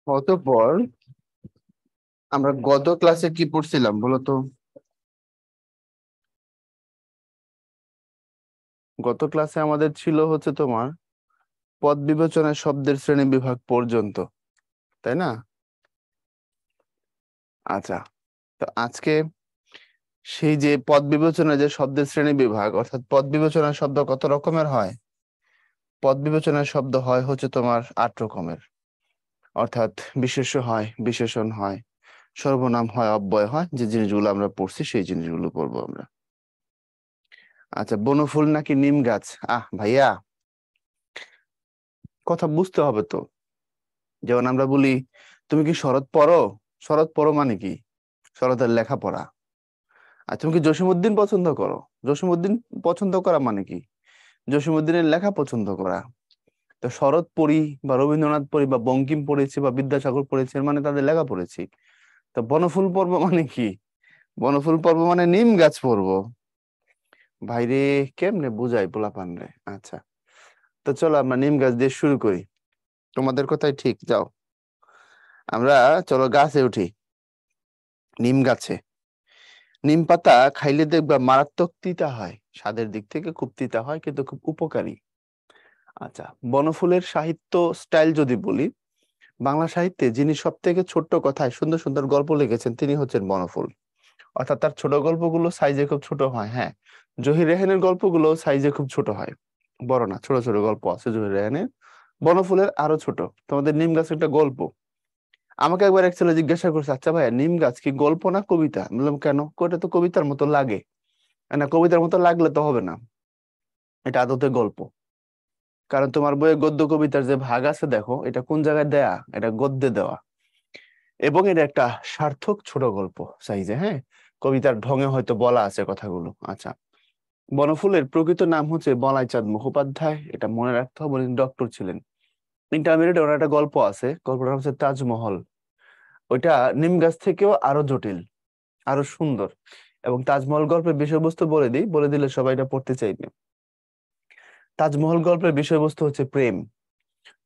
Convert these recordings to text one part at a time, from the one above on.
অতঃপর আমরা গত ক্লাসে কি পড়ছিলাম বলতো? গত ক্লাসে আমাদের ছিল হচ্ছে তোমার পদ বিবেচনায় শব্দের শ্রেণী বিভাগ পর্যন্ত, তাই না? আচ্ছা, তো আজকে সেই যে পদ বিবেচনায় যে শব্দের শ্রেণী বিভাগ, অর্থাৎ পদ বিবেচনায় শব্দ কত রকমের হয়? পদ বিবেচনায় শব্দ হয় হচ্ছে তোমার 8 রকমের। অর্থাৎ বিশেষ্য হয়, বিশেষণ হয়, সর্বনাম হয়, অব্যয় হয়। যে জিনিসগুলো আমরা পড়ছি সেই জিনিসগুলো পড়বো আমরা। আচ্ছা, বনফুল নাকি নিম গাছ? ভাইয়া, কথা বুঝতে হবে তো। যেমন আমরা বলি, তুমি কি শরৎ পড়ো? শরৎ পড়ো মানে কি? শরতের লেখাপড়া। আর তুমি কি জসীমউদ্দিন পছন্দ করো? জসীমউদ্দিন পছন্দ করা মানে কি? জসীমউদ্দিনের লেখা পছন্দ করা। তো শরৎ পড়ি বা রবীন্দ্রনাথ পড়ি বা বঙ্কিম পড়েছি বা বিদ্যাসাগর পড়েছি, এর মানে তাদের লেখা পড়েছি। তো বনফুল পর্ব মানে কি? বনফুল পর্ব মানে নিম গাছ পড়বো। ভাইরে, কেমনে বুঝাই পোলাপান রে। আচ্ছা, তো চলো আমরা নিম গাছ দিয়ে শুরু করি। তোমাদের কথাই ঠিক, যাও আমরা, চলো গাছে উঠি। নিম গাছে নিম পাতা খাইলে দেখবা মারাত্মক তিতা হয়, স্বাদের দিক থেকে খুব তিতা হয়, কিন্তু খুব উপকারী। আচ্ছা, বনফুলের সাহিত্য স্টাইল যদি বলি, বাংলা সাহিত্যে যিনি সব থেকে ছোট্ট কথায় সুন্দর সুন্দর গল্প লিখেছেন তিনি হচ্ছেন বনফুল। অর্থাৎ তার ছোট গল্পগুলো সাইজে খুব ছোট হয়। হ্যাঁ, জহির রেহানের গল্পগুলো সাইজে খুব ছোট হয়, বড় না, ছোট ছোট গল্প আছে জহির রেহানের। বনফুলের আরো ছোট। তোমাদের নিম গাছ একটা গল্প। আমাকে একবার এক ছেলে জিজ্ঞাসা করছে, আচ্ছা ভাইয়া, নিম গাছ কি গল্প না কবিতা? আমি বললাম কেন? ওটা তো কবিতার মতো লাগে। না, কবিতার মতো লাগলে তো হবে না, এটা আদতে গল্প। কারণ তোমার বইয়ে গদ্য কবিতার যে ভাগ আছে দেখো, এটা কোন জায়গায় দেয়া, এটা গদ্যে দেওয়া। এবং এটা একটা সার্থক ছোট গল্প সাইজে। হ্যাঁ, কবিতার ঢঙে হয়তো বলা আছে কথাগুলো। আচ্ছা, বনফুলের প্রকৃত নাম হচ্ছে বলাই চাঁদ মুখোপাধ্যায়, এটা মনে রাখতে হবে, উনি ডক্টর ছিলেন। ইন্টারমিডিয়েট ওনার একটা গল্প আছে, গল্পটা হচ্ছে তাজমহল। ওইটা নিম গাছ থেকেও আরো জটিল, আরো সুন্দর। এবং তাজমহল গল্পের বিষয়বস্তু বলে দিই, বলে দিলে সবাই এটা পড়তে চাইবে। তাজমহল গল্পের বিষয়বস্তু হচ্ছে প্রেম।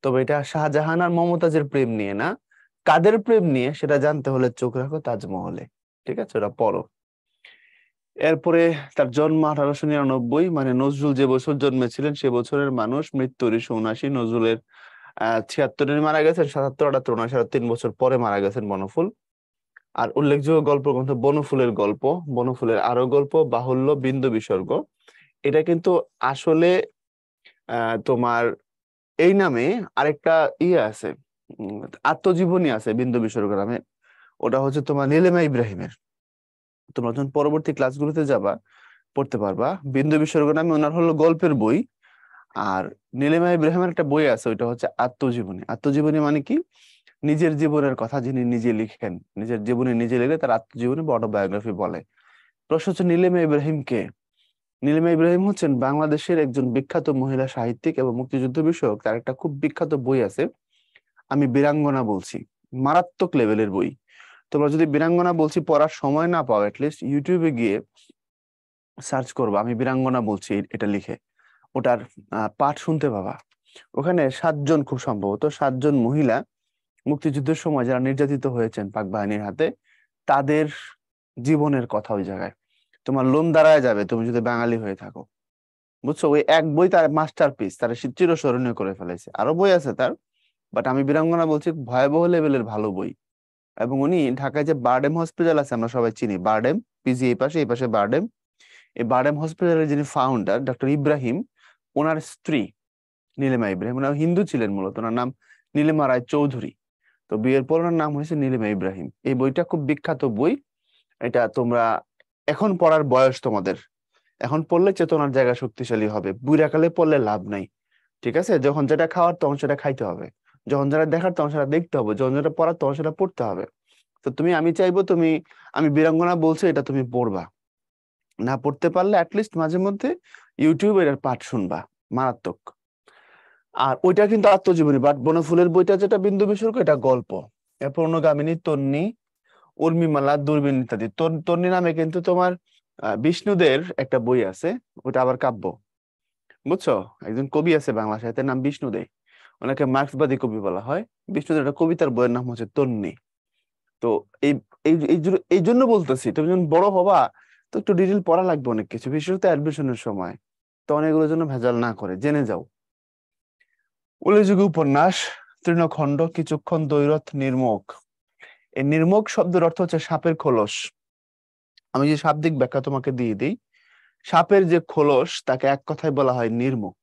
তবে এটা শাহজাহান আর মমতাজের প্রেম নিয়ে না। কাদের প্রেম নিয়ে সেটা জানতে হলে চোখ রাখো তাজমহলে। ঠিক আছে, ওটা পড়ো। এরপরে তার জন্ম 1899, মানে নজরুল যে বছর জন্মেছিলেন সে বছরের মানুষ। মৃত্যু 1979। নজরুলের 76 মারা গেছেন, 77, 78, 79, 3 বছর পরে মারা গেছেন বনফুল। আর উল্লেখযোগ্য গল্প গ্রন্থ বনফুলের গল্প, বনফুলের আরো গল্প, বাহুল্য, বিন্দু বিসর্গ। এটা কিন্তু আসলে তোমার এই নামে আরেকটা ইয়ে আছে, উম, আত্মজীবনী আছে বিন্দু বিসর্গ নামে। ওটা হচ্ছে তোমার নীলিমা ইব্রাহিমের। তোমরা যখন পরবর্তী ক্লাসগুলোতে যাবা পড়তে পারবা। বিন্দু বিসর্গ নামে ওনার হলো গল্পের বই। আর নীলিমা ইব্রাহিমের একটা বই আছে, ওইটা হচ্ছে আত্মজীবনী। আত্মজীবনী মানে কি? নিজের জীবনের কথা যিনি নিজে লিখেন, নিজের জীবনী নিজে লিখে তার আত্মজীবনী বা অটোবায়োগ্রাফি বলে। প্রশ্ন হচ্ছে, নীলিমা ইব্রাহিম কে? নীলিমা ইব্রাহিম হচ্ছেন বাংলাদেশের একজন বিখ্যাত মহিলা সাহিত্যিক এবং মুক্তিযুদ্ধ বিষয়ক। তার একটা খুব বিখ্যাত বই আছে, আমি বীরাঙ্গনা বলছি। মারাত্মক লেভেলের বই। তোমরা যদি বীরাঙ্গনা বলছি পড়ার সময় না পাও, লিস্ট ইউটিউবে গিয়ে সার্চ করবা আমি বীরাঙ্গনা বলছি এটা লিখে, ওটার পাঠ শুনতে পাবা। ওখানে 7 জন, খুব সম্ভবত 7 জন মহিলা মুক্তিযুদ্ধের সময় যারা নির্যাতিত হয়েছেন পাক বাহিনীর হাতে, তাদের জীবনের কথা ওই জায়গায়। তোমার লোম দাঁড়ায় যাবে তুমি যদি বাঙালি হয়ে থাকো। বুঝছো? ওই এক বই তার মাস্টারপিস, তার চিরস্মরণীয় করে ফেলেছে। আরো বই আছে তার, বাট আমি বীরাঙ্গনা বলছি, ভয়াবহ লেভেলের ভালো বই। এবং উনি ঢাকায় যে বারডেম হসপিটাল আছে আমরা সবাই চিনি, বারডেম পিজি এই পাশে, এই পাশে বারডেম। এই বারডেম হসপিটালের যিনি ফাউন্ডার ডক্টর ইব্রাহিম, ওনার স্ত্রী নীলিমা ইব্রাহিম। ওনার হিন্দু ছিলেন মূলত, ওনার নাম নীলিমা রায় চৌধুরী। তো বিয়ের পর ওনার নাম হয়েছে নীলিমা ইব্রাহিম। এই বইটা খুব বিখ্যাত বই। এটা তোমরা এখন পড়ার বয়স তোমাদের, এখন পড়লে চেতনার জায়গা শক্তিশালী হবে, বুড়াকালে পড়লে লাভ নাই। ঠিক আছে, যখন যেটা খাওয়ার তখন সেটা খাইতে হবে, যখন যেটা দেখার তখন সেটা দেখতে হবে, যখন যেটা পড়ার তখন সেটা পড়তে হবে। তো তুমি, আমি চাইবো তুমি, আমি বীরাঙ্গনা বলছি এটা তুমি পড়বা। না পড়তে পারলে অ্যাটলিস্ট মাঝে মধ্যে ইউটিউবে এর পাঠ শুনবা। মারাত্মক। আর ওইটা কিন্তু আত্মজীবনী, বাট বনফুলের বইটা যেটা বিন্দু বিসর্গ, এটা গল্প। এরপর অনুগামিনী, তন্নি, উর্মিমালা, দূরবীন ইত্যাদি। তন্নি নামে কিন্তু তোমার বিষ্ণুদের একটা বই আছে, ওটা আবার কাব্য। বুঝছো? একজন কবি আছে বাংলা সাহিত্যের নাম বিষ্ণু দে। ওনাকে মার্ক্সবাদী কবি বলা হয়। বিষ্ণুদের একটা কবিতার বইয়ের নাম হচ্ছে তন্নি। তো এই এই জন্য বলতেছি, তুমি যখন বড় হবা তো একটু ডিটেল পড়া লাগবে অনেক কিছু, বিশেষত অ্যাডমিশনের সময়। তো অনেকগুলোর জন্য ভেজাল না করে জেনে যাও। উল্লেখযোগ্য উপন্যাস: তৃণখণ্ড, কিছুক্ষণ, দ্বৈরথ, নির্মোক। এই নির্মোক শব্দের অর্থ হচ্ছে সাপের খোলস। আমি যে শাব্দিক ব্যাখ্যা তোমাকে দিয়ে দিই, সাপের যে খোলস তাকে এক কথায় বলা হয় নির্মুখ।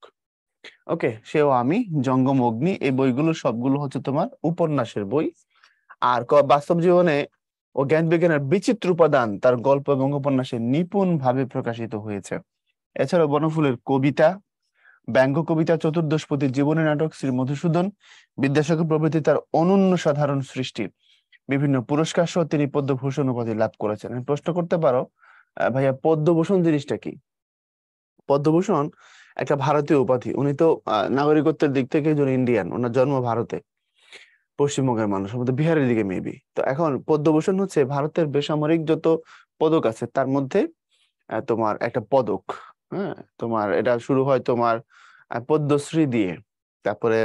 ওকে, সেও আমি, জঙ্গম, অগ্নি, এই বইগুলো সবগুলো হচ্ছে তোমার উপন্যাসের বই। আর বাস্তব জীবনে ও জ্ঞান বিজ্ঞানের বিচিত্র উপাদান তার গল্প এবং উপন্যাসে নিপুণ ভাবে প্রকাশিত হয়েছে। এছাড়াও বনফুলের কবিতা, ব্যঙ্গ কবিতা, চতুর্দশপতির জীবনী নাটক, শ্রী মধুসূদন, বিদ্যাসাগর প্রভৃতি তার অনন্য সাধারণ সৃষ্টি। বিভিন্ন পুরস্কার সহ তিনি পদ্মভূষণ উপাধি লাভ করেছেন। আমি প্রশ্ন করতে পারো, ভাইয়া পদ্মভূষণ জিনিসটা কি? পদ্মভূষণ একটা ভারতীয় উপাধি। উনি তো নাগরিকত্বের দিক থেকে একজন ইন্ডিয়ান, ওনার জন্ম ভারতে, পশ্চিমবঙ্গের মানুষ, আমাদের বিহারের দিকে মেবি। তো এখন পদ্মভূষণ হচ্ছে ভারতের বেসামরিক যত পদক আছে তার মধ্যে তোমার একটা পদক। হ্যাঁ, তোমার এটা শুরু হয় তোমার পদ্মশ্রী দিয়ে, তারপরে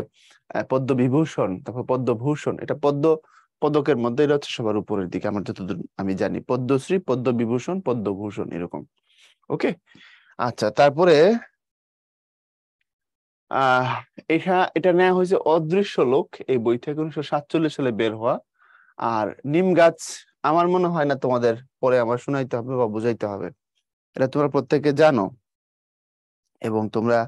পদ্মবিভূষণ, তারপর পদ্মভূষণ। এটা পদ্ম পদকের মধ্যে এটা হচ্ছে সবার উপরের দিকে, আমার যতদূর আমি জানি। পদ্মশ্রী, পদ্মবিভূষণ, পদ্মভূষণ, এরকম। ওকে, আচ্ছা। তারপরে আহ এটা নেওয়া হয়েছে অদৃশ্য লোক এই বই থেকে, 1947 সালে বের হওয়া। আর নিম গাছ আমার মনে হয় না তোমাদের পরে আমার শোনাইতে হবে বা বুঝাইতে হবে, এটা তোমরা প্রত্যেকে জানো। এবং তোমরা,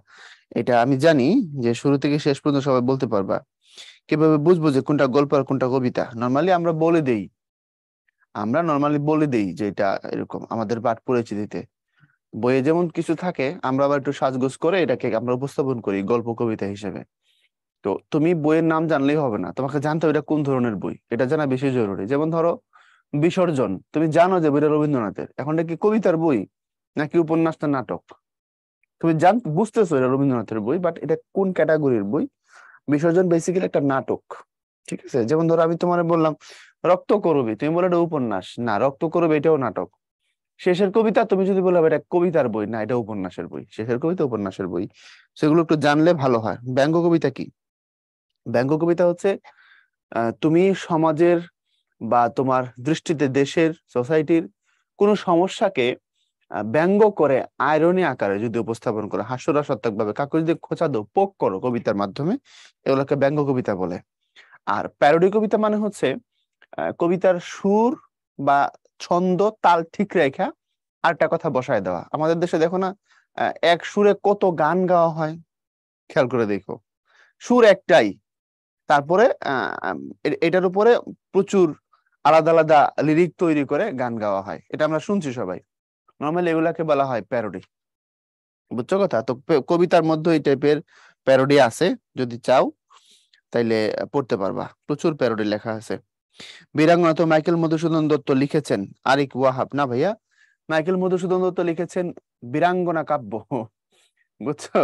এটা আমি জানি যে শুরু থেকে শেষ পর্যন্ত সবাই বলতে পারবা। কিভাবে বুঝবো যে কোনটা গল্প আর কোনটা কবিতা? আমরা নর্মালি বলে দেই যে এটা এরকম, আমাদের পাঠ পরিচিতিতে বইয়ে যেমন কিছু থাকে, আমরা আবার একটু সাজগোজ করে এটাকে আমরা উপস্থাপন করি গল্প কবিতা হিসেবে। তো তুমি বইয়ের নাম জানলেই হবে না, তোমাকে জানতে হবে এটা কোন ধরনের বই, এটা জানা বেশি জরুরি। যেমন ধরো বিসর্জন, তুমি জানো যে বইটা রবীন্দ্রনাথের, এখন এটা কি কবিতার বই নাকি উপন্যাস না নাটক? তুমি বুঝতেছো এটা রবীন্দ্রনাথের বই, বাট এটা কোন ক্যাটাগরির বই? বিসর্জন বেসিক্যালি একটা নাটক। ঠিক আছে, যেমন ধরো আমি তোমার বললাম রক্ত করবি, তুমি বলে এটা উপন্যাস, না রক্ত করবি এটাও নাটক। শেষের কবিতা তুমি যদি বলো এটা কবিতার বই, না এটা উপন্যাসের বই। শেষের কবিতা উপন্যাসের বই, সেগুলো একটু জানলে ভালো হয়। ব্যঙ্গ কবিতা কি? ব্যঙ্গ কবিতা হচ্ছে তুমি সমাজের বা তোমার দৃষ্টিতে দেশের, সোসাইটির কোনো সমস্যাকে ব্যঙ্গ করে আয়রনি আকারে যদি উপস্থাপন করো, হাস্যরসাত্মক ভাবে কাউকে যদি খোঁচা দাও, পোক করো কবিতার মাধ্যমে, এগুলোকে ব্যঙ্গ কবিতা বলে। আর প্যারোডি কবিতা মানে হচ্ছে কবিতার সুর বা ছন্দ তাল ঠিক রেখা আরেকটা কথা বসায় দেওয়া। আমাদের দেশে দেখো না, এক সুরে কত গান গাওয়া হয়, খেয়াল করে দেখো। সুর একটাই, তারপরে এটার উপরে প্রচুর আলাদা আলাদা লিরিক তৈরি করে গান গাওয়া হয়, এটা আমরা শুনছি সবাই। নর্মালি এগুলাকে বলা হয় প্যারোডি। বুঝছো কথা? তো কবিতার মধ্যে এই টাইপের প্যারোডি আছে, যদি চাও তাইলে পড়তে পারবা, প্রচুর প্যারোডি লেখা আছে। বীরাঙ্গনা তো মাইকেল মধুসূদন দত্ত লিখেছেন, আরিক ওয়াহাব না ভাইয়া। মাইকেল মধুসূদন দত্ত লিখেছেন বীরাঙ্গনা কাব্য, বুঝছো?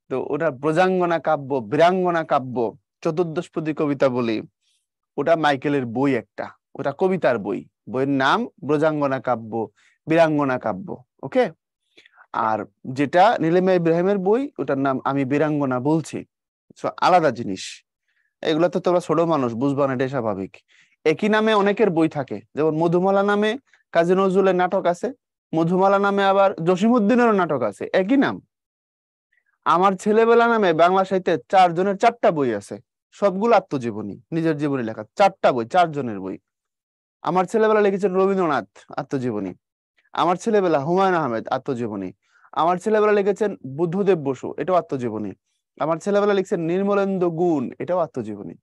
তো ওটা ব্রজাঙ্গনা কাব্য, বীরাঙ্গনা কাব্য, চতুর্দশপদী কবিতা বলি, ওটা মাইকেলের বই একটা, ওটা কবিতার বই। বইয়ের নাম ব্রজাঙ্গনা কাব্য, বীরাঙ্গনা কাব্য। ওকে। আর যেটা নীলিমা ইব্রাহিমের বই, ওটার নাম আমি বীরাঙ্গনা বলছি। আলাদা জিনিস। এগুলো তো তোমরা ছোট মানুষ, বুঝবা না, এটাই স্বাভাবিক। একই নামে অনেকের বই থাকে, যেমন মধুমালা নামে কাজী নজরুলের নাটক আছে, মধুমালা নামে আবার জসিমউদ্দিনেরও নাটক আছে, একই নাম। আমার ছেলেবেলা নামে বাংলা সাহিত্যে 4 জনের 4টা বই আছে, সবগুলো আত্মজীবনী, নিজের জীবনী লেখা। 4টা বই, 4 জনের বই। আমার ছেলেবেলা লিখেছেন রবীন্দ্রনাথ, আত্মজীবনী। আমার ছেলেবেলা হুমায়ুন আহমেদ, আত্মজীবনী। আমার ছেলেবেলা লিখেছেন বুদ্ধদেব বসু, এটাও আত্মজীবনী। আমার ছেলেবেলা লিখছেন নির্মলেন্দু গুণ, এটাও আত্মজীবনী।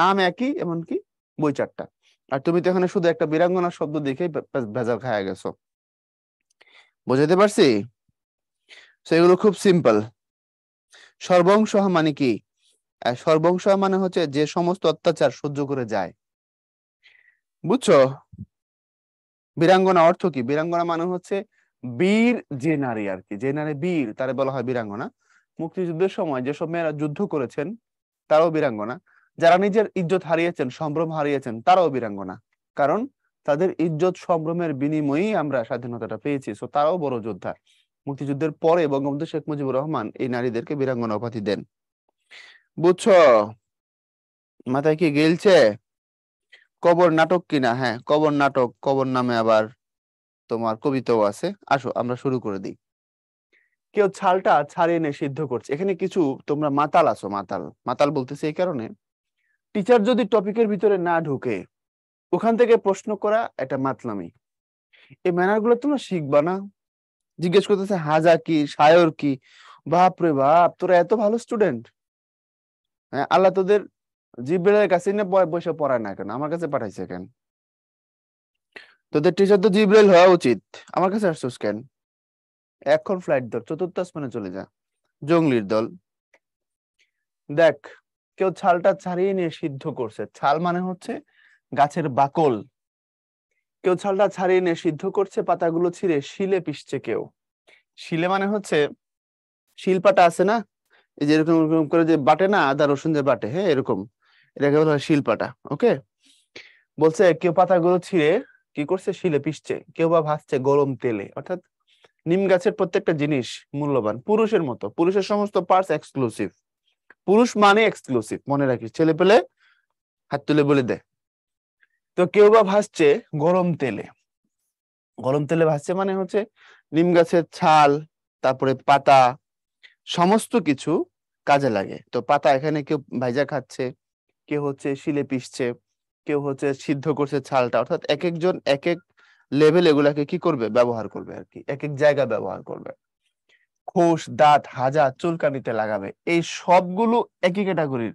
নাম একই, এমনকি বই 4টা। আর তুমি তো এখানে শুধু একটা বীরাঙ্গনা শব্দ দেখেই ভেজাল খায়া গেছো। বুঝাতে পারছি? এগুলো খুব সিম্পল। সর্বংসহ মানে কি? সর্বংসহ মানে হচ্ছে যে সমস্ত অত্যাচার সহ্য করে যায়। বুঝছো? বীরাঙ্গনা অর্থ কি? বীরাঙ্গনা মানে হচ্ছে বীর যে নারী আর কি, যে নারী বীর তারে বলা হয় বীরাঙ্গনা। মুক্তিযুদ্ধের সময় যেসব মেয়েরা যুদ্ধ করেছেন তারাও বীরাঙ্গনা। যারা নিজের ইজ্জত হারিয়েছেন, সম্ভ্রম হারিয়েছেন, তারাও বীরাঙ্গনা। কারণ তাদের ইজ্জত সম্ভ্রমের বিনিময়েই আমরা স্বাধীনতাটা পেয়েছি, সো তারাও বড় যোদ্ধা। মুক্তিযুদ্ধের পরে বঙ্গবন্ধু শেখ মুজিবুর রহমান এই নারীদেরকে বীরাঙ্গনা উপাধি দেন। বুঝছো? মাথায় কি গেলছে? কবর নাটক কিনা? হ্যাঁ, কবর নাটক। কবর নামে আবার তোমার কবিতাও আছে। আসো আমরা শুরু করে দিই। কেউ ছালটা ছাড়িয়ে এনে সিদ্ধ করছে। এখানে কিছু তোমরা মাতাল আছো। মাতাল মাতাল বলতেছে এই কারণে, টিচার যদি টপিকের ভিতরে না ঢুকে ওখান থেকে প্রশ্ন করা এটা মাতলামি। এই ম্যানার গুলো তোমরা শিখবা না। জিজ্ঞেস করতেছে হাজা কি, শায়র কি। বাপ রে বাপ, তোরা এত ভালো স্টুডেন্ট! হ্যাঁ, আল্লাহ তোদের জিব্রাইলের কাছে না বসে পড়ায় না কেন, আমার কাছে পাঠাইছে কেন? তোদের টিচার তো জিব্রাইল হওয়া উচিত, আমার কাছে আসছোস কেন? এখন ফ্লাইট ধর, চতুর্থ আসমানে চলে যা, জঙ্গলির দল। দেখ, কেউ ছালটা ছাড়িয়ে নিয়ে সিদ্ধ করছে। ছাল মানে হচ্ছে গাছের বাকল। কেউ ছালটা ছাড়িয়ে নিয়ে সিদ্ধ করছে, পাতাগুলো ছিঁড়ে শিলে পিষছে কেউ। শিলে মানে হচ্ছে শিলপাটা আছে না, এই যে এরকম এরকম করে যে বাটে না, আদা রসুন যে বাটে, হ্যাঁ এরকম, এটাকে বলা হয় শিলপাটা। ওকে, বলছে কেউ পাতাগুলো ছিঁড়ে কি করছে, শিলে পিষছে। কেউ বা ভাজছে গরম তেলে। অর্থাৎ নিম গাছের প্রত্যেকটা জিনিস মূল্যবান, পুরুষের মতো। পুরুষের সমস্ত পার্টস এক্সক্লুসিভ। পুরুষ মানে এক্সক্লুসিভ, মনে রাখিস, ছেলে পেলে হাত তুলে বলে দে। তো কেউ বা ভাজছে গরম তেলে। গরম তেলে ভাজছে মানে হচ্ছে নিম গাছের ছাল, তারপরে পাতা, সমস্ত কিছু কাজে লাগে। তো পাতা এখানে কেউ ভাইজা খাচ্ছে, কেউ হচ্ছে শিলে পিষছে, কেউ হচ্ছে সিদ্ধ করছে ছালটা। অর্থাৎ এক একজন এক এক লেভেল এগুলাকে কি করবে, ব্যবহার করবে আর কি, এক এক জায়গা ব্যবহার করবে। খোস, দাঁত, হাজা চুলকানিতে লাগাবে, এই সবগুলো একই ক্যাটাগরির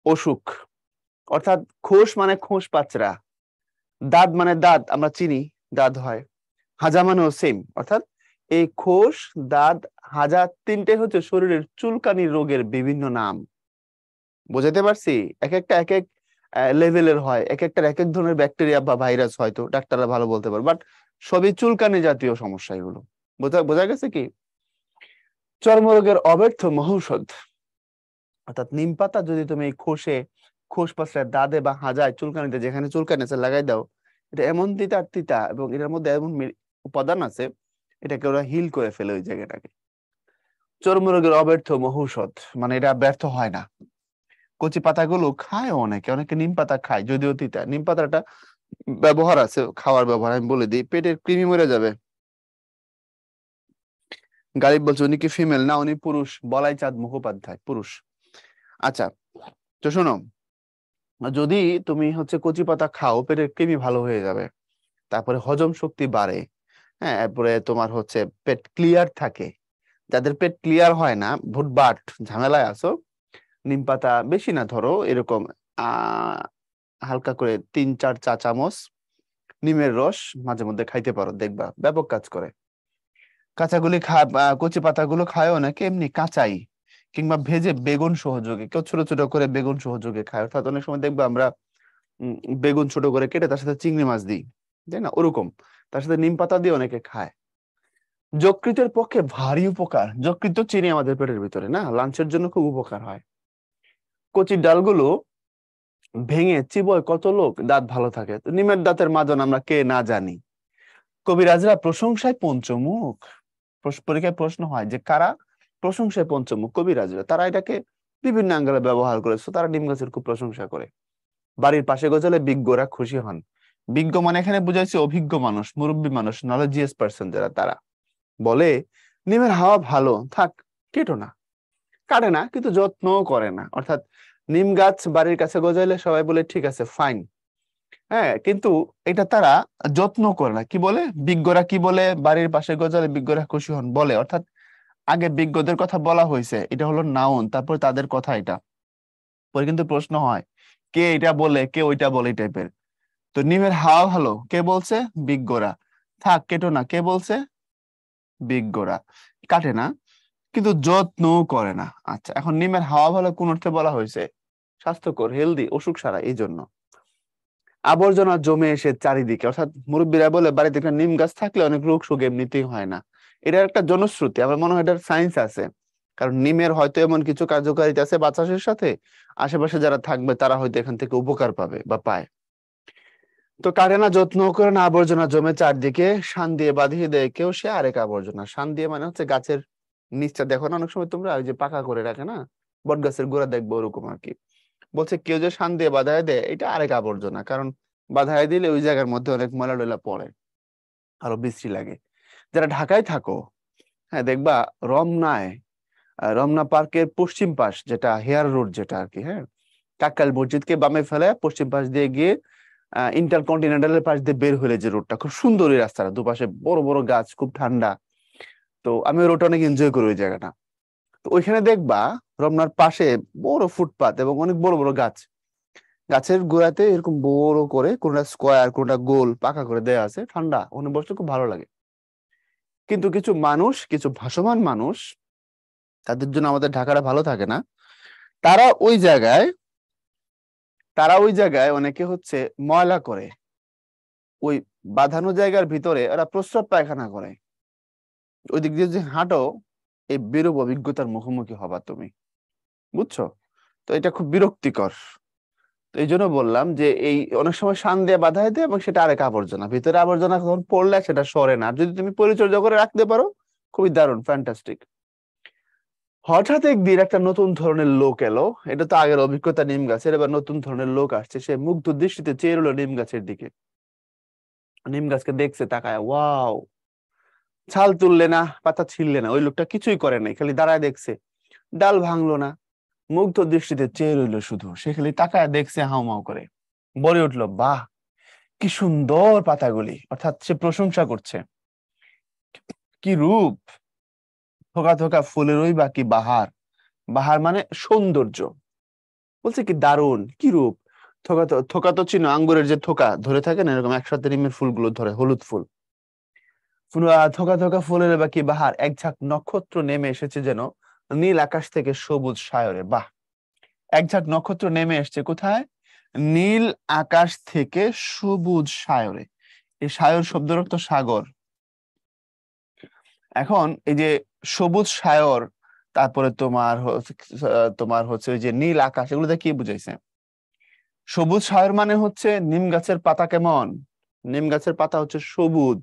অসুখ। অর্থাৎ খোস মানে খোস পাচরা, দাঁত মানে দাঁত আমরা চিনি, দাঁত হয়। হাজা মানেও সেম। অর্থাৎ এই খোস, দাঁত, হাজা তিনটে হচ্ছে শরীরের চুলকানি রোগের বিভিন্ন নাম। বুঝাতে পারছি? এক একটা এক এক লেভেলের হয়, এক একটার এক এক ধরনের ব্যাকটেরিয়া বা ভাইরাস, হয়তো ডাক্তাররা ভালো বলতে পারে, বাট সবই চুলকানি জাতীয় সমস্যা এগুলো। বোঝা বোঝা গেছে কি? চর্মরোগের অব্যর্থ মহৌষধ। অর্থাৎ নিম পাতা যদি তুমি এই খোসে, খোস পাশে, দাঁতে বা হাজায়, চুলকানিতে যেখানে চুলকানি আছে লাগাই দাও, এটা এমন তিতা তিতা এবং এটার মধ্যে এমন উপাদান আছে, এটাকে ওরা হিল করে ফেলে ওই জায়গাটাকে। চর্মরোগের অব্যর্থ মহৌষধ, মানে এটা ব্যর্থ হয় না। কচি পাতাগুলো খায় অনেকে, অনেকে নিম পাতা খায়, যদিও তিতা। নিম পাতাটা ব্যবহার আছে, খাওয়ার ব্যবহার আমি বলে দিই। পেটের কৃমি মরে যাবে। গালিব বলছে উনি কি ফিমেল? না, উনি পুরুষ। বলাই চাঁদ মুখোপাধ্যায় পুরুষ। আচ্ছা, তো শোনো, যদি তুমি হচ্ছে কচি পাতা খাও, পেটের কৃমি ভালো হয়ে যাবে, তারপরে হজম শক্তি বাড়ে। হ্যাঁ, এরপরে তোমার হচ্ছে পেট ক্লিয়ার থাকে। যাদের পেট ক্লিয়ার হয় না, ভুটবাট ঝামেলায় আছো, নিম পাতা বেশি না, ধরো এরকম হালকা করে 3-4 চা চামচ নিমের রস মাঝে মধ্যে খাইতে পারো, দেখবা ব্যাপক কাজ করে। কাঁচাগুলি কচি পাতাগুলো খায়ও নাকি এমনি কাঁচাই, কিংবা ভেজে বেগুন সহযোগে, কেউ ছোট ছোট করে বেগুন সহযোগে খায়। অর্থাৎ অনেক সময় দেখবা আমরা বেগুন ছোট করে কেটে তার সাথে চিংড়ি মাছ দিই, তাই না, ওরকম তার সাথে নিম পাতা দিয়ে অনেকে খায়। যকৃতের পক্ষে ভারী উপকার। যকৃৎ তো চিনি আমাদের পেটের ভিতরে না, লাঞ্চের জন্য খুব উপকার হয়। কচির ডালগুলো ভেঙে চিবোয় কত লোক, দাঁত ভালো থাকে। তো নিমের দাঁতের মাজন আমরা কে না জানি। কবিরাজরা প্রশংসায় পঞ্চমুখ। পরীক্ষায় প্রশ্ন হয় যে কারা প্রশংসায় পঞ্চমুখ? কবিরাজরা। তারা এটাকে বিভিন্ন অ্যাঙ্গেলে ব্যবহার করেছে, তারা নিম গাছের খুব প্রশংসা করে। বাড়ির পাশে গজালে বিজ্ঞরা খুশি হন। বিজ্ঞ মানে এখানে বুঝাইছে অভিজ্ঞ মানুষ, মুরব্বী মানুষ, নলেজিয়াস পার্সন যারা, তারা বলে নিমের হাওয়া ভালো, থাক, কেটো না। কাটে না, কিন্তু যত্নও করে না। অর্থাৎ নিম গাছ বাড়ির কাছে গজাইলে সবাই বলে ঠিক আছে, ফাইন, হ্যাঁ, কিন্তু এটা তারা যত্ন করে না। কি বলে বিজ্ঞরা, কি বলে বাড়ির পাশে গজালে বিজ্ঞরা খুশি হন বলে। অর্থাৎ আগে বিজ্ঞদের কথা বলা হয়েছে, এটা হলো নাউন, তারপর তাদের কথা এটা। পরে কিন্তু প্রশ্ন হয় কে এটা বলে, কে ওইটা বলে, এই টাইপের। তো নিমের হাওয়া ভালো কে বলছে? বিজ্ঞরা। থাক, কেটো না কে বলছে? বিজ্ঞরা। কাটে না, কিন্তু যত্নও করে না। আচ্ছা, এখন নিমের হাওয়া ভালো কোন অর্থে বলা হয়েছে? স্বাস্থ্যকর, হেলদি, অসুখ সারা, এই জন্য। আবর্জনা জমে এসে চারিদিকে। অর্থাৎ মুরব্বীরা বলে বাড়িতে একটা নিম গাছ থাকলে অনেক রোগ শোক এমনিতেই হয় না। এটা একটা জনশ্রুতি, আমার মনে হয় এটার সায়েন্স আছে। কারণ নিমের হয়তো এমন কিছু কার্যকারিতা আছে বাতাসের সাথে, আশেপাশে যারা থাকবে তারা হয়তো এখান থেকে উপকার পাবে বা পায়। তো কাটে না, যত্ন করে না, আবর্জনা জমে চারদিকে, শান দিয়ে বাঁধিয়ে দেয় কেউ সে আরেক আবর্জনা। শান দিয়ে মানে হচ্ছে গাছের নিচটা, দেখো না অনেক সময় তোমরা ওই যে পাকা করে রাখে না, বট গাছের গোড়া দেখবো ওরকম আর কি। বলছে কেউ যে শান দিয়ে বাঁধায় দেয়, এটা আরেক আবর্জনা, কারণ বাঁধায় দিলে ওই জায়গার মধ্যে অনেক ময়লা টয়লা পড়ে, আরো বিশ্রী লাগে। যারা ঢাকায় থাকো, হ্যাঁ দেখবা রমনায়, রমনা পার্কের পশ্চিম পাশ যেটা হেয়ার রোড যেটা আর কি, হ্যাঁ কাকরাইল মসজিদকে বামে ফেলে পশ্চিম পাশ দিয়ে গিয়ে ইন্টারকন্টিনেন্টালের পাশ দিয়ে বের হলে যে রোডটা, খুব সুন্দর এই রাস্তাটা, দুপাশে বড় বড় গাছ, খুব ঠান্ডা। তো আমি ওই রোডটা অনেক এনজয় করি ওই জায়গাটা। তো ওইখানে দেখবা রমনার পাশে বড় ফুটপাত এবং অনেক বড় বড় গাছ, গাছের গোড়াতে এরকম বড় করে কোনটা স্কোয়ার কোনটা গোল পাকা করে দেয়া আছে, ঠান্ডা, ওখানে বসতে খুব ভালো লাগে। কিন্তু কিছু মানুষ, কিছু ভাসমান মানুষ, তাদের জন্য আমাদের ঢাকাটা ভালো থাকে না। তারা ওই জায়গায়, অনেকে হচ্ছে ময়লা করে, ওই বাঁধানো জায়গার ভিতরে ওরা প্রস্রাব পায়খানা করে। ওই দিক দিয়ে যে হাঁটো, এই বিরূপ অভিজ্ঞতার মুখোমুখি হবা তুমি, বুঝছো? তো এটা খুব বিরক্তিকর। তো এই জন্য বললাম যে এই অনেক সময় শান দিয়ে বাঁধায় দেয় এবং সেটা আরেক আবর্জনা, ভিতরে আবর্জনা যখন পড়লে সেটা সরে না, আর যদি তুমি পরিচর্যা করে রাখতে পারো, খুবই দারুণ, ফ্যান্টাস্টিক। হঠাৎ একদিন একটা নতুন ধরনের লোক এলো, এটা তো আগের অভিজ্ঞতা নিম গাছের, এবার নতুন ধরনের লোক আসছে, সে মুগ্ধ দৃষ্টিতে চেয়ে রইলো নিম গাছের দিকে। নিম গাছকে দেখছে তাকায়, ওয়াও, ছাল তুললে না, পাতা ছিঁড়লে না, ওই লোকটা কিছুই করে নাই, খালি দাঁড়ায় দেখছে, ডাল ভাঙলো না, মুগ্ধ দৃষ্টিতে চেয়ে রইলো শুধু, সে খালি তাকায় দেখছে হাউমাউ করে। বলে উঠলো, বাহ কি সুন্দর পাতাগুলি, অর্থাৎ সে প্রশংসা করছে, কি রূপ, থোকা থোকা ফুলেরই বা কি বাহার, বাহার মানে সৌন্দর্য, বলছে কি দারুণ, কি রূপ। থোকা তো চিনো, আঙ্গুরের যে থোকা ধরে থাকে না, এরকম একসাথে নিমের ফুলগুলো ধরে, হলুদ ফুল, থোকা থোকা ফুলের বা কি বাহার, এক ঝাঁক নক্ষত্র নেমে এসেছে যেন নীল আকাশ থেকে সবুজ সায়রে। বাহ, এক ঝাঁক নক্ষত্র নেমে এসছে কোথায়? নীল আকাশ থেকে সবুজ সায়রে। এই সায়র শব্দের অর্থ সাগর। এখন এই যে সবুজ সায়র, তারপরে তোমার হচ্ছে ওই যে নীল আকাশ, এগুলোতে কি বুঝাইছে? সবুজ সায়র মানে হচ্ছে নিম গাছের পাতা কেমন, নিম গাছের পাতা হচ্ছে সবুজ,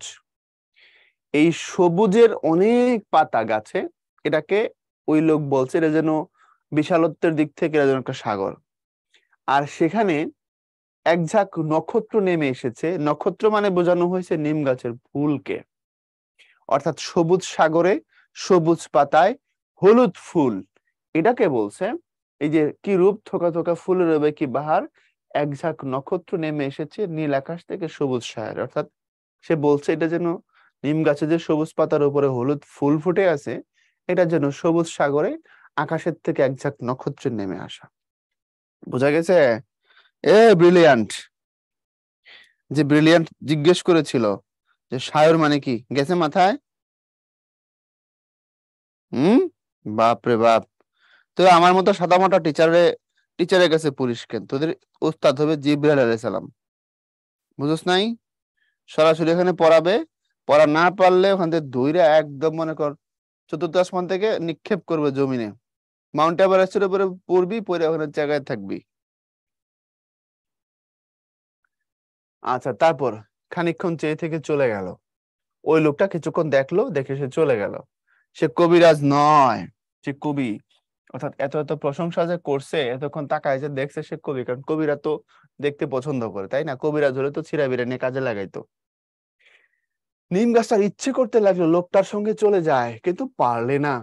এই সবুজের অনেক পাতা গাছে, এটাকে ওই লোক বলছে এটা যেন বিশালত্বের দিক থেকে এটা যেন একটা সাগর। আর সেখানে এক ঝাঁক নক্ষত্র নেমে এসেছে, নক্ষত্র মানে বোঝানো হয়েছে নিম গাছের ফুলকে, অর্থাৎ সবুজ সাগরে সবুজ পাতায় হলুদ ফুল, এটাকে বলছে এই যে কি রূপ, থোকা থোকা ফুলের রবে কি বাহার, এক ঝাঁক নক্ষত্র নেমে এসেছে নীল আকাশ থেকে সবুজ সাগরে। অর্থাৎ সে বলছে এটা যেন নিম গাছে যে সবুজ পাতার উপরে হলুদ ফুল ফুটে আছে, এটা যেন সবুজ সাগরে আকাশের থেকে এক ঝাঁক নক্ষত্র নেমে আসা। বোঝা গেছে? ব্রিলিয়ান্ট। যে ব্রিলিয়ান্ট জিজ্ঞেস করেছিল যে সায়র মানে কি, গেছে মাথায়? হুম, বাপ রে বাপ। তো আমার মতো সাদামাটা টিচারের কাছে পুলিশ কেন, তোদের ওস্তাদ হবে জিবরাইল আলাইহিস সালাম, বুঝছ নাই? সরাসরি এখানে পড়াবে, পড়া না পারলে ওখান থেকে ধইরা একদম মনে কর চতুর্থ আসমান থেকে নিক্ষেপ করবে জমিনে, মাউন্ট এভারেস্টের উপরে পড়বি, পড়ে ওখানে জায়গায় থাকবি। আচ্ছা, তারপর খানিকক্ষণ চেয়ে থেকে চলে গেল, ওই লোকটা কিছুক্ষণ দেখলো, দেখে সে চলে গেল। সে কবিরাজ নয়, সে কবি। অর্থাৎ এত এত প্রশংসা যে করছে, এতক্ষণ তাকায় যে দেখছে সে কবি, কারণ কবিরা তো দেখতে পছন্দ করে, তাই না? কবিরাজ হলে তো ছিঁড়া বিড়া নিয়ে কাজে লাগাইতো। নিম গাছটার ইচ্ছে করতে লাগলো লোকটার সঙ্গে চলে যায়, কিন্তু পারলে না,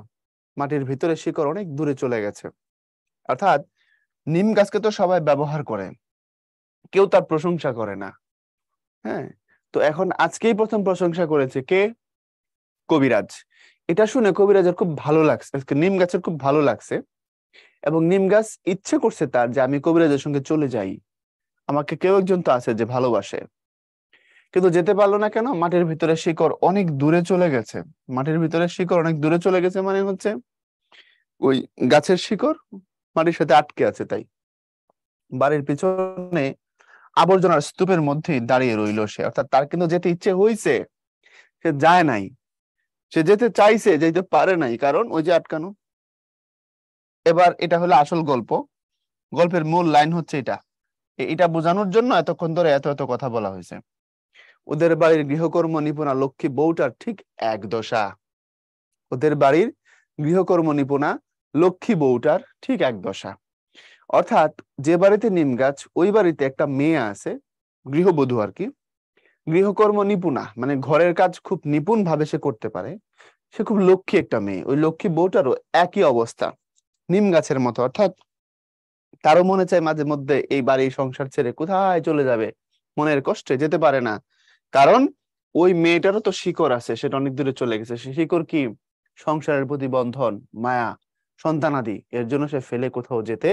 মাটির ভিতরে শিকড় অনেক দূরে চলে গেছে। অর্থাৎ নিম গাছকে তো সবাই ব্যবহার করে, কেউ তার প্রশংসা করে না। হ্যাঁ, তো এখন আজকেই প্রথম প্রশংসা করেছে কে? কবিরাজ। এটা শুনে কবিরাজের খুব ভালো লাগছে, নিম গাছের খুব ভালো লাগছে, এবং নিম গাছ ইচ্ছে করছে তার যে আমি কবিরাজের সঙ্গে চলে যাই, আমাকে কেউ একজন তো আছে যে ভালোবাসে। কিন্তু যেতে পারলো না কেন? মাটির ভিতরে শিকড় অনেক দূরে চলে গেছে। মাটির ভিতরে শিকড় অনেক দূরে চলে গেছে মানে হচ্ছে ওই গাছের শিকড় মাটির সাথে আটকে আছে, তাই বাড়ির পিছনে আবর্জনার স্তূপের মধ্যেই দাঁড়িয়ে রইল সে। অর্থাৎ তার কিন্তু যেতে ইচ্ছে হয়েছে, সে যায় নাই, সে যেতে চাইছে, যেতে পারে নাই, কারণ ওই যে আটকানো। এবার এটা হলো আসল গল্প, গল্পের মূল লাইন হচ্ছে এটা, এটা বোঝানোর জন্য এতক্ষণ ধরে এত এত কথা বলা হয়েছে। ওদের বাড়ির গৃহকর্ম নিপুণা লক্ষ্মী বউটার ঠিক এক দশা, ওদের বাড়ির গৃহকর্ম নিপুণা লক্ষ্মী বউটার ঠিক এক দশা। অর্থাৎ যে বাড়িতে নিম গাছ, ওই বাড়িতে একটা মেয়ে আছে, গৃহবধূ আর কি, গৃহকর্ম নিপুণা, মানে ঘরের কাজ খুব নিপুণ ভাবে সে করতে পারে, সে খুব লক্ষ্মী একটা মেয়ে। ওই লক্ষ্মী বউটারও একই অবস্থা, নিম গাছের মতো। অর্থাৎ তারও মনে চায় মাঝে মধ্যে এই বাড়ি সংসার ছেড়ে কোথায় চলে যাবে, মনের কষ্টে যেতে পারে না। কারণ ওই মেয়েটারও তো শিকড় আছে, সেটা অনেক দূরে চলে গেছে। সে শিকড় কি? সংসারের প্রতি বন্ধন, মায়া, সন্তানাদি। এর জন্য সে ফেলে কোথাও যেতে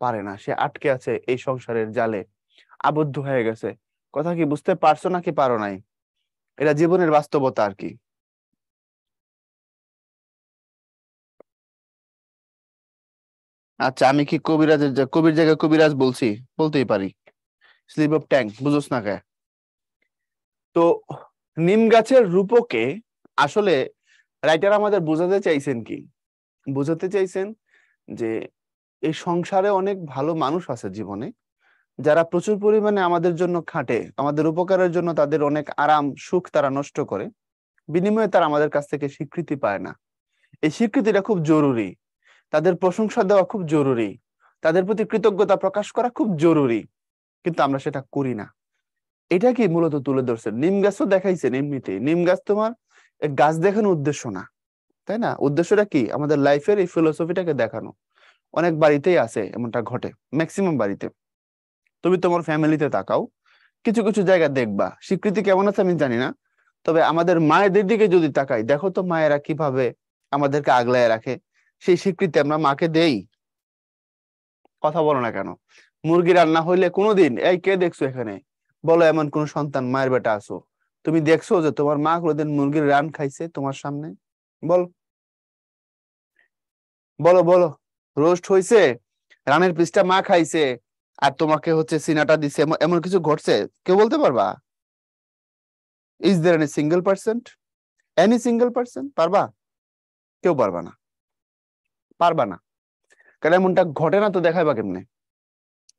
পারে না, সে আটকে আছে এই সংসারের জালে, আবদ্ধ হয়ে গেছে। কথা কি বুঝতে পারছো নাকি পারো নাই? এটা জীবনের বাস্তবতা আর কি। আচ্ছা, আমি কি কবির জায়গায় কবিরাজ বলছি? বলতেই পারি। স্লিপ অফ ট্যাঙ্ক বুঝোস না কে? তো নিম গাছের রূপকে আসলে রাইটার আমাদের বোঝাতে চাইছেন কি? বোঝাতে চাইছেন যে এই সংসারে অনেক ভালো মানুষ আছে জীবনে, যারা প্রচুর পরিমাণে আমাদের জন্য খাটে, আমাদের উপকারের জন্য তাদের অনেক আরাম সুখ তারা নষ্ট করে, বিনিময়ে তারা আমাদের কাছ থেকে স্বীকৃতি পায় না। এই স্বীকৃতিটা খুব জরুরি, তাদের প্রশংসা দেওয়া খুব জরুরি, তাদের প্রতি কৃতজ্ঞতা প্রকাশ করা খুব জরুরি, কিন্তু আমরা সেটা করি না। এটা কি মূলত তুলে ধরছেন। নিম গাছও দেখাইছেন এমনিতে, নিম গাছ তোমার গাছ দেখানোর উদ্দেশ্য না, তাই না? উদ্দেশ্যটা কি? আমাদের লাইফের এই ফিলোসফিটাকে দেখানো। অনেক বাড়িতেই আছে এমনটা ঘটে, ম্যাক্সিমাম বাড়িতে। তুমি তোমার ফ্যামিলিতে তাকাও, কিছু কিছু জায়গা দেখবা স্বীকৃতি কেমন আছে আমি জানি না, তবে আমাদের মায়েদের দিকে যদি তাকাই, দেখো তো মায়েরা কিভাবে আমাদেরকে আগলায় রাখে। সেই স্বীকৃতি আমরা মাকে দেই? কথা বলো না কেন? মুরগি রান্না হইলে কোনোদিন এই কে দেখছো এখানে, বলো এমন কোন সন্তান মায়ের বেটা আছো, তুমি দেখছো যে তোমার মা কোনোদিন মুরগির রান খাইছে তোমার সামনে? বল, বলো বলো। রোস্ট হইছে, রানের পিসটা মা খাইছে, আর তোমাকে হচ্ছে সিনাটা দিছে, এমন কিছু ঘটছে? কেউ বলতে পারবা? Is there any single percent? Any single person পারবা? কেউ পারবা না, পারবা না। কারণ এমনটা ঘটে না তো দেখাইবা কেমনে?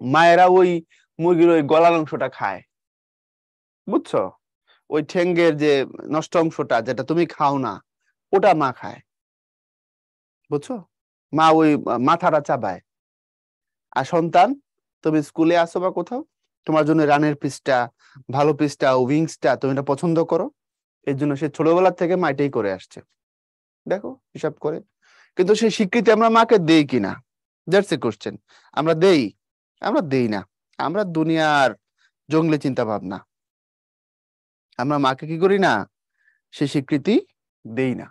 মায়েরা ওই মুরগির ওই গলার অংশটা খায়, বুঝছো? ওই ঠ্যাঙ্গের যে নষ্ট অংশটা যেটা তুমি খাও না, ওটা মা খায়, বুঝছো? মা ওই মাথাটা চাবায়। আর সন্তান, তুমি স্কুলে আসো বা কোথাও, তোমার জন্য রানের পিসটা, ভালো পিসটা, উইংসটা তুমি এটা পছন্দ করো, এর জন্য সে ছোটবেলা থেকে মা এটাই করে আসছে। দেখো হিসাব করে। কিন্তু সেই স্বীকৃতি আমরা মাকে দেই কিনা, দ্যাটস এ কোশ্চেন। আমরা দেই? আমরা দেই না। আমরা দুনিয়ার জঙ্গলি চিন্তা ভাবনা, আমরা মাকে কি করি না, সে স্বীকৃতি দেই না।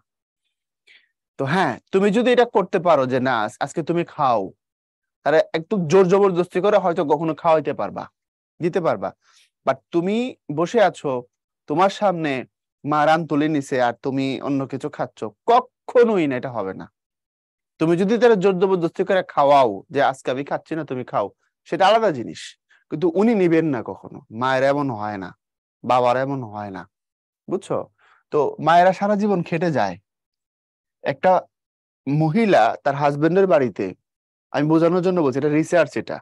তো হ্যাঁ, তুমি যদি এটা করতে পারো যে না আজকে তুমি খাও, তাহলে একটু জোর জবরদস্তি করে হয়তো কখনো খাওয়াইতে পারবা, দিতে পারবা। বাট তুমি বসে আছো, তোমার সামনে মা রান তুলে নিছে আর তুমি অন্য কিছু খাচ্ছ, কখনোই না, এটা হবে না। তুমি যদি তারা জোর জবরদস্তি করে খাওয়াও যে আজকে আমি খাচ্ছি না তুমি খাও, সেটা আলাদা জিনিস, কিন্তু উনি নিবেন না কখনো। মায়ের এমন হয় না, বাবার এমন হয় না, বুঝছো? তো মায়েরা সারা জীবন খেটে যায়। একটা মহিলা তার হাজবেন্ডের বাড়িতে, আমি বোঝানোর জন্য বলছি, এটা রিসার্চ, এটা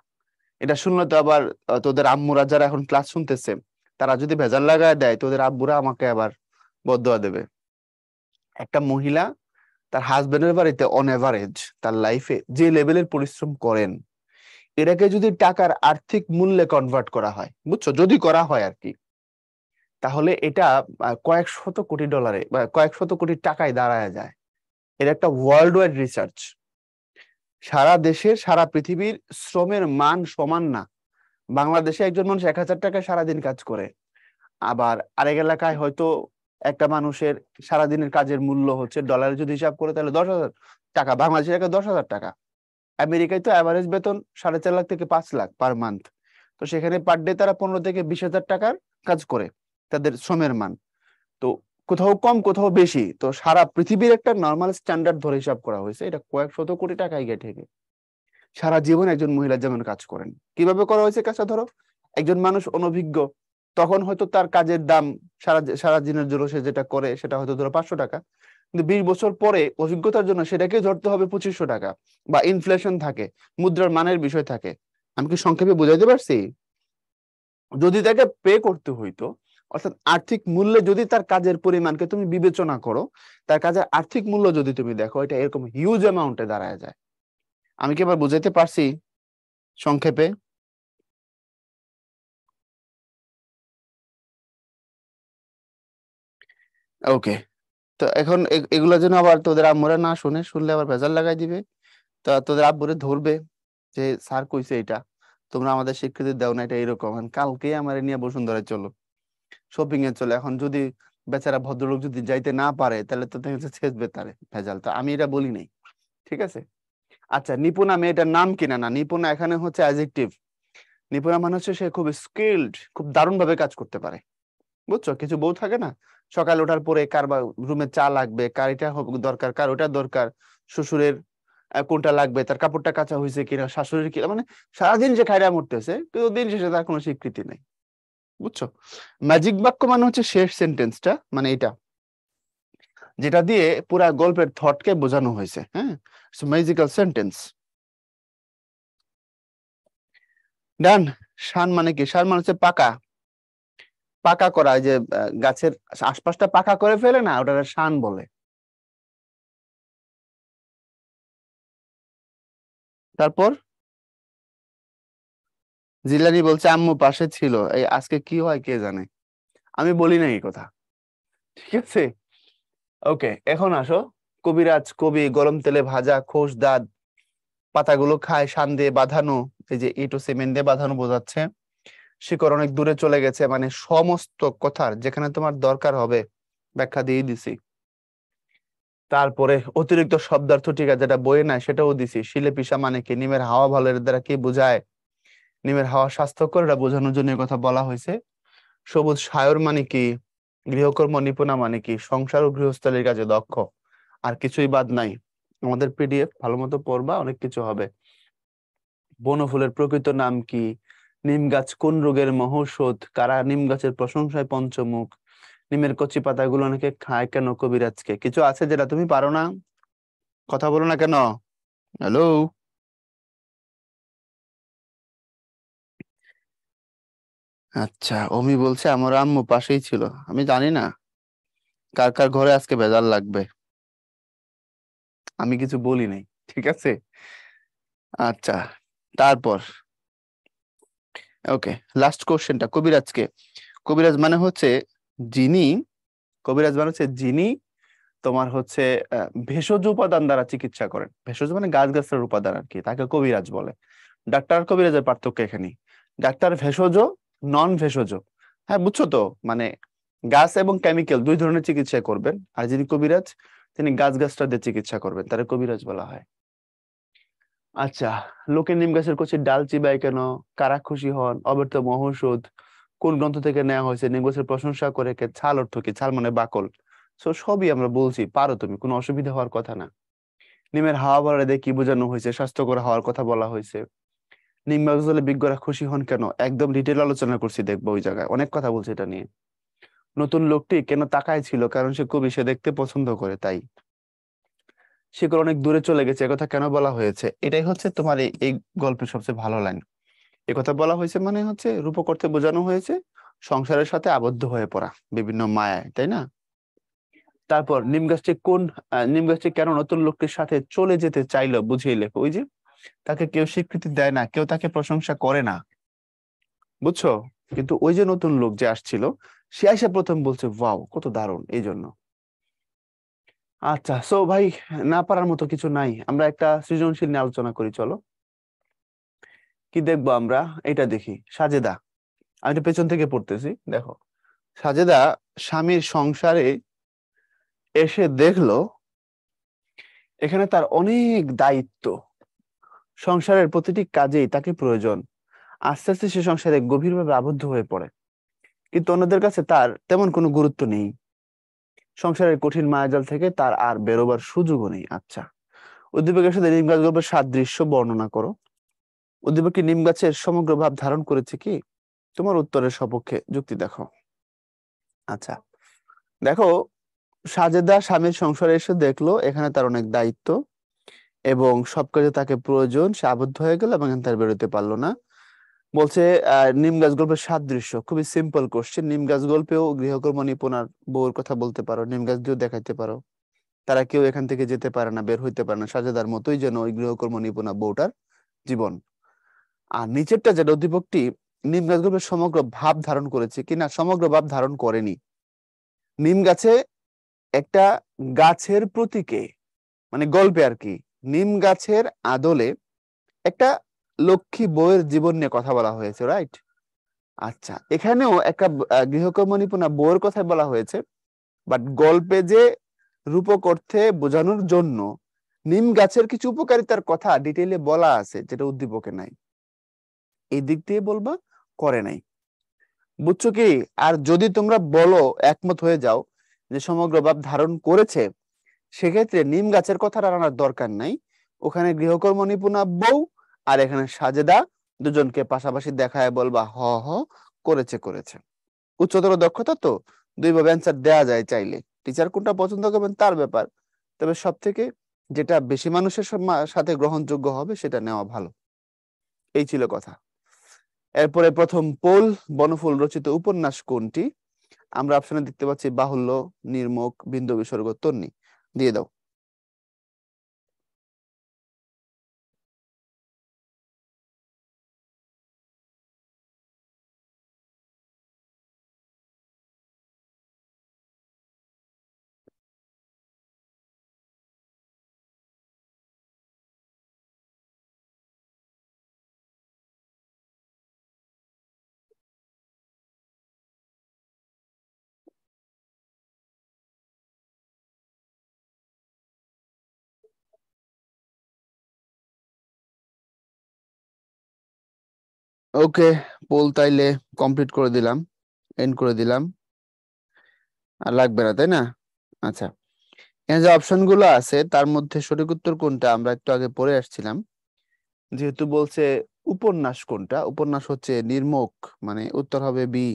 এটা শুনলে তো আবার তোদের আম্মুরা যারা এখন ক্লাস শুনতেছে, তারা যদি ভেজাল লাগায় দেয় তোদের আব্বুরা আমাকে আবার বদদোয়া দেবে। একটা মহিলা তার হাজবেন্ডের বাড়িতে অন এভারেজ তার লাইফে যে লেভেলের পরিশ্রম করেন, এটাকে যদি টাকার আর্থিক মূল্যে কনভার্ট করা হয়, বুঝছো, যদি করা হয় আর কি, তাহলে এটা কয়েক শত কোটি ডলারে বা কয়েক শত কোটি টাকায় দাঁড়ায় যায়। এটা একটা ওয়ার্ল্ড ওয়াইড রিসার্চ। সারা দেশের সারা পৃথিবীর শ্রমের মান সমান না। বাংলাদেশে একজন মানুষ 1,000 টাকায় সারাদিন কাজ করে, আবার আরেক এলাকায় হয়তো একটা মানুষের সারাদিনের কাজের মূল্য হচ্ছে, ডলারে যদি হিসাব করে তাহলে 10,000 টাকা, বাংলাদেশের টাকা 10,000 টাকা। আমেরিকায় তো অ্যাভারেজ বেতন 4.5 লাখ থেকে 5 লাখ পার মান্থ। তো সেখানে পার ডে তারা 15 থেকে 20 হাজার টাকার কাজ করে, তাদের শ্রমের মান। তো কোথাও কম কোথাও বেশি, তো সারা পৃথিবীর একটা নর্মাল স্ট্যান্ডার্ড ধরে হিসাব করা হয়েছে, এটা কয়েক শত কোটি টাকায় গিয়ে ঠেকে। সারা জীবন একজন মহিলা যেমন কাজ করেন, কিভাবে করা হয়েছে কাজটা? ধরো একজন মানুষ অনভিজ্ঞ, তখন হয়তো তার কাজের দাম সারা সারা দিনের জন্য সে যেটা করে সেটা হয়তো ধরো 500 টাকা, কিন্তু 20 বছর পরে অভিজ্ঞতার জন্য সেটাকে ধরতে হবে 2500 টাকা। বা ইনফ্লেশন থাকে, মুদ্রার মানের বিষয় থাকে। আমি কি সংক্ষেপে বুঝাইতে পারছি? যদি তাকে পে করতে হইতো, অর্থাৎ আর্থিক মূল্যে যদি তার কাজের পরিমাণকে তুমি বিবেচনা করো, তার কাজের আর্থিক মূল্য যদি তুমি দেখো, এটা এরকম হিউজ অ্যামাউন্টে দাঁড়ায় যায়। আমি কি এবার বুঝাইতে পারছি সংক্ষেপে? ওকে। তো এখন এগুলা যেন আবার তোদের আম্মুরা না শুনে, শুনলে আবার ভেজাল লাগাই দিবে। তা তোদের আব্বুরে ধরবে যে স্যার কইছে এটা, তোমরা আমাদের স্বীকৃতি দাও না, এটা এরকম। কালকে আমার নিয়ে বসুন্ধরায় চলো, শপিং এ চলো। এখন যদি বেচারা ভদ্রলোক যদি যাইতে না পারে, তাহলে তো দেখা যাচ্ছে ছেচবে তারে ভেজাল। তো আমি এটা বলি নাই, ঠিক আছে? আচ্ছা, নিপুণা মেয়েটার নাম কিনা? না, নিপুণা এখানে হচ্ছে অ্যাডজেক্টিভ। নিপুণা মানে হচ্ছে সে খুব স্কিলড, খুব দারুণ ভাবে কাজ করতে পারে। বুঝছো? কিছু বউ থাকে না, সকালে ওঠার পরে কার বা রুমে চা লাগবে, কার এটা দরকার, কার ওটা দরকার, শ্বশুরের কোনটা লাগবে, তার কাপড়টা কাঁচা হয়েছে কিনা, শাশুড়ির কিনা, মানে সারাদিন যে খাইরা মরতেছে, কিন্তু দিন শেষে তার কোনো স্বীকৃতি নেই। বুঝছো? ম্যাজিক বাক্য মানে হচ্ছে শেষ সেন্টেন্সটা, মানে এটা যেটা দিয়ে পুরা গল্পের থটকে বোঝানো হয়েছে। হ্যাঁ, ম্যাজিক্যাল সেন্টেন্স। ডান। শান মানে কি? শান মানে হচ্ছে পাকা, পাকা করা। এই যে গাছের আশপাশটা পাকা করে ফেলে না, ওটা শান বলে। তারপর জিলানি বলছে আম্মু পাশে ছিল। এই আজকে কি হয় কে জানে, আমি বলি না এই কথা, ঠিক আছে? ওকে, এখন আসো। কবিরাজ, কবি, গরম তেলে ভাজা খোশ দাঁত, পাতাগুলো খায় শান দিয়ে বাঁধানো। এই যে ইটো সিমেন্ট দিয়ে বাঁধানো বোঝাচ্ছে। শিকড় অনেক দূরে চলে গেছে, মানে সমস্ত কথার যেখানে তোমার দরকার হবে ব্যাখ্যা দিয়ে দিছি। তারপরে অতিরিক্ত শব্দার্থ, ঠিক আছে, যেটা বইয়ে নাই সেটাও দিছি। শিলে পিসা মানে কি? নিমের হাওয়া ভালো, এর দ্বারা কি বোঝায়? নিমের হাওয়া স্বাস্থ্যকর, এটা বোঝানোর জন্য এই কথা বলা হয়েছে। সবুজ সায়র মানে কি? গৃহকর্ম নিপুণা মানে কি? সংসার ও গৃহস্থালির কাজে দক্ষ। আর কিছুই বাদ নাই। আমাদের পিডিএফ ভালো মতো পড়বা, অনেক কিছু হবে। বনফুলের প্রকৃত নাম কি? নিম গাছ কোন রোগের মহৌষধ? কারা নিম গাছের প্রশংসায় পঞ্চমুখ? নিমের কচি পাতাগুলো অনেকে খায় কেন কবিরাজকে? কিছু আছে যেটা তুমি পারো না? কথা বলো না কেন? হ্যালো? আচ্ছা, অমি বলছে আমার আম্মু পাশেই ছিল। আমি জানি না কার কার ঘরে আজকে ভেজাল লাগবে, আমি কিছু বলি নাই, ঠিক আছে? আচ্ছা, তারপর ওকে, লাস্ট কোশ্চেনটা কবিরাজকে। কবিরাজ মানে হচ্ছে যিনি, কবিরাজ মানে হচ্ছে যিনি তোমার হচ্ছে ভেষজ উপাদান দ্বারা চিকিৎসা করেন। ভেষজ মানে গাছগাছড়ার উপাদান আর কি, তাকে কবিরাজ বলে। ডাক্তার আর কবিরাজের পার্থক্য এখানে। ডাক্তার ভেষজ, নন ভেষজ। হ্যাঁ, বুঝছো তো? মানে গাছ এবং কেমিক্যাল দুই ধরনের চিকিৎসা করবেন, আর যিনি কবিরাজ তিনি গাছগাছড়া দিয়ে চিকিৎসা করবেন, তারা কবিরাজ বলা হয়। আচ্ছা, লোকে নিম গাছের কচির ডাল চিবায় কেন? কারা খুশি হন? অব্যর্থ মহৌষধ কোন গ্রন্থ থেকে নেওয়া হয়েছে? নিম গাছের প্রশংসা করে কে? ছাল অর্থ কি? ছাল মানে বাকল। সো সবই আমরা বলছি, পারো তুমি, কোনো অসুবিধা হওয়ার কথা না। নিমের হাওয়া বলা দিয়ে কি বোঝানো হয়েছে? স্বাস্থ্যকর হওয়ার কথা বলা হয়েছে। নিম গাছ হলে বিজ্ঞরা খুশি হন কেন? একদম ডিটেল আলোচনা করছি, দেখবো ওই জায়গায় অনেক কথা বলছে এটা নিয়ে। নতুন লোকটি কেন তাকায় ছিল? কারণ সে কবি, সে দেখতে পছন্দ করে তাই। শিকড় অনেক দূরে চলে গেছে, একথা কেন বলা হয়েছে? এটাই হচ্ছে তোমার এই গল্পের সবচেয়ে ভালো লাইন। একথা বলা হয়েছে মানে হচ্ছে রূপক অর্থে বোঝানো হয়েছে সংসারের সাথে আবদ্ধ হয়ে পড়া বিভিন্ন মায়ায়, তাই না? তারপর নিম গাছটি কোন, নিম গাছটি কেন নতুন লোকটির সাথে চলে যেতে চাইলো বুঝিয়ে লেখো। ওই যে তাকে কেউ স্বীকৃতি দেয় না, কেউ তাকে প্রশংসা করে না, বুঝছো? কিন্তু ওই যে নতুন লোক যে আসছিল, সে এসে প্রথম বলছে ওয়াও কত দারুণ, এই জন্য। আচ্ছা, সো ভাই, না পারার মতো কিছু নাই, আমরা একটা সৃজনশীল নিয়ে আলোচনা করি, চলো। কি দেখবো আমরা? এটা দেখি, সাজেদা। আমি এটা পেছন থেকে পড়তেছি, দেখো। সাজেদা স্বামীর সংসারে এসে দেখলো এখানে তার অনেক দায়িত্ব, সংসারের প্রতিটি কাজেই তাকে প্রয়োজন। আস্তে আস্তে সে সংসারে গভীরভাবে আবদ্ধ হয়ে পড়ে, কিন্তু অন্যদের কাছে তার তেমন কোনো গুরুত্ব নেই। সংসারের কঠিন মায়াজাল থেকে তার আর বেরোবার সুযোগও নেই। আচ্ছা, উদ্দীপকের সাথে নিম গাছ গল্পের সাদৃশ্য বর্ণনা করো। উদ্দীপক কি নিম গাছের সমগ্র ভাব ধারণ করেছে কি? তোমার উত্তরের সপক্ষে যুক্তি দেখো। আচ্ছা, দেখো, সাজেদা স্বামীর সংসারে এসে দেখলো এখানে তার অনেক দায়িত্ব এবং সব কাজে তাকে প্রয়োজন, সে আবদ্ধ হয়ে গেল এবং এখানে তার বেরোতে পারলো না। বলছে নিম গাছ গল্পের সাদৃশ্য, খুবই সিম্পল কোশ্চেন। নিম গাছ গল্পেও গৃহকর্ম নিপুণার বউর কথা বলতে পারো, নিম গাছ দিয়েও দেখাইতে পারো, তারা কেউ এখান থেকে যেতে পারে না, বের হইতে পারে না, সাজেদার মতোই যেন ওই গৃহকর্ম নিপুণা বউটার জীবন। আর নিচেরটা যেটা উদ্দীপকটি নিম গাছগুলোর সমগ্র ভাব ধারণ করেছে কিনা, সমগ্র ভাব ধারণ করেনি। নিম গাছে একটা গাছের প্রতীকে, মানে গল্পে আর কি, নিম গাছের আদলে একটা লক্ষ্মী বউয়ের জীবন নিয়ে কথা বলা হয়েছে, রাইট? আচ্ছা, এখানেও একটা গৃহকর্ম নিপুণা বউয়ের কথা বলা হয়েছে, বাট গল্পে যে রূপক অর্থে বোঝানোর জন্য নিম গাছের কিছু উপকারিতার কথা ডিটেইলে বলা আছে, যেটা উদ্দীপকে নাই। এই দিক দিয়ে বলবা করে নাই, বুঝছো কি? আর যদি তোমরা বলো, একমত হয়ে যাও যে সমগ্র ভাব ধারণ করেছে, সেক্ষেত্রে নিম গাছের কথা আনার দরকার নাই। ওখানে গৃহকর্ম নিপুণা বউ আর এখানে সাজেদা, দুজনকে পাশাপাশি দেখায় বলবা হ হ, করেছে করেছে। উচ্চতর দক্ষতা তো দুইভাবে অ্যান্সার দেয়া যায় চাইলে, টিচার কোনটা পছন্দ করবেন তার ব্যাপার। তবে সব থেকে যেটা বেশি মানুষের সাথে গ্রহণযোগ্য হবে সেটা নেওয়া ভালো। এই ছিল কথা। এরপরে প্রথম পোল, বনফুল রচিত উপন্যাস কোনটি? আমরা অপশনে দেখতে পাচ্ছি বাহুল্য, নির্মুখ, বিন্দু বিসর্গ, তন্নি। দিয়ে দাও। ওকে, পোল তাইলে কমপ্লিট করে দিলাম, এন্ড করে দিলাম। আর লাগবে না, তাই না? আচ্ছা, এখানে যে অপশন গুলো আছে তার মধ্যে সঠিক উত্তর কোনটা আমরা একটু আগে পড়ে আসছিলাম। যেহেতু বলছে উপন্যাস কোনটা, উপন্যাস হচ্ছে নির্মুখ, মানে উত্তর হবে বি।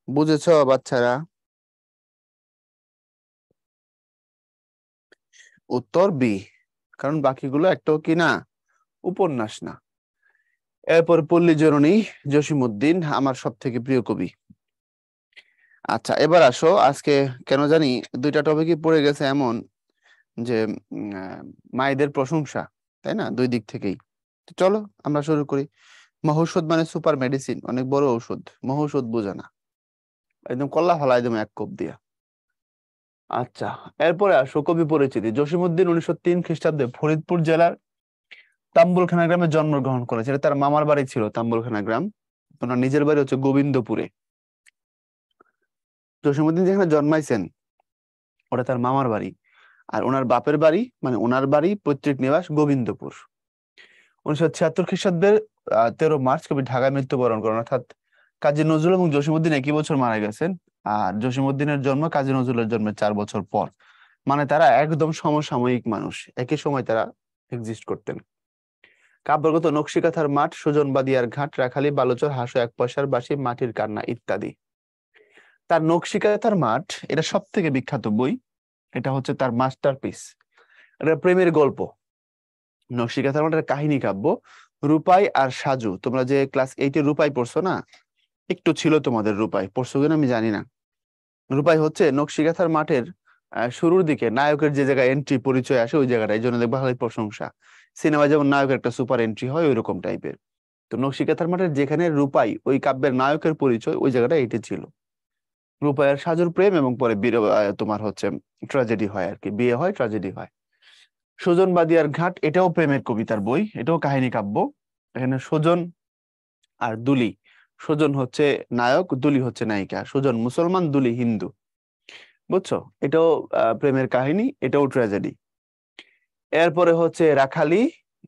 বুঝেছো বাচ্চারা? উত্তর বি, কারণ বাকিগুলো একটাও কি না, উপন্যাস না। এরপর পল্লী জননী, জসিমউদ্দিন আমার সব থেকে প্রিয় কবি। আচ্ছা, এবার আসো, আজকে কেন জানি দুইটা টপিকই পড়ে গেছে এমন যে মায়েদের প্রশংসা, তাই না, দুই দিক থেকেই। তো চলো আমরা শুরু করি। মহৌষধ মানে সুপার মেডিসিন, অনেক বড় ঔষধ। মহৌষধ বোঝা না, একদম কল্লা ফেলা, একদম এক কোপ দিয়া। আচ্ছা, এরপরে আসো কবি পরিচিতি। জসিমউদ্দিন 1903 খ্রিস্টাব্দে ফরিদপুর জেলার তাম্বুলখানা গ্রামে জন্মগ্রহণ করেছে। এটা তার মামার বাড়ি ছিল তাম্বুলখানা গ্রাম, ওনার নিজের বাড়ি হচ্ছে গোবিন্দপুরে। জসিমউদ্দিন যেখানে জন্মাইছেন ওটা তার মামার বাড়ি, আর ওনার বাপের বাড়ি মানে ওনার বাড়ি পৈতৃক নিবাস গোবিন্দপুর। 1976 খ্রিস্টাব্দের 13 মার্চ কবি ঢাকায় মৃত্যুবরণ করেন, অর্থাৎ কাজী নজরুল এবং জসিমউদ্দিন একই বছর মারা গেছেন। আর জসিমউদ্দিনের জন্ম কাজী নজরুলের জন্মের 4 বছর পর, মানে তারা একদম সমসাময়িক মানুষ, একই সময় তারা এক্সিস্ট করতেন। কাব্যগত নকশিকাঁথার মাঠ, সুজন বাদিয়ার ঘাট, রাখালি, বালুচর, হাসো, এক পয়সার বাঁশি, মাটির কান্না ইত্যাদি। তার নকশিকাঁথার মাঠ এটা সব থেকে বিখ্যাত বই, এটা হচ্ছে তার মাস্টারপিস। এটা প্রেমের গল্প। নকশিকাঁথার মাঠ একটা কাহিনী কাব্য। রূপাই আর সাজু, তোমরা যে ক্লাস 8-এ রূপাই পড়ছো না, একটু ছিল তোমাদের রূপাই, পড়ছো কিনা আমি জানি না। রূপাই হচ্ছে নকশিকাঁথার মাঠের শুরুর দিকে নায়কের যে জায়গায় এন্ট্রি পরিচয় আসে, ওই জায়গাটা, এই জন্য দেখবা খালি প্রশংসা। সিনেমায় যেমন নায়কের একটা সুপার এন্ট্রি হয়, ওই রকম টাইপের। তো নকশিকাঁথার মাঠের যেখানে রূপাই ওই কাব্যের নায়কের পরিচয়, ওই জায়গাটা এইটা ছিল। রূপাই আর সাজুর প্রেম, এবং পরে তোমার হচ্ছে ট্র্যাজেডি হয় আর কি, বিয়ে হয়, ট্র্যাজেডি হয়। সুজন বাদিয়ার ঘাট এটাও প্রেমের কবিতার বই, এটাও কাহিনী কাব্য। এখানে সুজন আর দুলি, সুজন হচ্ছে নায়ক, দুলি হচ্ছে নায়িকা। সুজন মুসলমান, দুলি হিন্দু, বুঝছো? এটাও প্রেমের কাহিনী, এটাও ট্র্যাজেডি। এরপরে হচ্ছে রাখালি,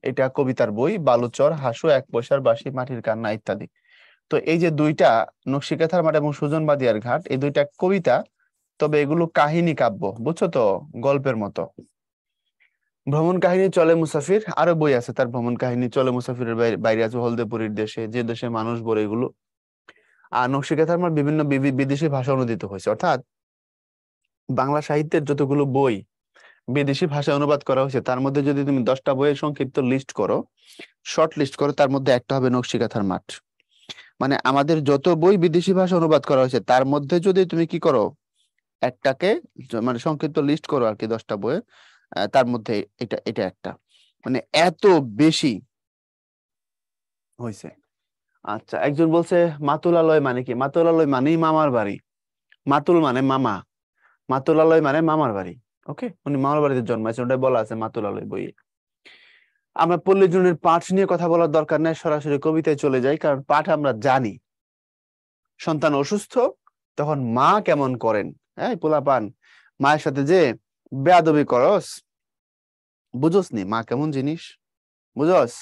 এটা কবিতার বই। বালুচর, হাসু, এক পয়সার বাঁশি, মাটির কান্না ইত্যাদি। তো এই যে দুইটা, নকশিকাঁথার মাঠ এবং সুজন বাদিয়ার ঘাট, এই দুইটা কবিতা, তবে এগুলো কাহিনী কাব্য, বুঝছো তো, গল্পের মতো। ভ্রমণ কাহিনী, চলে মুসাফির, আরো বই আছে তার ভ্রমণ কাহিনী। চলে মুসাফিরের বাইরে আছে হলদেপুরীর দেশে, যে দেশে মানুষ বলে, এগুলো। আর নকশিকাঁথার মাঠ বিভিন্ন বিদেশি ভাষা অনুদিত হয়েছে, অর্থাৎ বাংলা সাহিত্যের যতগুলো বই বিদেশি ভাষায় অনুবাদ করা হয়েছে, তার মধ্যে যদি তুমি 10টা বইয়ের সংক্ষিপ্ত লিস্ট করো, শর্ট লিস্ট করো, তার মধ্যে একটা হবে নকশিকাঁথার মাঠ। মানে আমাদের যত বই বিদেশি ভাষা অনুবাদ করা হয়েছে, তার মধ্যে যদি তুমি কি করো, একটাকে মানে সংক্ষিপ্ত লিস্ট করো আর কি 10টা বইয়ের, তার মধ্যে এটা এটা একটা, মানে এত বেশি হয়েছে। আচ্ছা, একজন বলছে মাতুলালয় মানে কি? মাতুলালয় মানেই মামার বাড়ি। মাতুল মানে মামা, মাতুলালয় মানে মামার বাড়ি। ওকে, উনি মামার বাড়িতে জন্মাইছেন, ওটাই বলা আছে মাতুলালয় বইয়ে। আমরা পল্লীজনের পাঠ নিয়ে কথা বলার দরকার নাই, সরাসরি কবিতায় চলে যাই, কারণ পাঠ আমরা জানি। সন্তান অসুস্থ, তখন মা কেমন করেন, হ্যাঁ পোলাপান মায়ের সাথে যে বেয়াদবি করস, বুঝোস নি মা কেমন জিনিস, বুঝোস?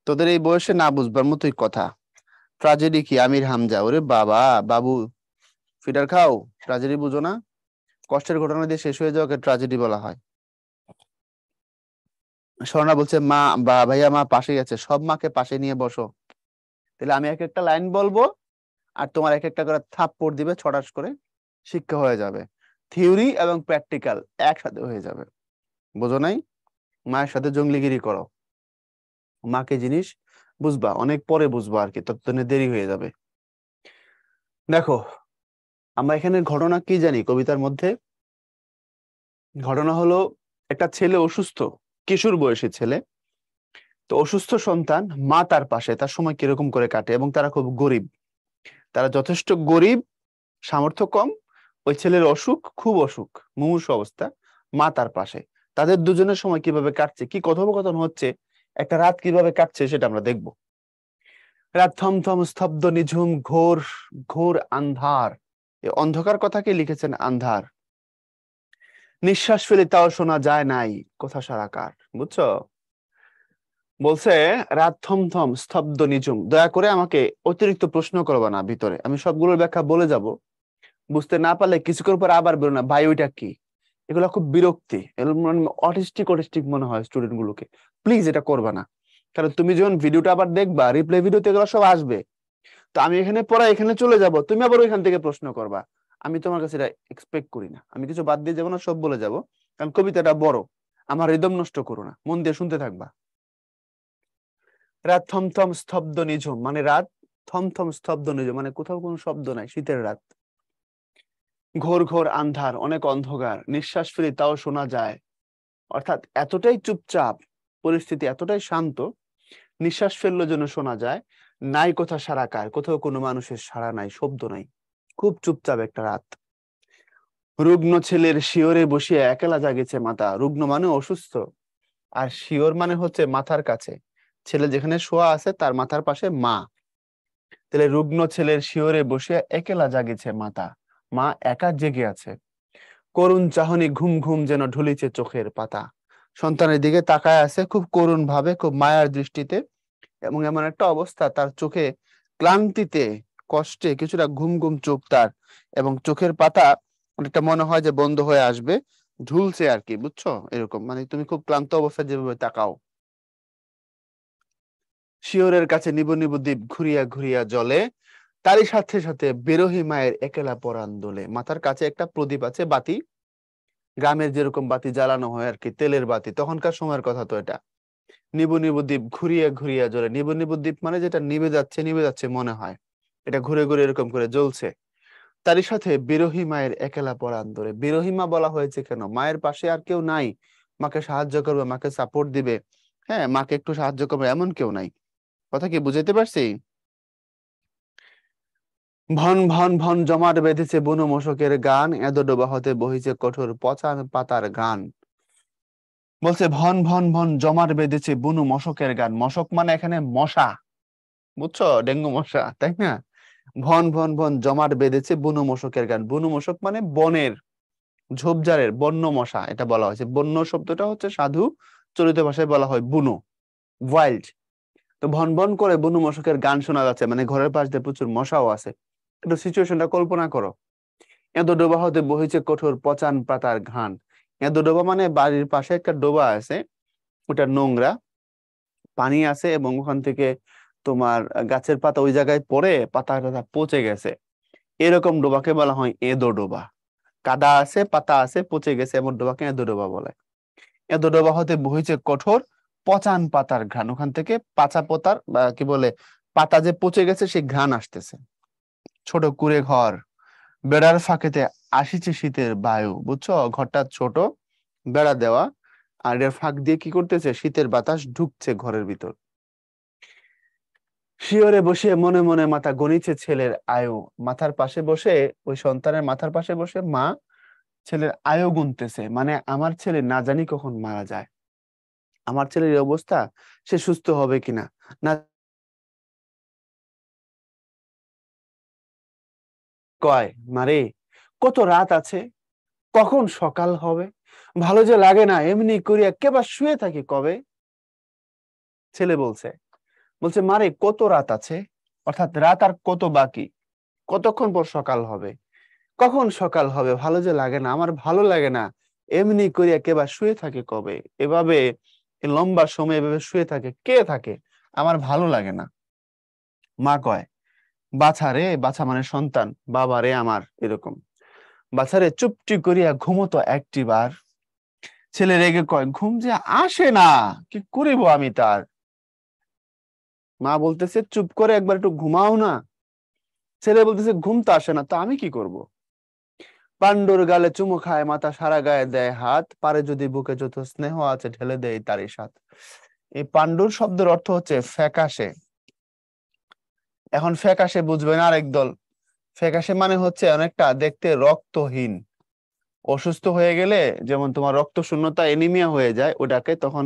তোদের এই বয়সে না বুঝবার মতোই কথা। ট্রাজেডি কি আমির হামজা, ওরে বাবা বাবু, ফিডার খাও, ট্রাজেডি বুঝো না? কষ্টের ঘটনা দিয়ে শেষ হয়ে যাওয়াকে ট্রাজেডি বলা হয়। স্বর্ণা বলছে মা বা ভাইয়া মা পাশেই আছে, সব মাকে পাশে নিয়ে বসো, তাহলে আমি এক একটা লাইন বলবো আর তোমার এক একটা করে থাপ্পড় দিবে ছটাস করে, শিক্ষা হয়ে যাবে। থিওরি এবং প্র্যাকটিক্যাল একসাথে হয়ে যাবে, বুঝো নাই? মায়ের সাথে জঙ্গলিগিরি করো, মাকে জিনিস বুঝবা অনেক পরে বুঝবা আর কি, ততদিনে দেরি হয়ে যাবে। দেখো, আমরা এখানে ঘটনা কি জানি কবিতার মধ্যে? ঘটনা হলো একটা ছেলে অসুস্থ, কিশোর বয়সী ছেলে, তো অসুস্থ সন্তান, মা তার পাশে, তার সময় কিরকম করে কাটে, এবং তারা খুব গরিব, তারা যথেষ্ট গরিব, সামর্থ্য কম, ওই ছেলের অসুখ, খুব অসুখ, মুমূর্ষু অবস্থা, মা তার পাশে, তাদের দুজনের সময় কিভাবে কাটছে, কি কথোপকথন হচ্ছে, একটা রাত কিভাবে কাটছে সেটা আমরা দেখব। রাত থমথম স্তব্ধ নিঝুম ঘোর, ঘোর আন্ধার, এই অন্ধকার কথাকে লিখেছেন আন্ধার। নিঃশ্বাস ফেলে তাও শোনা যায় নাই কথা সারাকার, বুঝছো? বলছে রাত থমথম স্তব্ধ নিঝুম, দয়া করে আমাকে অতিরিক্ত প্রশ্ন করবা না ভিতরে, আমি সবগুলোর ব্যাখ্যা বলে যাব, বুঝতে না পারলে কিছুক্ষণ পর আবার বেরো না ভাই ওইটা কি। এগুলো খুব বিরক্তি, এগুলো অটিস্টিক অটিস্টিক মনে হয় স্টুডেন্ট গুলোকে। প্লিজ এটা করবা না, কারণ তুমি যখন ভিডিওটা আবার দেখবা, রিপ্লে ভিডিওতে এগুলো সব আসবে, তো আমি এখানে পড়া এখানে চলে যাব, তুমি আবার ওইখান থেকে প্রশ্ন করবা, আমি তোমার কাছে এটা এক্সপেক্ট করি না। আমি কিছু বাদ দিয়ে যাবো না, সব বলে যাব, কারণ কবিতাটা বড়, আমার রিদম নষ্ট করো না, মন দিয়ে শুনতে থাকবা। রাত থমথম স্তব্ধ নিঝুম, মানে রাত থমথম স্তব্ধ নিঝুম, মানে কোথাও কোনো শব্দ নাই, শীতের রাত। ঘোর ঘোর আন্ধার, অনেক অন্ধকার, নিঃশ্বাস ফেলি তাও শোনা যায়, অর্থাৎ এতটাই চুপচাপ, পরিস্থিতি এতটাই শান্ত, নিঃশ্বাস ফেললো যেন শোনা যায়, নাই কোথা সারাকার, কোথাও কোনো মানুষের সাড়া নাই, শব্দ নাই, খুব চুপচাপ একটা রাত। রুগ্ন ছেলের শিয়রে বসিয়া একলা জাগেছে মাতা, রুগ্ন মানে অসুস্থ, আর শিয়র মানে হচ্ছে মাথার কাছে, ছেলে যেখানে শোয়া আছে তার মাথার পাশে মা, তাহলে রুগ্ন ছেলের শিয়রে বসিয়া একলা জাগেছে মাতা, মা একা জেগে আছে। করুণ চাহনি ঘুম ঘুম যেন ঢুলিছে চোখের পাতা, সন্তানের দিকে তাকায় আছে খুব করুণ ভাবে, খুব মায়ার দৃষ্টিতে, এবং এমন একটা অবস্থা তার চোখে, ক্লান্তিতে, কষ্টে কিছুটা ঘুম ঘুম চোখ তার, এবং চোখের পাতা অনেকটা মনে হয় যে বন্ধ হয়ে আসবে, ঝুলছে আর কি, বুঝছো? এরকম মানে তুমি খুব ক্লান্ত অবস্থায় যেভাবে তাকাও। শিয়রের কাছে নিবু নিবু দ্বীপ ঘুরিয়া ঘুরিয়া জলে, তারই সাথে সাথে বিরহী মায়ের একেলা পরাণ দোলে। মাথার কাছে একটা প্রদীপ আছে, বাতি, গ্রামের যেরকম বাতি জ্বালানো হয় আর কি, তেলের বাতি, তখনকার সময়ের কথা তো এটা। নিবু নিবু দ্বীপ ঘুরিয়া ঘুরিয়া জ্বলে, নিবু নিবু দ্বীপ মানে যেটা নিভে যাচ্ছে মনে হয়, এটা ঘুরে ঘুরে এরকম করে জ্বলছে। তারই সাথে বিরহী মায়ের একেলা পরাণ দোলে। বিরহী মা বলা হয়েছে কেন? মায়ের পাশে আর কেউ নাই, মাকে সাহায্য করবে, মাকে সাপোর্ট দিবে, হ্যাঁ মাকে একটু সাহায্য করবে, এমন কেউ নাই। কথা কি বুঝাইতে পারছি? ভন ভন ভন জমাট বেঁধেছে বুনো মশকের গান, এদ ডোবা হতে বহিছে কঠোর পচা পাতার গান। বলছে ভন ভন ভন জমাট বেঁধেছে বুনো মশকের গান, মশক মানে এখানে মশা, বুঝছো? ডেঙ্গু মশা, তাই না? ভন ভন ভন জমাট বেঁধেছে বুনো মশকের গান, বুনো মশক মানে বনের, ঝোপঝাড়ের বন্য মশা, এটা বলা হয়েছে। বন্য শব্দটা হচ্ছে সাধু, চলিত ভাষায় বলা হয় বুনো, ওয়াইল্ড। তো ভন ভন করে বুনো মশকের গান শোনা যাচ্ছে, মানে ঘরের পাশ দিয়ে প্রচুর মশাও আছে। একটু সিচুয়েশনটা কল্পনা করো। এত ডোবা হতে বহিছে কঠোর পচান পাতার ঘান, এত ডোবা মানে বাড়ির পাশে একটা ডোবা আছে, ওটা নোংরা, পানি আছে, এবং ওখান থেকে তোমার গাছের পাতা ওই জায়গায় পড়ে পাতা টাতা পচে গেছে, এরকম ডোবাকে বলা হয় এদো ডোবা। কাদা আছে, পাতা আছে, পচে গেছে, এমন ডোবাকে এদো ডোবা বলে। এদো ডোবা হতে বহিছে কঠোর পচান পাতার ঘ্রাণ, ওখান থেকে পাচা পাতার বা কি বলে, পাতা যে পচে গেছে সেই ঘ্রাণ আসতেছে। ছোট কুঁড়ে ঘর, বেড়ার ফাঁকেতে আসিছে শীতের বায়ু, বুঝছো? ঘরটা ছোট, বেড়া দেওয়া, আর এর ফাঁক দিয়ে কি করতেছে, শীতের বাতাস ঢুকছে ঘরের ভিতর। শিয়রে বসে মনে মনে মাতা গণিছে ছেলের আয়ু। মাথার পাশে বসে, ওই সন্তানের মাথার পাশে বসে মা ছেলের আয়ু গুনতেছে, মানে আমার ছেলে না জানি কখন মারা যায়, আমার ছেলের এই অবস্থা, সে সুস্থ হবে কিনা না। কয়, মারে কত রাত আছে, কখন সকাল হবে, ভালো যে লাগে না, এমনি করিয়া কেবা শুয়ে থাকি কবে। ছেলে বলছে, বলছে মারে কত রাত আছে, অর্থাৎ রাত আর কত বাকি, কতক্ষণ পর সকাল হবে, কখন সকাল হবে, ভালো যে লাগে না, আমার ভালো লাগে না, এমনি করিয়া কেবা শুয়ে থাকে কবে। এভাবে এই লম্বা সময় এভাবে শুয়ে থাকে কে থাকে, আমার ভালো লাগে না। মা কয়, বাছা রে, বাছা মানে সন্তান, বাবা রে আমার, এরকম, বাছারে চুপটি করিয়া ঘুমতো একটি বার। ছেলে রেগে কয়, ঘুম যে আসে না, কি করিব আমি তার। মা বলতেছে, চুপ করে একবার একটু ঘুমাও না। ছেলে বলতেছে, ঘুম তো আসে না, তো আমি কি করব। পাণ্ডুর গালে চুমু খায় মাথা, সারা গায়ে দেয় হাত, পারে যদি বুকে যত স্নেহ আছে ঢেলে দেয় তারই সাথ। এই পাণ্ডুর শব্দের অর্থ হচ্ছে ফ্যাকাশে। এখন ফ্যাকাশে বুঝবে না আরেক দল। ফ্যাকাশে মানে হচ্ছে অনেকটা দেখতে রক্তহীন। অসুস্থ হয়ে গেলে যেমন তোমার রক্ত শূন্যতা, এনিমিয়া হয়ে যায়, ওটাকে তখন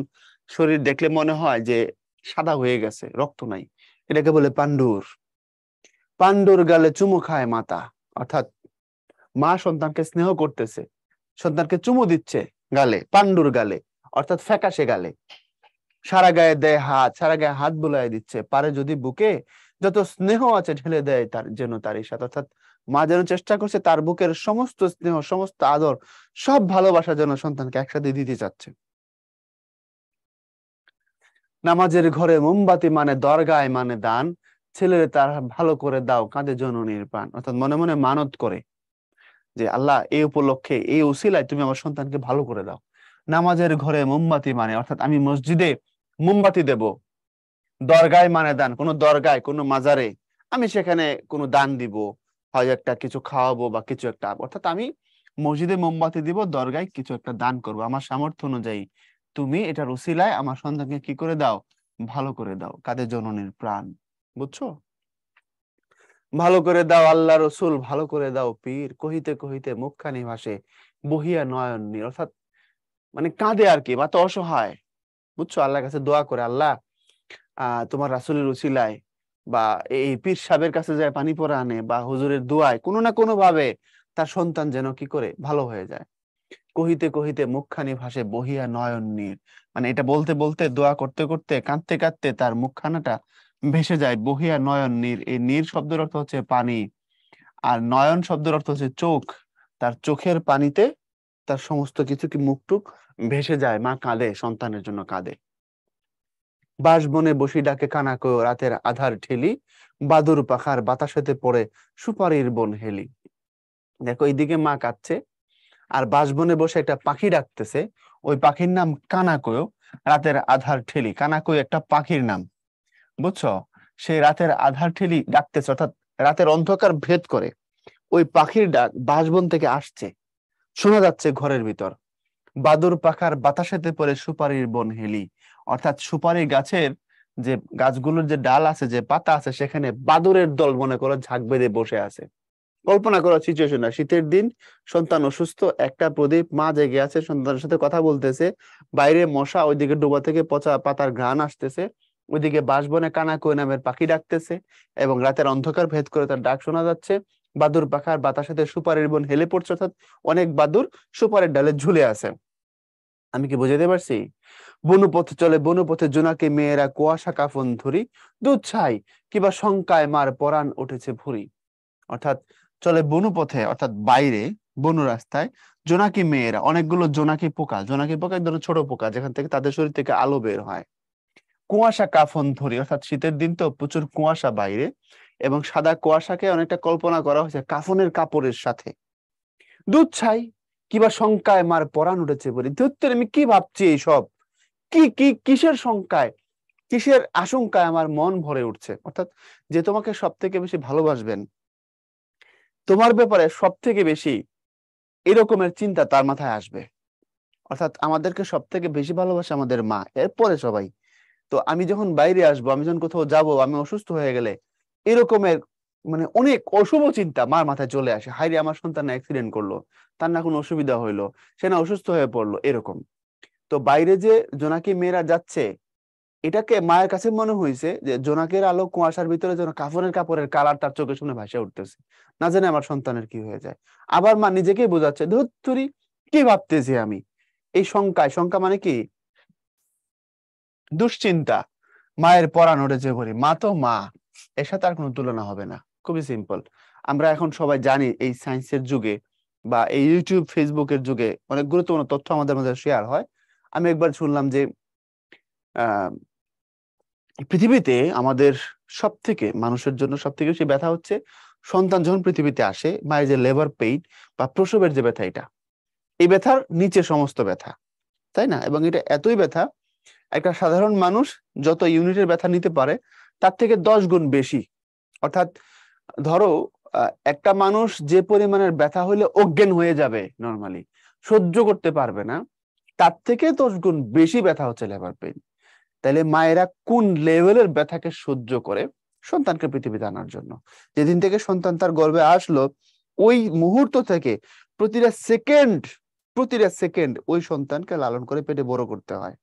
শরীর দেখলে মনে হয় যে সাদা হয়ে গেছে, রক্ত নাই, এটাকে বলে পাণ্ডুর। পাণ্ডুর গালে চুমু খায় মাতা, অর্থাৎ মা সন্তানকে স্নেহ করতেছে, সন্তানকে চুমু দিচ্ছে গালে, পাণ্ডুর গালে, অর্থাৎ ফ্যাকাশে গালে। সারা গায়ে দেয় হাত, সারা গায়ে হাত বুলাই দিচ্ছে, পারে যদি বুকে যত স্নেহ আছে ঢেলে দেয় তার যেন তারই সাথে, অর্থাৎ মা যেন চেষ্টা করছে তার বুকের সমস্ত স্নেহ, সমস্ত আদর, সব ভালোবাসা যেন সন্তানকে একসাথে দিতে চাচ্ছে। নামাজের ঘরে মোমবাতি মানে দরগায় মানে দান, ছেলেরে তার ভালো করে দাও কাঁদে জননীর প্রাণ, অর্থাৎ মনে মনে মানত করে যে আল্লাহ এই উপলক্ষে এই উসিলায় তুমি আমার সন্তানকে ভালো করে দাও। নামাজের ঘরে মোমবাতি মানে, অর্থাৎ আমি মসজিদে মোমবাতি দেব, দরগায় মানে দান, কোনো দরগায় কোনো মাজারে আমি সেখানে কোনো দান দিব, হয় একটা কিছু খাওয়াবো বা কিছু একটা, অর্থাৎ আমি মসজিদে মোমবাতি দিব, দরগায় কিছু একটা দান করব আমার সামর্থ্য অনুযায়ী, তুমি এটার উসিলায় আমার সন্তানকে কি করে দাও, ভালো করে দাও, কাদের জননীর প্রাণ। বুঝছো? ভালো করে দাও আল্লাহ রসুল, ভালো করে দাও পীর, কহিতে কহিতে মুখখানি ভাসে বহিয়া নয়ন নীর, অর্থাৎ মানে কাঁদে আর কি, বা তো অসহায়। বুঝছো? আল্লাহর কাছে দোয়া করে, আল্লাহ তোমার রাসূলের উসিলায় বা এই পীর সাহেবের কাছে যায় পানি পড়া আনে, বা হুজুরের দোয়ায় কোনো না কোনো ভাবে তার সন্তান যেন কি করে ভালো হয়ে যায়। কহিতে কহিতে মুখখানি ভাসে বহিয়া নয়ন নীর, মানে এটা বলতে বলতে দোয়া করতে করতে কাঁদতে কাঁদতে তার মুখখানাটা ভেসে যায় বহিয়া নয়ন নীর। এই নীর শব্দের অর্থ হচ্ছে পানি, আর নয়ন শব্দের অর্থ হচ্ছে চোখ। তার চোখের পানিতে তার সমস্ত কিছু কি মুখটুক ভেসে যায়, মা কাঁদে, সন্তানের জন্য কাঁদে। বাঁশবনে বসি ডাকে কানাকো রাতের আধার ঠেলি, বাদুর পাখার বাতাসেতে পড়ে সুপারির বন হেলি। দেখো এইদিকে মা কাঁদছে, আর বাঁশবনে বসে একটা পাখি ডাকতেছে, ওই পাখির নাম কানাকো। রাতের আধার ঠেলি, কানাকো একটা পাখির নাম, বুঝছো? সেই রাতের আধার ঠেলি ডাকতেছে, অর্থাৎ রাতের অন্ধকার ভেদ করে ওই পাখির ডাক বাঁশবন থেকে আসছে, শোনা যাচ্ছে ঘরের ভিতর। বাদুর পাখার বাতাসেতে পড়ে সুপারির বন হেলি, অর্থাৎ সুপারি গাছের যে গাছগুলোর যে ডাল আছে, যে পাতা আছে, সেখানে বাদুরের দল মনে করো ঝাঁক বেঁধে বসে আছে। কল্পনা করো সিচুয়েশন, শীতের দিন, সন্তান অসুস্থ, একটা প্রদীপ, মা জেগে আছে সন্তানের সাথে কথা বলতেছে, বাইরে মশা, ওইদিকে ডোবা থেকে পচা পাতার ঘ্রাণ আসতেছে, ওইদিকে বাঁশবনে কানাকই নামের পাখি ডাকতেছে, এবং রাতের অন্ধকার ভেদ করে তার ডাক শোনা যাচ্ছে। বাদুর পাখার বাতাসাতে সুপারির বন হেলে পড়ছে, অর্থাৎ অনেক বাদুর সুপারির ডালে ঝুলে আছে। আমি কি বুঝাতে পারছি? বনপথে চলে বনপথে জোনাকে মেয়েরা কুয়াশা কাফন ধরি, দুধ ছাই কিবা শঙ্কায় মার পরাণ উঠেছে ভুরি। অর্থাৎ চলে বনপথে, অর্থাৎ বাইরে বন রাস্তায়, জোনাকি মেয়েরা, অনেকগুলো জোনাকি পোকা, জোনাকি পোকা এক ধরনের ছোট পোকা যেখান থেকে তাদের শরীর থেকে আলো বের হয়। কুয়াশা কাফন ধরি, অর্থাৎ শীতের দিন তো প্রচুর কুয়াশা বাইরে, এবং সাদা কুয়াশাকে অনেকটা কল্পনা করা হয়েছে কাফনের কাপড়ের সাথে। দুধ ছাই কিবা শঙ্কায় মার পরাণ উঠেছে বলি, ধুত্তের আমি কি ভাবছি এইসব, কি কি কিসের শঙ্কায়, কিসের আশঙ্কায় আমার মন ভরে উঠছে। অর্থাৎ যে তোমাকে সব থেকে বেশি ভালোবাসবেন, তোমার ব্যাপারে সব থেকে বেশি এরকমের চিন্তা তার মাথায় আসবে। অর্থাৎ আমাদেরকে সব থেকে বেশি ভালোবাসে আমাদের মা, এরপরে সবাই। তো আমি যখন বাইরে আসবো, আমি যখন কোথাও যাব, আমি অসুস্থ হয়ে গেলে এরকমের মানে অনেক অশুভ চিন্তা মার মাথায় চলে আসে। হাইরে, আমার সন্তান না অ্যাক্সিডেন্ট করলো, তার না কোনো অসুবিধা হইলো, সে না অসুস্থ হয়ে পড়লো, এরকম। তো বাইরে যে জোনাকি মেয়েরা যাচ্ছে, এটাকে মায়ের কাছে মনে হয়েছে যে জোনাকের আলো কুয়াশার ভিতরে যেন কাপড়ের কালার তার চোখের সামনে ভাসে উঠতেছে, না জানে আমার সন্তানের কি হয়ে যায়। আবার মা নিজেকেই বোঝাচ্ছে, ধুত্তুরি, কি ভাবতেছি আমি। এই শঙ্কা মানে কি? দুশ্চিন্তা। মায়ের পরাণ ওঠে যে ভরি, মা তো মা, এর সাথে আর কোনো তুলনা হবে না। খুবই সিম্পল। আমরা এখন সবাই জানি এই সায়েন্সের যুগে বা এই ইউটিউব ফেসবুকের যুগে অনেক গুরুত্বপূর্ণ তথ্য আমাদের মধ্যে শেয়ার হয়। আমি একবার শুনলাম যে আহ পৃথিবীতে আমাদের সব থেকে, মানুষের জন্য সব থেকে বেশি ব্যথা হচ্ছে সন্তান যখন পৃথিবীতে আসে, মায়ের যে লেবার পেইন বা প্রসবের যে ব্যথা, এটা, এই ব্যথার নিচে সমস্ত ব্যথা, তাই না? এবং এটা এতই ব্যথা, একটা সাধারণ মানুষ যত ইউনিটের ব্যথা নিতে পারে তার থেকে 10 গুণ বেশি। অর্থাৎ ধরো একটা মানুষ যে পরিমাণের ব্যথা হলে অজ্ঞান হয়ে যাবে, নর্মালি সহ্য করতে পারবে না, তার থেকে 10 গুণ বেশি ব্যথা হচ্ছে লেবার পেইন। তাইলে মায়েরা কোন লেভেলের ব্যথাকে সহ্য করে সন্তানকে পৃথিবীতে আনার জন্য। যেদিন থেকে সন্তান তার গর্ভে আসলো, ওই মুহূর্ত থেকে প্রতিটা সেকেন্ড ওই সন্তানকে লালন করে পেটে বড় করতে হয়।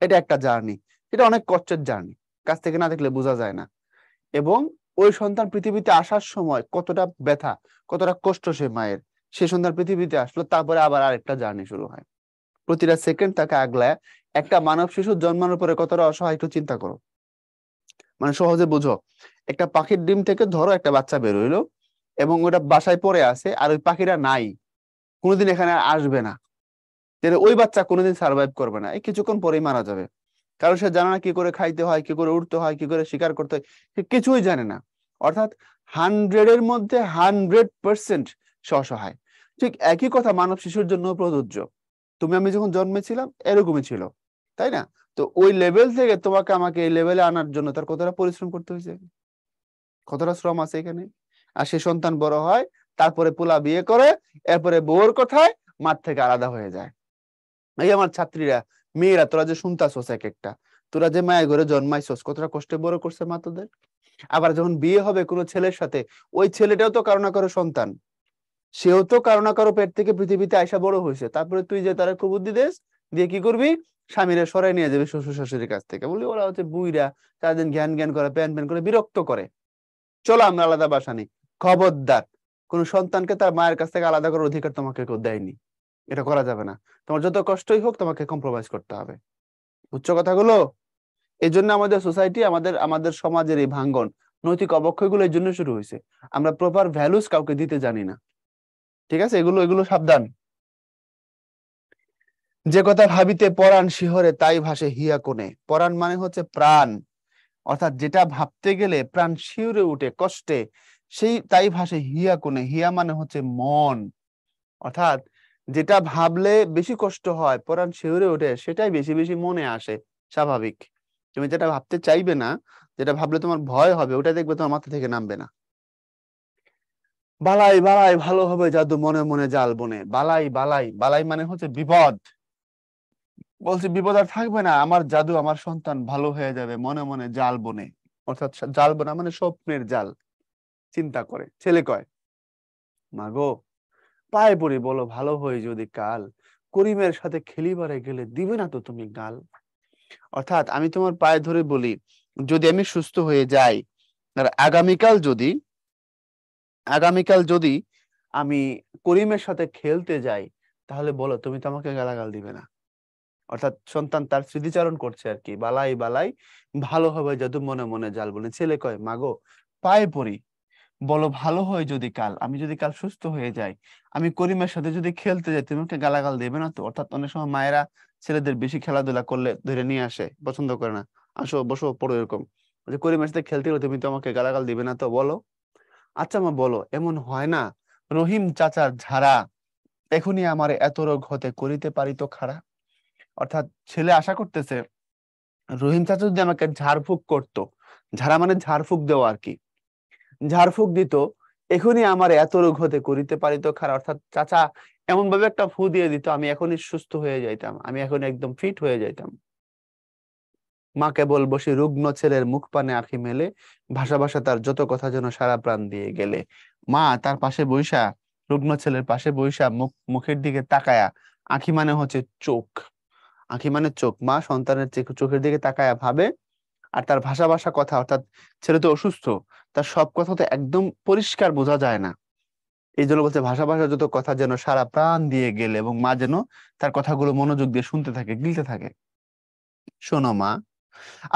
এটা একটা জার্নি, এটা অনেক কষ্টের জার্নি, কাছ থেকে না দেখলে বোঝা যায় না। এবং ওই সন্তান পৃথিবীতে আসার সময় কতটা ব্যথা, কতটা কষ্ট সে মায়ের, সে সন্তান পৃথিবীতে আসলো, তারপরে আবার আরেকটা জার্নি শুরু হয়। প্রতিটা সেকেন্ড তাকে আগলায়। একটা মানব শিশু জন্মানোর পরে কতটা অসহায় একটু চিন্তা করো। মানে সহজে বুঝো, একটা পাখির ডিম থেকে ধরো একটা বাচ্চা বের হইলো, এবং ওটা বাসায় পড়ে আছে, আর ওই পাখিরা নাই, কোনোদিন এখানে আর আসবে না, তাহলে ওই বাচ্চা কোনোদিন সার্ভাইভ করবে না, এই কিছুক্ষণ পরেই মারা যাবে। কারণ সে জানে না কি করে খাইতে হয়, কি করে উঠতে হয়, কি করে শিকার করতে হয়, সে কিছুই জানে না। অর্থাৎ 100-এর মধ্যে 100% সে অসহায়। ঠিক একই কথা মানব শিশুর জন্য প্রযোজ্য। তুমি আমি যখন জন্মেছিলাম এরকমই ছিল, তাই না? তো ওই লেভেল থেকে তোমাকে আমাকে এই লেভেলে আনার জন্য তার কতটা পরিশ্রম করতে হয়েছে, কতটা শ্রম আছে এখানে। আর সে সন্তান বড় হয়, তারপরে পোলা বিয়ে করে, এরপরে বউর কথায় মাঠ থেকে আলাদা হয়ে যায়। এই আমার ছাত্রীরা, মেয়েরা, তোরা যে শুনতাছস এক একটা, তোরা যে মায়ের ঘরে জন্মাইছস, কতটা কষ্টে বড় করছে মা তোদের। আবার যখন বিয়ে হবে কোনো ছেলের সাথে, ওই ছেলেটাও তো কারো না কারো সন্তান, সেও তো কারো না কারো পেট থেকে পৃথিবীতে আইসা বড় হয়েছে। তারপরে তুই যে তারা কুবুদ্ধি দেস, দিয়ে কি করবি? স্বামীরা সরাই নিয়ে যাবে শ্বশুর শাশুড়ির কাছ থেকে, বলি ওরা হচ্ছে বুইরা, সারাদিন জ্ঞান জ্ঞান করে, প্যান প্যান করে বিরক্ত করে, চলো আমরা আলাদা বাসা নেই। খবরদার, কোন সন্তানকে তার মায়ের কাছ থেকে আলাদা করার অধিকার তোমাকে কেউ দেয়নি। এটা করা যাবে না। তোমার যত কষ্টই হোক, তোমাকে কম্প্রোমাইজ করতে হবে। বুঝছো কথাগুলো? এই জন্য আমাদের সোসাইটি, আমাদের আমাদের সমাজের এই ভাঙ্গন, নৈতিক অবক্ষয়গুলো এই জন্য শুরু হয়েছে। আমরা প্রপার ভ্যালুস কাউকে দিতে জানি না। ঠিক আছে, এগুলো এগুলো সাবধান। যে কথা ভাবিতে পরাণ শিহরে, তাই ভাসে হিয়া কোণে। পরাণ মানে হচ্ছে প্রাণ। অর্থাৎ যেটা ভাবতে গেলে প্রাণ শিউরে উঠে কষ্টে, সেই তাই ভাসে হিয়া কোণে। হিয়া মানে হচ্ছে মন। অর্থাৎ যেটা ভাবলে বেশি কষ্ট হয়, পরাণ শিউরে ওঠে, সেটাই বেশি বেশি মনে আসে। স্বাভাবিক। তুমি যেটা ভাবতে চাইবে না, যেটা ভাবলে তোমার ভয় হবে, ওটা দেখবে তোমার মাথা থেকে নামবে না। বালাই বালাই ভালো হবে জাদু, মনে মনে জাল বনে। বালাই বালাই, বালাই মানে হচ্ছে বিপদ। বলছে বিপদ আর থাকবে না, আমার জাদু, আমার সন্তান ভালো হয়ে যাবে, মনে মনে জাল বনে। অর্থাৎ জাল বোনা মানে স্বপ্নের জাল। চিন্তা করে ছেলে কয়, মা গো, পায়ে পড়ি বলো ভালো হয় যদি কাল, করিমের সাথে খেলিবারে গেলে দিবে না তো তুমি গাল। অর্থাৎ আমি তোমার পায়ে ধরে বলি, যদি আমি সুস্থ হয়ে যাই, আর আগামীকাল যদি আমি করিমের সাথে খেলতে যাই, তাহলে বলো তুমি তো আমাকে গালাগাল দিবে না। অর্থাৎ সন্তান তার স্মৃতিচারণ করছে আর কি, বালাই বালাই ভালো হবে জাদু, মনে মনে জাল বলে। ছেলে কয়, মাগো, পায়ে পড়ি বলো ভালো হয় যদি কাল, আমি যদি কাল সুস্থ হয়ে যাই, আমি করিমের সাথে যদি খেলতে যাই, তুমি আমাকে গালাগাল দেবে না তো? অর্থাৎ অনেক সময় মায়েরা ছেলেদের বেশি খেলাধুলা করলে ধরে নিয়ে আসে, পছন্দ করে না, আসো বসো পড়ো, এরকম যে করিমের সাথে খেলতে গেলে তুমি তো আমাকে গালাগাল দিবে না তো, বলো। আচ্ছা মা বলো, এমন হয় না রহিম চাচার ঝাড়া, এখনই আমার এত রোগ হতে করিতে পারি তো খাড়া। অর্থাৎ ছেলে আশা করতেছে, রহিম চাচা যদি আমাকে ঝাড়ফুঁক করতো, ঝাড়া মানে ঝাড়ফুঁক দেওয়া আর কি, ঝাড়ফুঁক দিত, এখনই আমার এত রোগ হতে করিতে পারিত খারাপ, অর্থাৎ চাচা এমন ভাবে একটা ফু দিয়ে দিত, আমি এখনই সুস্থ হয়ে যাইতাম, আমি এখন একদম ফিট হয়ে যাইতাম। মা কেবল বসে রুগ্ন ছেলের মুখ পানে আঁখি মেলে, ভাষা ভাষা তার যত কথা যেন সারা প্রাণ দিয়ে গেলে। মা তার পাশে বইসা, রুগ্ন ছেলের পাশে বইসা মুখের দিকে তাকায়া, আঁখি মানে হচ্ছে চোখ, আঁখি মানে চোখ, মা সন্তানের চোখের দিকে তাকায়া ভাবে। আর তার ভাষা ভাষা কথা, অর্থাৎ ছেলে তো অসুস্থ, তার সব কথা তো একদম পরিষ্কার বোঝা যায় না, এই জন্য বলছে ভাষা ভাষা যত কথা যেন সারা প্রাণ দিয়ে গেলে, এবং মা যেন তার কথাগুলো মনোযোগ দিয়ে শুনতে থাকে, গিলতে থাকে। শোনো মা,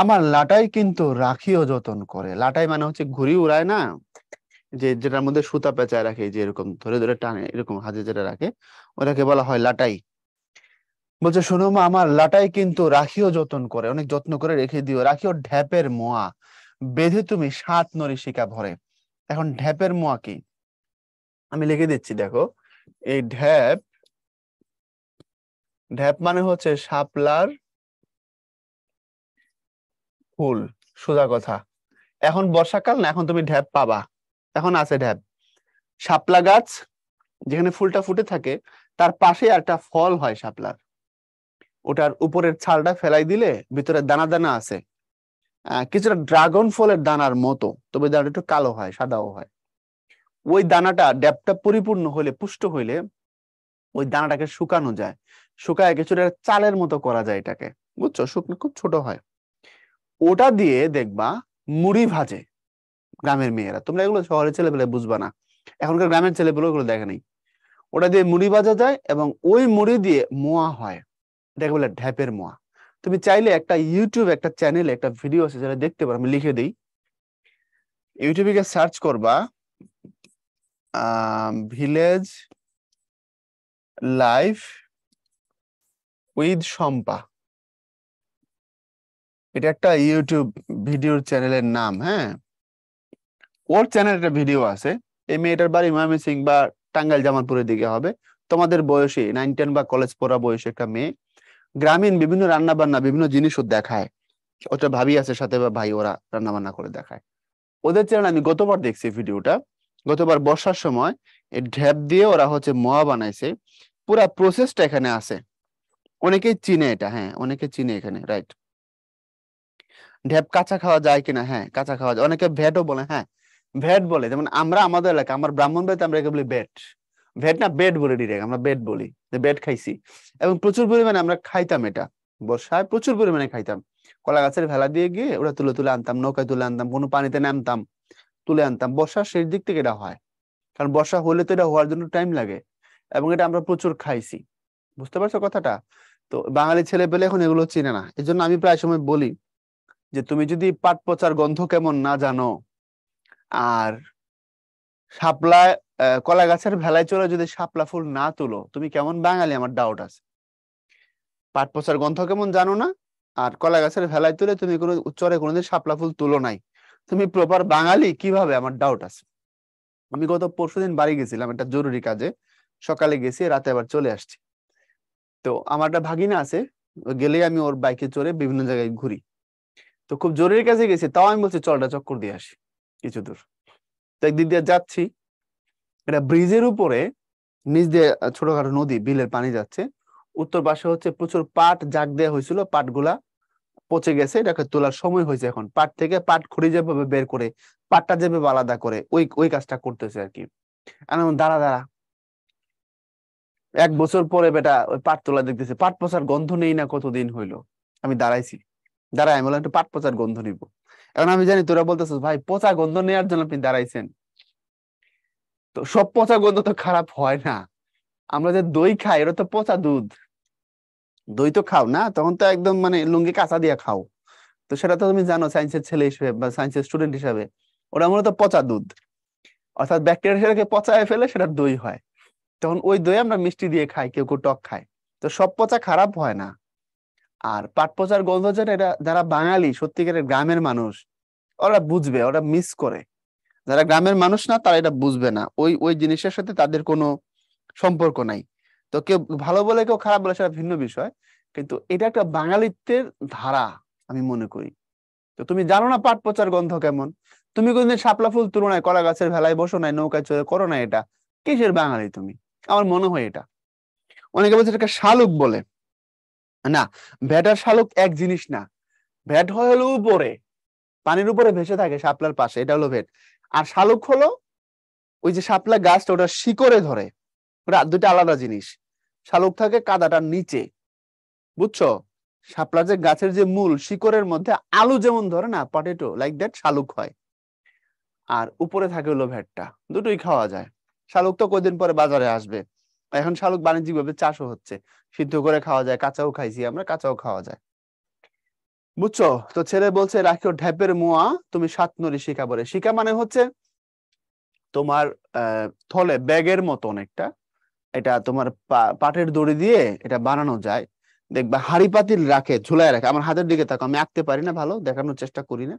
আমার লাটাই কিন্তু রাখিও যতন করে। লাটাই মানে হচ্ছে ঘুড়ি উড়ায় না, যে যেটার মধ্যে সুতা পেঁচায় রাখে, যে এরকম ধরে ধরে টানে, এরকম হাতে যেটা রাখে, ওটাকে বলা হয় লাটাই। বলছে শোনো মা, আমার লাটাই কিন্তু রাখিও যতন করে, অনেক যত্ন করে রেখে দিও, রাখিও ঢ্যাপের মোয়া, বেঁধে তুমি 7 নরিশিকা ভরে। এখন ঢ্যাপের মোয়া কি, আমি লিখে দিচ্ছি, দেখো। এই ঢ্যাপ, ঢ্যাপ মানে হচ্ছে শাপলার ফুল, সোজা কথা। এখন বর্ষাকাল না, এখন তুমি ঢ্যাপ পাবা, এখন আছে ঢ্যাপ। শাপলা গাছ যেখানে ফুলটা ফুটে থাকে, তার পাশে একটা ফল হয় শাপলার, ওটার উপরের ছালটা ফেলাই দিলে ভিতরে দানা দানা আছে, কিছুটা ড্রাগন ফলের দানার মতো, তবে দানাটা একটু কালো হয়, সাদাও হয়। ওই দানাটা, ড্যাপটা পরিপূর্ণ হলে, পুষ্ট হইলে ওই দানাটাকে শুকানো যায়, শুকায় কিছুটা চালের মতো করা যায় এটাকে, বুঝছো, শুকনো খুব ছোট হয়। ওটা দিয়ে দেখবা মুড়ি ভাজে গ্রামের মেয়েরা, তোমরা এগুলো শহরের ছেলেপেলে বুঝবা না, এখনকার গ্রামের ছেলেপেলে ওগুলো দেখে নেই। ওটা দিয়ে মুড়ি ভাজা যায়, এবং ওই মুড়ি দিয়ে মোয়া হয়, এটাকে বলে ঢ্যাপের মোয়া। তুমি চাইলে একটা ইউটিউব একটা চ্যানেলে একটা ভিডিও আছে, যেটা দেখতে পারো, আমি লিখে দিই। ইউটিউবে গিয়ে সার্চ করবা ভিলেজ লাইফ উইথ শম্পা, এটা একটা ইউটিউব ভিডিওর চ্যানেলের নাম, হ্যাঁ। ওর চ্যানেল একটা ভিডিও আছে, এই মেয়েটার বাড়ি ময়মনসিংহ বা টাঙ্গাইল জামালপুরের দিকে হবে, তোমাদের বয়সী 9-10 বা কলেজ পড়া বয়সী একটা মেয়ে, গ্রামীণ বিভিন্ন রান্না বান্না বিভিন্ন জিনিসও দেখায়, ওটা ভাবি আছে সাথে বা ভাই, ওরা রান্না বান্না করে দেখায়। ওদের চ্যানেল আমি গতবার দেখছি ভিডিওটা, গতবার বর্ষার সময় এই ঢ্যাপ দিয়ে ওরা হচ্ছে মোয়া বানাইছে, পুরা প্রসেসটা এখানে আছে। অনেকেই চিনে এটা, হ্যাঁ অনেকে চিনে এখানে, রাইট। ঢ্যাপ কাঁচা খাওয়া যায় কিনা, হ্যাঁ কাঁচা খাওয়া যায়, অনেকে ভেটও বলে, হ্যাঁ ভেট বলে। যেমন আমরা আমাদের এলাকা, আমার ব্রাহ্মণবাড়িতে আমরা একে বলি বেট, ভেট না বেড বলে, ডিরেক্ট আমরা বেড বলি, যে বেড খাইছি। এবং প্রচুর পরিমাণে আমরা খাইতাম এটা, বর্ষায় প্রচুর পরিমাণে খাইতাম। কলা গাছের ভেলা দিয়ে গিয়ে ওরা তুলে তুলে আনতাম, নৌকায় তুলে আনতাম, কোনো পানিতে নামতাম, তুলে আনতাম। বর্ষার শেষ দিক থেকে এটা হয়, কারণ বর্ষা হলে তো এটা হওয়ার জন্য টাইম লাগে, এবং এটা আমরা প্রচুর খাইছি। বুঝতে পারছো কথাটা? তো বাঙালি ছেলে পেলে এখন এগুলো চিনে না, এই জন্য আমি প্রায় সময় বলি যে তুমি যদি পাট পচার গন্ধ কেমন না জানো, আর শাপলায় কলা গাছের ভেলায় চলে যদি শাপলা ফুল না তুলো, তুমি কেমন বাঙালি আমার ডাউট আছে। পাট পচার গন্ধ কেমন জানো না, আর কলা গাছের ভেলায় তুলে তুমি কোনো চরে কোনোদিন শাপলা ফুল তুলো নাই, তুমি প্রপার বাঙালি কিভাবে, আমার ডাউট আছে। আমি গত পরশুদিন বাড়ি গেছিলাম একটা জরুরি কাজে, সকালে গেছি, রাতে আবার চলে আসছি। তো আমার একটা ভাগিনা আছে, ও গেলেই আমি ওর বাইকে চড়ে বিভিন্ন জায়গায় ঘুরি। তো খুব জরুরি কাজে গেছি, তাও আমি বলছি চলটা চক্কর দিয়ে আসি কিছু দূর। তো একদিক দিয়ে যাচ্ছি, এটা ব্রিজের উপরে, নিচ দিয়ে ছোটখাটো নদী, বিলের পানি যাচ্ছে। উত্তর পাশে হচ্ছে প্রচুর পাট জাগ দেওয়া হয়েছিল, পাটগুলা পচে গেছে, এটাকে তোলার সময় হয়েছে, এখন পাট থেকে পাট খুঁড়ি যেভাবে বের করে, পাটটা যেভাবে আলাদা করে, ওই ওই কাজটা করতেছে আর কি। আর আমি দাঁড়া দাঁড়া, 1 বছর পরে বেটা ওই পাট তোলা দেখতেছে, পাট পচার গন্ধ নেই না কতদিন হইলো। আমি দাঁড়াইছি, দাঁড়াই, আমি বললাম একটু পাট পচার গন্ধ নিব। এখন আমি জানি তোরা বলতেছিস ভাই পচা গন্ধ নেওয়ার জন্য আপনি দাঁড়াইছেন, তো সব পচা গন্ধ তো খারাপ হয় না। আমরা যে দই খাই, এটা তো পচা দুধ, দই তো খাও না, তখন তো একদম মানে লুঙ্গি কাঁচা দিয়ে খাও, তো সেটা তো তুমি জানো সায়েন্সের ছেলে হিসেবে বা সায়েন্সের স্টুডেন্ট হিসেবে, ওটা মূলত পচা দুধ, অর্থাৎ ব্যাকটেরিয়া সেটাকে পচায় ফেলে, সেটা দই হয়। তখন ওই দই আমরা মিষ্টি দিয়ে খাই, কেউ কেউ টক খায়। তো সব পচা খারাপ হয় না। আর পাট পচার গন্ধ যেটা, এটা যারা বাঙালি সত্যিকারের গ্রামের মানুষ, ওরা বুঝবে, ওরা মিস করে। যারা গ্রামের মানুষ না, তারা এটা বুঝবে না, ওই ওই জিনিসের সাথে তাদের কোনো সম্পর্ক নাই। তো কেউ ভালো বলে কেউ খারাপ বলে সেটা ভিন্ন বিষয়, কিন্তু এটা একটা বাঙালিত্বের ধারা আমি মনে করি। তো তুমি জানো না পাট পচার গন্ধ কেমন, তুমি কোনদিন শাপলা ফুল তুলো নাই, কলা গাছের ভেলায় বসো নাই, নৌকায় চড়ে করো না? এটা কিসের বাঙালি তুমি? আমার মনে হয় এটা। অনেকে বলছে এটাকে শালুক বলে। না, ভ্যাট আর শালুক এক জিনিস না। ভ্যাট হয় হলো উপরে, পানির উপরে ভেসে থাকে শাপলার পাশে, এটা হলো ভেট। আর শালুক হলো ওই যে শাপলা গাছটা, ওটা শিকড়ে ধরে, ওটা দুটো আলাদা জিনিস। শালুক থাকে কাদাটার নিচে, বুঝছো? শাপলা যে গাছের যে মূল শিকড়ের মধ্যে আলু যেমন ধরে না, পটেটো লাইক দ্যাট শালুক হয়। আর উপরে থাকে হলো ভেটটা, দুটোই খাওয়া যায়। শালুক তো কয়দিন পরে বাজারে আসবে। এখন শালুক বাণিজ্যিক ভাবে চাষও হচ্ছে, সিদ্ধ করে খাওয়া যায়, কাঁচাও খাইছি আমরা, কাঁচাও খাওয়া যায়, বুঝছো? তো ছেলে বলছে রাখিও ঢ্যাপের মোয়া, তুমি সাত নরি শিকা বলে। শিকা মানে হচ্ছে তোমার থলে ব্যাগের মতো অনেকটা। এটা তোমার পাটের দড়ি দিয়ে এটা বানানো যায়। দেখবা হাড়ি পাতিল রাখে, ঝুলায় রাখে। আমার হাতের দিকে তাকাও, আমি আঁকতে পারি না ভালো, দেখানোর চেষ্টা করি না।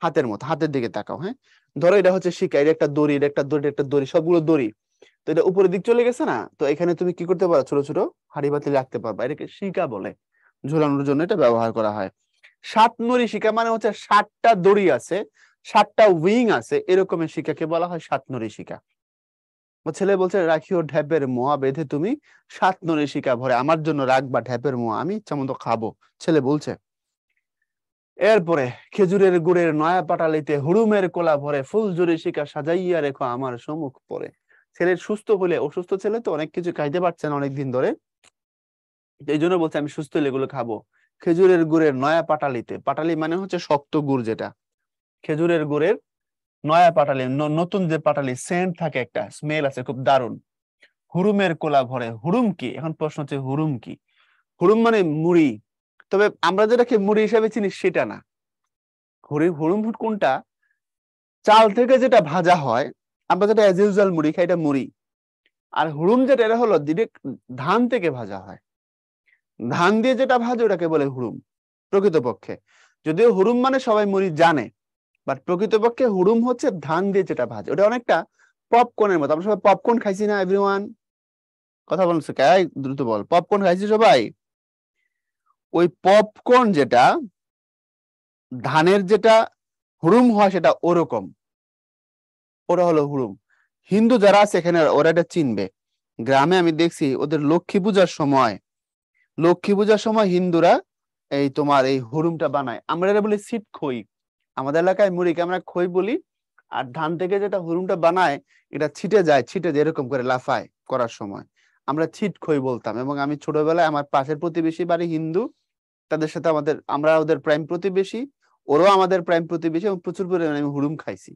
হাতের মতো, হাতের দিকে তাকাও, হ্যাঁ। ধরো এটা হচ্ছে শিকা, এটা একটা দড়ি, এটা একটা দড়ি, একটা দড়ি, সবগুলো দড়ি। তো এটা উপরের দিক চলে গেছে না, তো এখানে তুমি কি করতে পারো, ছোট ছোট হাড়ি পাতিল রাখতে পারবা। এটাকে শিকা বলে, ঝুলানোর জন্য এটা ব্যবহার করা হয়। সাত নরি শিকা মানে হচ্ছে 7টা দড়ি আছে, 7টা উইং আছে, এরকমের শিকাকে বলা হয় সাত নরি শিকা। ছেলে বলছে রাখিও ঢ্যাপের মোয়া বেঁধে, তুমি 7 নরি শিকা ভরে আমার জন্য রাখবা ঢ্যাপের মোয়া, আমি ইচ্ছা মতো খাবো, ছেলে বলছে। এরপরে খেজুরের গুড়ের নয়া পাটালিতে হুড়ুমের কোলা ভরে, ফুলঝুরি শিকা সাজাইয়া রেখো আমার সম্মুখ পরে। ছেলের সুস্থ হলে, অসুস্থ ছেলে তো অনেক কিছু খাইতে পারছে না অনেকদিন ধরে, এই জন্য বলছে আমি সুস্থ হলে এগুলো খাবো। খেজুরের গুড়ের নয়া পাটালিতে, পাটালি মানে হচ্ছে শক্ত গুড় যেটা, খেজুরের গুড়ের নয়া পাটালি, নতুন যে পাটালি, সেন্ট থাকে, একটা স্মেল আছে খুব দারুণ। হুড়ুমের কোলা ভরে, হুড়ুম কি? এখন প্রশ্ন হচ্ছে হুড়ুম কি? হুড়ুম মানে মুড়ি, তবে আমরা যেটাকে মুড়ি হিসেবে চিনি সেটা না। হুড়ুম কোনটা? চাল থেকে যেটা ভাজা হয়, আমরা যেটা এজ ইউজুয়াল মুড়ি খাই, এটা মুড়ি। আর হুড়ুম যেটা, এটা হলো ডিরেক্ট ধান থেকে ভাজা হয়। ধান দিয়ে যেটা ভাজে ওটাকে বলে হুড়ুম প্রকৃতপক্ষে। যদিও হুড়ুম মানে সবাই মুড়ি জানে, বাট প্রকৃতপক্ষে হুড়ুম হচ্ছে ধান দিয়ে যেটা ভাজে। ওটা অনেকটা পপকর্নের মতো। আমরা সবাই পপকর্ন খাইছি না? এভরিওয়ান কথা বলছে কে? দ্রুত বল, পপকর্ন খাইছি সবাই? ওই পপকর্ন যেটা, ধানের যেটা হুড়ুম হয় সেটা ওরকম, ওরা হলো হুড়ুম। হিন্দু যারা আছে এখানে ওরা এটা চিনবে। গ্রামে আমি দেখছি ওদের লক্ষ্মী পূজার সময়, লক্ষ্মী পূজার সময় হিন্দুরা এই তোমার এই হুড়ুমটা বানায়। আমরা এটা বলি ছিট খই, আমাদের এলাকায় মুড়িকে আমরা খই বলি। আর ধান থেকে যেটা হুড়ুমটা বানায়, এটা ছিটে যায়, ছিটে যায় এরকম করে লাফায় করার সময়, আমরা ছিট খই বলতাম। এবং আমি ছোটবেলায় আমার পাশের প্রতিবেশী বাড়ি হিন্দু, তাদের সাথে আমরা ওদের প্রাইম প্রতিবেশী, ওরাও আমাদের প্রাইম প্রতিবেশী, এবং প্রচুর পরিমাণে আমি হুড়ুম খাইছি।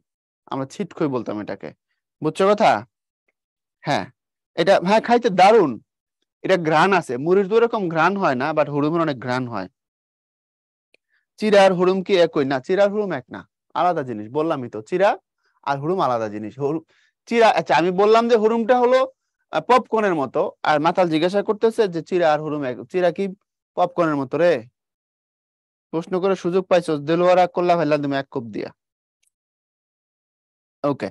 আমরা ছিট খই বলতাম এটাকে, বুঝছো কথা? হ্যাঁ, এটা হ্যাঁ খাইতে দারুণ। এটা ঘ্রাণ আছে, মুড়ির তো এরকম ঘ্রাণ হয় না, বাট হুড়ুমের অনেক ঘ্রাণ হয়। চিরা আর হুড়ুম কি একই? না, চিরা আর হুড়ুম এক না, আলাদা জিনিস। বললামই তো, চিরা আর হুড়ুম আলাদা জিনিস। চিরা, আচ্ছা আমি বললাম যে হুড়ুমটা হলো পপকর্নের মতো, আর মাতাল জিজ্ঞাসা করতেছে যে চিরা আর হুড়ুম এক, চিরা কি পপকর্নের মতো রে? প্রশ্ন করে সুযোগ পাইছো, দেলোয়ারা করলা ফেললাম তুমি এক কোপ দিয়া। ওকে,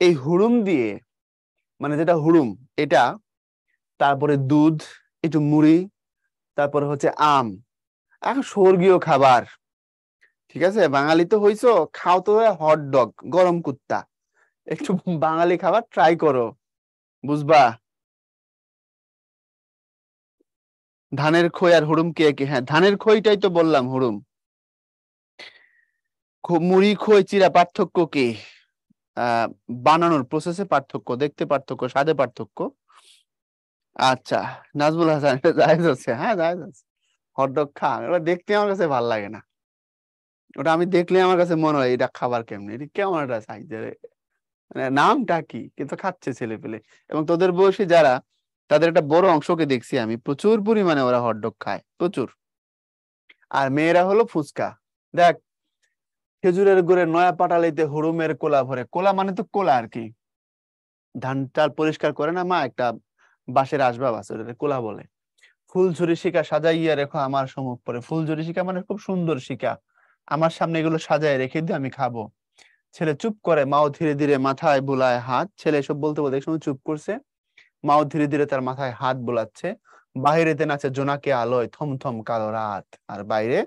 এই হুড়ুম দিয়ে, মানে যেটা হুড়ুম এটা, তারপরে দুধ, একটু মুড়ি, তারপরে হচ্ছে আম, এখন স্বর্গীয় খাবার। ঠিক আছে, বাঙালি তো হইছো, খাও তো হট ডগ, গরম কুত্তা, একটু বাঙালি খাবার ট্রাই করো, বুঝবা? ধানের খই আর হুড়ুম কি একই? হ্যাঁ, ধানের খইটাই তো বললাম হুড়ুম। মুড়ি খই চিরা পার্থক্য কি? আহ বানানোর প্রসেসে পার্থক্য, দেখতে পার্থক্য, স্বাদে পার্থক্য। আচ্ছা, নাজমুল হাসান, এটা জায়েজ আছে, হ্যাঁ জায়েজ আছে। হটডগ খা, ওটা দেখতে আমার কাছে ভালো লাগে না। ওটা আমি দেখলে আমার কাছে মনে হয় এটা খাবার কেমন, এটা কেমন একটা সাইজের, মানে নামটা কি, কিন্তু খাচ্ছে ছেলে পেলে। এবং তোদের বয়সী যারা, তাদের একটা বড় অংশকে দেখছি আমি, প্রচুর পরিমাণে ওরা হটডগ খায়, প্রচুর। আর মেয়েরা হলো ফুচকা। দেখ, খেজুরের গুড়ে নয়া পাটালিতে হুড়ুমের কোলা ভরে, কোলা মানে তো কোলা আর কি, ধান চাল পরিষ্কার করে না মা, একটা বাঁশের আসবাব আছে, ওটাকে কোলা বলে। ফুলঝুরি শিকা সাজাইয়া রেখো আমার সম্মুখ পরে, ফুলঝুরি শিকা মানে খুব সুন্দর শিকা, আমার সামনে এগুলো সাজায় রেখে দিয়ে আমি খাবো। ছেলে চুপ করে, মাও ধীরে ধীরে মাথায় বুলায় হাত। ছেলে এসব বলতে বলতে একসময় চুপ করছে, মাও ধীরে ধীরে তার মাথায় হাত বোলাচ্ছে। বাহিরেতে নাচে জোনাকি আলোয় থমথম কালো রাত, আর বাইরে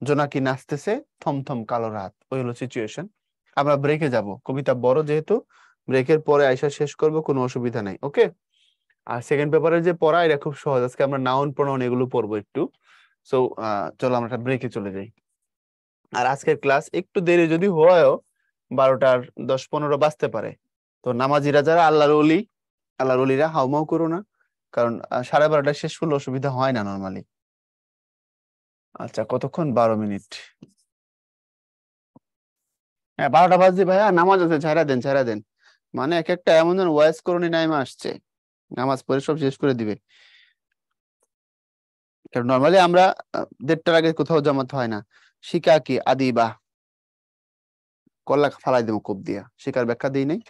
জোনাকি নাচতেছে থমথম কালো রাত। ওই হলো সিচুয়েশন। আমরা ব্রেকে যাব, কবিতা বড় যেহেতু, ব্রেকের পরে আইসা শেষ করব, কোনো অসুবিধা নাই, ওকে? আর সেকেন্ড পেপারে যে পড়া, এটা খুব সহজ। আজকে আমরা নাউন প্রোনাউন এগুলো পড়বো একটু। সো চলো আমরা ব্রেকে চলে যাই। আর আজকের ক্লাস একটু দেরি যদি হয়ও, 12:10-15 বাজতে পারে। তো নামাজিরা যারা আল্লাহর ওলি, আল্লাহর ওলিরা হাউমাউ করো না, কারণ 12:30 শেষ করলে অসুবিধা হয় না নর্মালি। আচ্ছা, কতক্ষণ? 12 মিনিট। হ্যাঁ, 12টা বাজে ভাইয়া, নামাজ আছে, ছাড়া দেন ছাড়া দেন। মানে এক একটা এমন যেন ওয়াইজ করণী নাইমা আসছে, নামাজ পড়ে সব শেষ করে দিবে। কারণ নর্মালি আমরা 1:30টার আগে কোথাও জামাত হয় না। শিকা কি আদিবা, কল্লা ফালাই দেবো কোপ দিয়া, শিকার ব্যাখ্যা দিই নাই।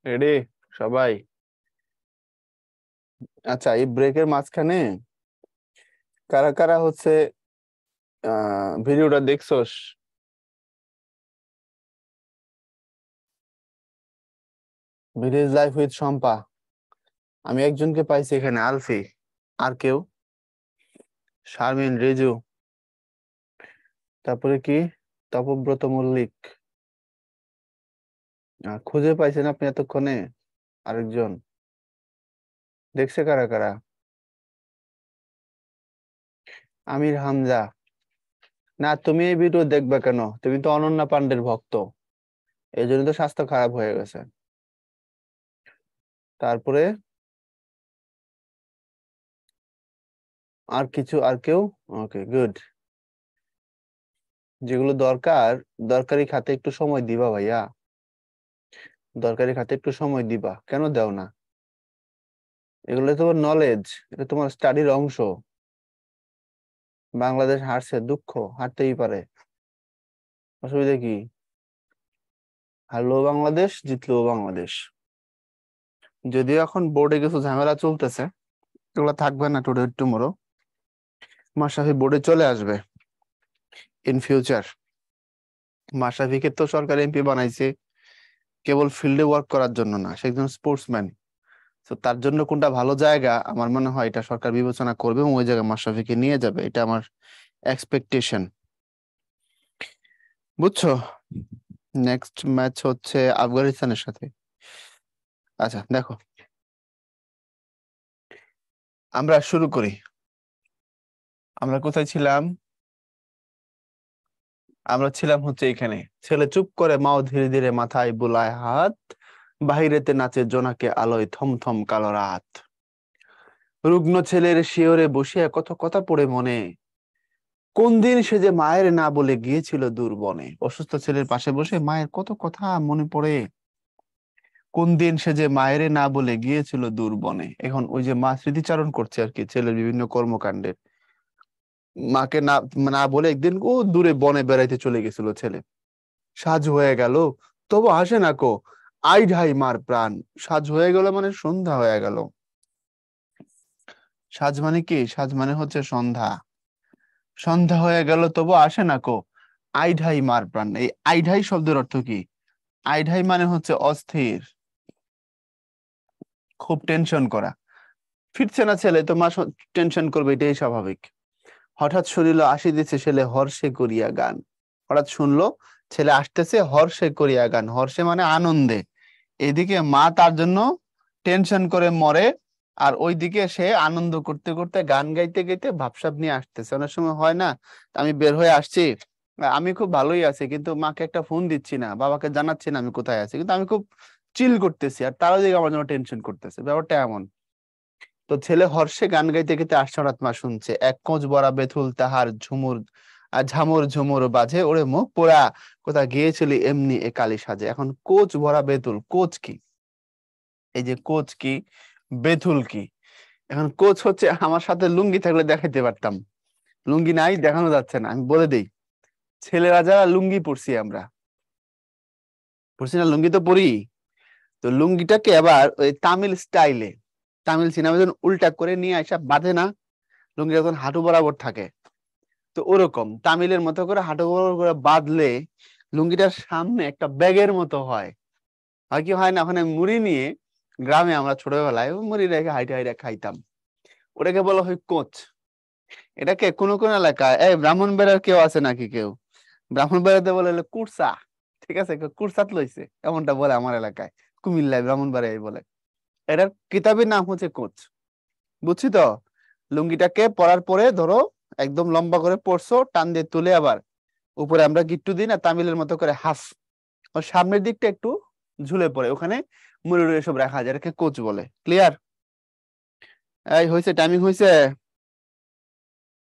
রেডি সবাই? আচ্ছা, এই ব্রেকের মাঝখানে কারা কারা হচ্ছে ভিডিওটা দেখছোস? Village life with Shampa. আমি একজনকে পাইছি এখানে, আলফি। আর কেউ? শারমিন, রেজু, তারপরে কি, তপব্রত মল্লিক। খুঁজে পাইছেন আপনি এতক্ষণে? আরেকজন দেখছে কারা কারা? আমির হামজা। না, তুমি এই ভিডিও দেখবে কেন? তুমি তো অনন্যা পান্ডের ভক্ত, এই জন্য তো স্বাস্থ্য খারাপ হয়ে গেছে। তারপরে আর কিছু, আর কেউ? ওকে, গুড। যেগুলো দরকার, দরকারি খাতে একটু সময় দিবা ভাইয়া। দরকারি খাতে একটু সময় দিবা, কেন দাও না? এগুলো তোমার নলেজ, এটা তোমার স্টাডির অংশ। বাংলাদেশ হারছে, দুঃখ, হারতেই পারে, অসুবিধা কি? হারলো বাংলাদেশ, জিতলো বাংলাদেশ। যদিও এখন বোর্ডে কিছু ঝামেলা চলতেছে, এগুলো থাকবে না টুডে টুমোরো। মাশরাফি বোর্ডে চলে আসবে ইন ফিউচার। মাশরাফিকে তো সরকার এমপি বানাইছে কেবল ফিল্ডে ওয়ার্ক করার জন্য না, সে একজন স্পোর্টসম্যান। তো তার জন্য কোনটা ভালো জায়গা, আমার মনে হয় এটা সরকার বিবেচনা করবে এবং ওই জায়গায় মাশরাফিকে নিয়ে যাবে, এটা আমার এক্সপেকটেশন। বুঝছো? নেক্সট ম্যাচ হচ্ছে আফগানিস্তানের সাথে। আচ্ছা দেখো, আমরা শুরু করি। আমরা কোথায় ছিলাম? আমরা ছিলাম হচ্ছে এখানে। ছেলে চুপ করে, মাও ধীরে ধীরে মাথায় বুলায় হাত, বাহিরেতে নাচে জোনাকে আলোয় থমথম কালো রাত। রুগ্ন ছেলের শিয়রে বসিয়া কত কথা পড়ে মনে, কোন দিন সে যে মায়ের না বলে গিয়েছিল দূর বনে। অসুস্থ ছেলের পাশে বসে মায়ের কত কথা মনে পড়ে, কোন দিন সে যে মায়ের না বলে গিয়েছিল দূর বনে। এখন ওই যে মা স্মৃতিচারণ করছে আর কি ছেলের বিভিন্ন কর্মকাণ্ডের। মাকে না না বলে একদিন ও দূরে বনে বেড়াইতে চলে গেছিল ছেলে। সাজ হয়ে গেল, তবু আসে না কো, আই ঢাই মার প্রাণ। সাজ হয়ে গেল মানে সন্ধ্যা হয়ে গেল। সাজ মানে কি? সাজ মানে হচ্ছে সন্ধ্যা। সন্ধ্যা হয়ে গেল তবু আসে না কো, আই ঢাই মার প্রাণ। এই আই ঢাই শব্দের অর্থ কি? আই ঢাই মানে হচ্ছে অস্থির, খুব টেনশন করা। ফিরছে না ছেলে তো মা টেনশন করবে, এটাই স্বাভাবিক। হঠাৎ শুনিল আসিতেছে ছেলে হর্ষে করিয়া গান। হঠাৎ শুনলো ছেলে আসতেছে হর্ষে করিয়া গান, হর্ষে মানে আনন্দে। এদিকে মা তার জন্য টেনশন করে মরে, আর ওইদিকে সে আনন্দ করতে করতে গান গাইতে গাইতে ভাবসাব নিয়ে আসতেছে। অনেক সময় হয় না, আমি বের হয়ে আসছি, আমি খুব ভালোই আছি, কিন্তু মাকে একটা ফোন দিচ্ছি না, বাবাকে জানাচ্ছি না আমি কোথায় আছি, কিন্তু আমি খুব চিল করতেছি, আর তারা দিকে আমার জন্য টেনশন করতেছে। ব্যাপারটা এমন। তো ছেলে হর্ষে গান গাইতে গাইতে আশারাত মা শুনছে, এক কোঁচ বড়া বেথুল তাহার ঝুমুর আর ঝামুর ঝুমুর বাজে, ওরে মুখ পোড়া কোথা গিয়েছিলি এমনি এ কালি সাজে। এখন কোচ ভরা বেতুল, কোচ কি? এই যে কোচ কি, বেথুল কি? এখন কোচ হচ্ছে, আমার সাথে লুঙ্গি থাকলে দেখাইতে পারতাম, লুঙ্গি নাই, দেখানো যাচ্ছে না, আমি বলে দেই। ছেলেরা যারা লুঙ্গি পরছি, আমরা পরছি না, লুঙ্গি তো পরি। তো লুঙ্গিটাকে আবার ওই তামিল স্টাইলে, তামিল সিনেমা যখন উল্টা করে নিয়ে আসা বাঁধে না, লুঙ্গি যখন হাঁটু বরাবর থাকে, তো ওরকম তামিলের মতো করে হাঁটু বরাবর করে বাঁধলে লুঙ্গিটার সামনে একটা ব্যাগের মতো হয়। হয় কি হয় না, ওখানে মুড়ি নিয়ে, গ্রামে আমরা ছোটবেলায় মুড়ি রেখে হাইটে হাইটে খাইতাম, ওটাকে বলা হয় কোচ। এটাকে কোন কোন এলাকায়, এই ব্রাহ্মণবাড়িয়ার কেউ আছে নাকি কেউ? ব্রাহ্মণবাড়িয়াতে বলে হলো কুরসা। ঠিক আছে, কেউ কুরসাত লইছে, এমনটা বলে আমার এলাকায়। কুমিল্লায় ব্রাহ্মণবাড়িয়ায় বলে। এটার কিতাবের নাম হচ্ছে কোচ। বুঝছি তো? লুঙ্গিটাকে পরার পরে ধরো একদম লম্বা করে পরছো, টান দিয়ে তুলে আবার উপরে আমরা গিট্টু দিই না তামিলের মতো করে, হাফ ওর সামনের দিকটা একটু ঝুলে পড়ে, ওখানে মুড়ি টুড়ি সব রাখা যায়, এটাকে কোচ বলে। ক্লিয়ার? এই হয়েছে, টাইমিং হয়েছে।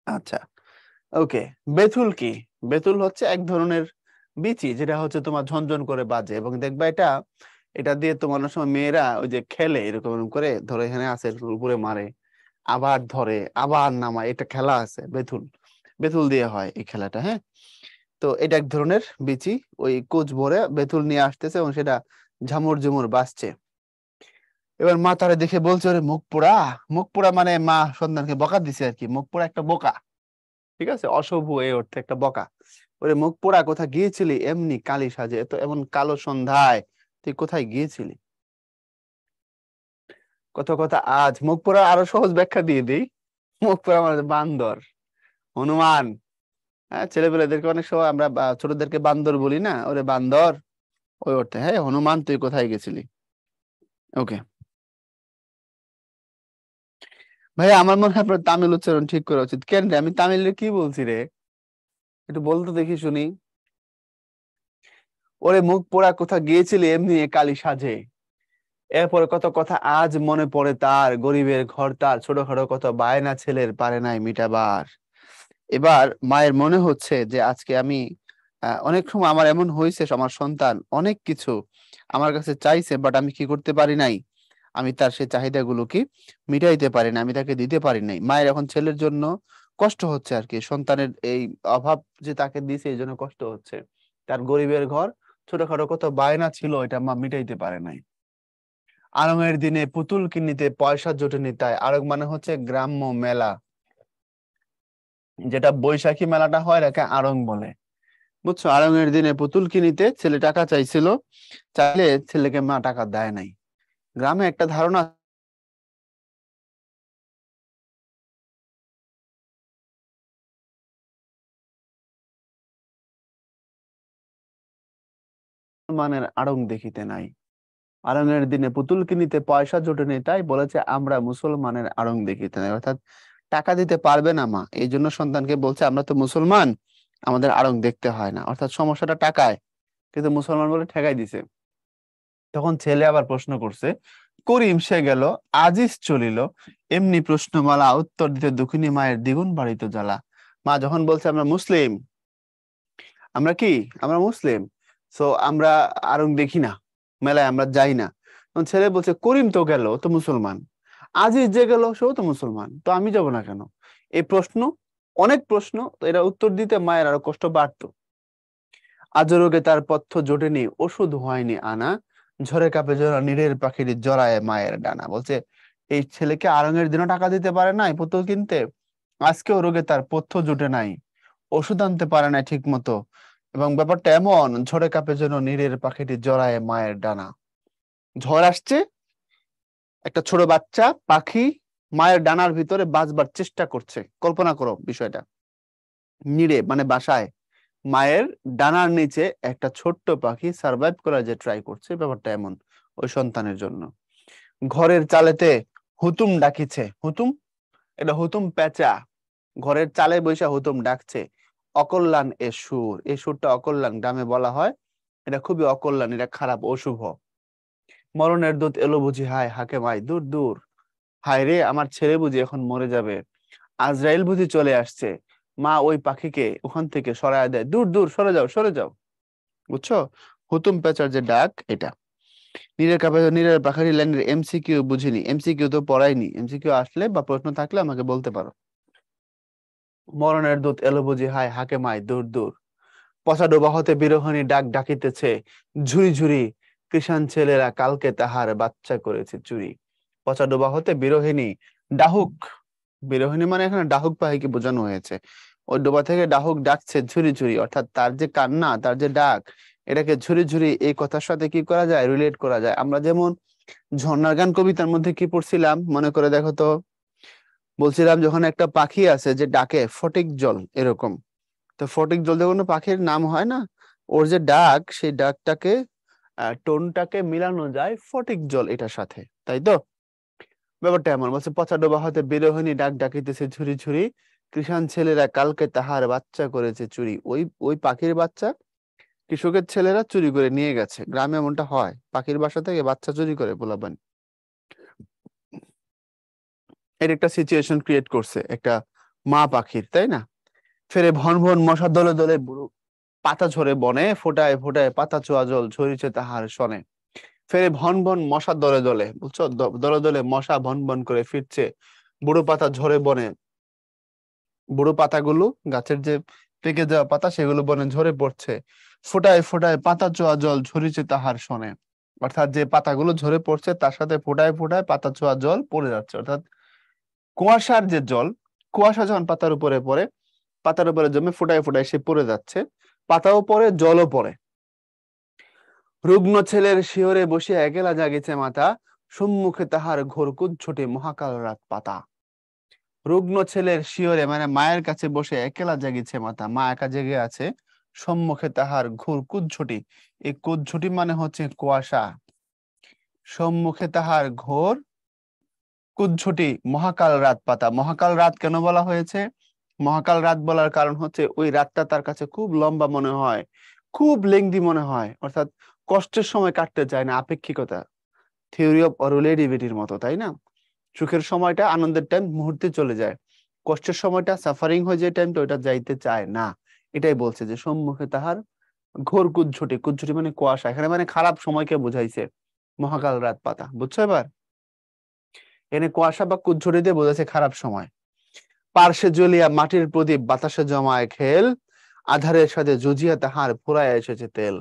আচ্ছা, ওকে। বেথুল কি? বেথুল হচ্ছে এক ধরনের বিচি, যেটা হচ্ছে তোমার ঝনঝন করে বাজে, এবং দেখবা এটা, এটা দিয়ে তোমার অনেক সময় মেয়েরা ওই যে খেলে এরকম এরকম করে, ধরে এখানে আছে উপরে মারে, আবার ধরে আবার নামায়, এটা খেলা আছে বেথুল। বেথুল দিয়ে হয় এই খেলাটা, হ্যাঁ। তো এটা এক ধরনের বিচি, ওই কোচ ভরে বেথুল নিয়ে আসতেছে এবং সেটা ঝামুর ঝুমুর বাজছে। এবার মা তারে দেখে বলছে, ওরে মুখ পোড়া। মুখ পোড়া মানে মা সন্তানকে বকা দিছে আর কি, মুখ পোড়া একটা বোকা, ঠিক আছে, অশুভ এই অর্থে একটা বকা। ওরে মুখ পোড়া, কোথায় গিয়েছিলি এমনি কালি সাজে, তো এমন কালো সন্ধ্যায় তুই কোথায় গিয়েছিলি? কত কথা আজ মুখ পোড়া আরো সহজ ব্যাখ্যা দিয়ে দিই। মুখ পোড়া মানে বান্দর, হনুমান। হ্যাঁ, ছেলেপেলেদেরকে অনেক সময় আমরা ছোটদেরকে বান্দর বলি না, ওরে বান্দর, ওই অর্থে। হ্যাঁ, হনুমান তুই কোথায় গেছিলি। ওকে ভাই, আমার মনে হয় আপনার তামিল উচ্চারণ ঠিক করা উচিত। কেন রে, আমি তামিলে কি বলছি রে, একটু বলতো দেখি শুনি। ওরে মুখ পোড়া, কোথা গিয়েছিলি এমনি এ কালি সাজে। এরপরে কত কথা আজ মনে পড়ে তার, গরিবের ঘর তার, ছোটখাটো কত বায়না ছেলের পারে নাই মিটাবার। এবার মায়ের মনে হচ্ছে যে আজকে আমি অনেক সময় আমার এমন হয়েছে, আমার সন্তান অনেক কিছু আমার কাছে চাইছে, বাট আমি কি করতে পারি নাই, আমি তার সেই চাহিদাগুলো কি মিটাইতে পারি না, আমি তাকে দিতে পারি নাই। মায়ের এখন ছেলের জন্য কষ্ট হচ্ছে আর কি, সন্তানের এই অভাব যে তাকে দিছে এই জন্য কষ্ট হচ্ছে। তার গরিবের ঘর, ছোটখাটো কত বায়না ছিল, এটা মা মিটাইতে পারে নাই। আরঙের দিনে পুতুল কিনিতে পয়সা জোটেনি তাই। আরং মানে হচ্ছে গ্রাম্য মেলা, যেটা বৈশাখী মেলাটা হয় এটাকে আড়ং বলে, বুঝছো। আড়ং এর দিনে পুতুল কিনিতে ছেলে টাকা চাইছিল, চাইলে ছেলেকে মা টাকা দেয় নাই। গ্রামে একটা ধারণা মুসলমানের আড়ং দেখিতে নাই। আড়ং-এর দিনে পুতুল কিনিতে পয়সা জোটেনি তাই বলেছে আমরা মুসলমানের আড়ং দেখিতে নাই, অর্থাৎ টাকা দিতে পারবে না মা, এই জন্য সন্তানকে বলছে আমরা তো মুসলমান, আমাদের আড়ং দেখতে হয় না, অর্থাৎ সমস্যাটা টাকায়, কিন্তু মুসলমান বলে ঠেকাই দিছে। তখন ছেলে আবার প্রশ্ন করছে, করিম সে গেল, আজিজ চলিল, এমনি প্রশ্নমালা উত্তর দিতে দুঃখিনী মায়ের দ্বিগুণ বাড়িত জ্বালা। মা যখন বলছে আমরা মুসলিম, আমরা কি, আমরা মুসলিম, সো আমরা আরং দেখি না, মেলায় আমরা যাই না। তখন ছেলে বলছে করিম তো গেল, ও তো মুসলমান, আজিজ যে গেল সেও তো মুসলমান, তো আমি যাব না কেন? এই প্রশ্ন, অনেক প্রশ্ন, তো এটা উত্তর দিতে মায়ের আরো কষ্ট বাড়তো। আজ রোগে তার পথ্য জোটেনি, ওষুধ হয়নি আনা, ঝড়ে কাঁপে জোড়া নীরের পাখির জড়ায় মায়ের ডানা। বলছে এই ছেলেকে আরঙের দিনও টাকা দিতে পারে নাই পুতুল কিনতে, আজকেও রোগে তার পথ্য জুটে নাই, ওষুধ আনতে পারে না ঠিক মতো, এবং ব্যাপারটা এমন, ঝড়ে কাঁপে যেন নীরের পাখিটি জড়ায় মায়ের ডানা। ঝড় আসছে, একটা ছোট বাচ্চা পাখি মায়ের ডানার ভিতরে বাঁচবার চেষ্টা করছে, কল্পনা করো বিষয়টা। নিড়ে মানে বাসায়, মায়ের ডানার নিচে একটা ছোট্ট পাখি সার্ভাইভ করার যে ট্রাই করছে, ব্যাপারটা এমন ওই সন্তানের জন্য। ঘরের চালেতে হুতুম ডাকিছে, হুতুম, এটা হুতুম পেঁচা, ঘরের চালে বৈশা হুতুম ডাকছে, অকল্যাণ এ সুর, এই সুরটা অকল্যাণ গ্রামে বলা হয়, এটা খুবই অকল্যাণ, এটা খারাপ, অশুভ। মরণের দূত এলো বুঝি, হায় হাকে মাই দূর দূর, হায় রে আমার ছেলে বুঝি এখন মরে যাবে, আজরাইল বুঝি চলে আসছে। মা ওই পাখিকে ওখান থেকে সরায় দেয়, দূর দূর সরে যাও সরে যাও, বুঝছো। হুতুম পেঁচার যে ডাক এটা। নীরের কাপে নীরের পাখারি লাইনের এমসিকিউ বুঝিনি, এমসিকিউ তো পড়াইনি, এমসিকিউ আসলে বা প্রশ্ন থাকলে আমাকে বলতে পারো। মরণের দূত এলো বুঝি, হায় হাকে মাই দূর দূর, পচা ডোবা হতে বিরহণী ডাক ডাকিতেছে, ঝুরি ঝুরি কৃষাণ ছেলেরা কালকে তাহার বাচ্চা করেছে চুরি। পচা ডোবা হতে বিরহিণী ডাহুক, বিরহিণী মানে এখানে ডাহুক পাখিকে বোঝানো হয়েছে, ওই ডোবা থেকে ডাহুক ডাকছে ঝুরি ঝুরি, অর্থাৎ তার যে কান্না, তার যে ডাক, এটাকে ঝুরি ঝুরি এই কথার সাথে কি করা যায়, রিলেট করা যায়। আমরা যেমন ঝর্ণার গান কবিতার মধ্যে কি পড়ছিলাম মনে করে দেখো তো, বলছিলাম যখন একটা পাখি আছে যে ডাকে ফটিক জল এরকম, তো ফটিক জল দিয়ে কোনো পাখির নাম হয় না, ওর যে ডাক সেই ডাকটাকে টোনটাকে মিলানো যায় ফটিক জল এটার সাথে, তাই তো। ব্যাপারটা এমন, বলছে পচা ডোবা হতে বিরহিণী ডাক ডাকিতেছে ঝুরি ঝুরি, কৃষাণ ছেলেরা কালকে তাহার বাচ্চা করেছে চুরি। ওই ওই পাখির বাচ্চা কৃষকের ছেলেরা চুরি করে নিয়ে গেছে, গ্রামে এমনটা হয়, পাখির বাসা থেকে বাচ্চা চুরি করে পোলাপান। এর একটা সিচুয়েশন ক্রিয়েট করছে একটা মা পাখির, তাই না। ফেরে ভন ভন মশা দলে দলে বুড়ো পাতা ঝরে বনে, ফোটায় ফোটায় পাতা চোয়া জল ঝরিছে তাহার সনে। ফেরে ভন ভন মশা দলে দলে, বুঝছো, দলে দলে মশা ভন ভন করে ফিরছে, বুড়ো পাতা ঝরে বনে, বুড়ো পাতাগুলো গাছের যে পেকে যাওয়া পাতা সেগুলো বনে ঝরে পড়ছে, ফোটায় ফোটায় পাতা চোয়া জল ঝরিছে তাহার সনে। অর্থাৎ যে পাতাগুলো ঝরে পড়ছে তার সাথে ফোটায় ফোটায় পাতা ছোঁয়া জল পড়ে যাচ্ছে, অর্থাৎ কুয়াশার যে জল, কুয়াশা যখন পাতার উপরে পড়ে, পাতার উপরে জমে ফোটায় ফোটায় সে পড়ে যাচ্ছে, পাতাও পড়ে জলও পড়ে। রুগ্ন ছেলের শিহরে বসিয়া একলা জাগিছে মাতা, সম্মুখে তাহার ঘোর কুজ্ঝটি মহাকাল রাত পাতা। রুগ্ন ছেলের শিহরে মানে মায়ের কাছে বসে একলা জাগিছে মাতা, মা একা জেগে আছে। সম্মুখে তাহার ঘোর কুজ্ঝটি, এই কুজ্ঝটি মানে হচ্ছে কুয়াশা। সম্মুখে তাহার ঘোর কুজ্ঝটি মহাকাল রাত পাতা। মহাকাল রাত কেন বলা হয়েছে? মহাকাল রাত বলার কারণ হচ্ছে ওই রাতটা তার কাছে খুব লম্বা মনে হয়, খুব লেংদি মনে হয়, অর্থাৎ কষ্টের সময় কাটতে চায় না, আপেক্ষিকতা, থিওরি অফ রিলেটিভিটির মতো, তাই না? সুখের সময়টা, আনন্দের টাইম মুহূর্তে চলে যায়, কষ্টের সময়টা, সাফারিং হয়ে যে টাইমটা, ওইটা যাইতে চায় না। এটাই বলছে যে সম্মুখে তাহার ঘোর কুজ্ঝটি, কুজ্ঝটি মানে কুয়াশা, এখানে মানে খারাপ সময়কে বুঝাইছে, মহাকাল রাত পাতা, বুঝছো এবার? এনে কুয়াশা বা কুজ্ঝটি দিয়ে বোঝাচ্ছে খারাপ সময়। পার্শ্বে জ্বলিয়া মাটির প্রদীপ বাতাসে জমায় খেল, আধারের সাথে জুজিয়া তাহার ফুরায় এসেছে তেল।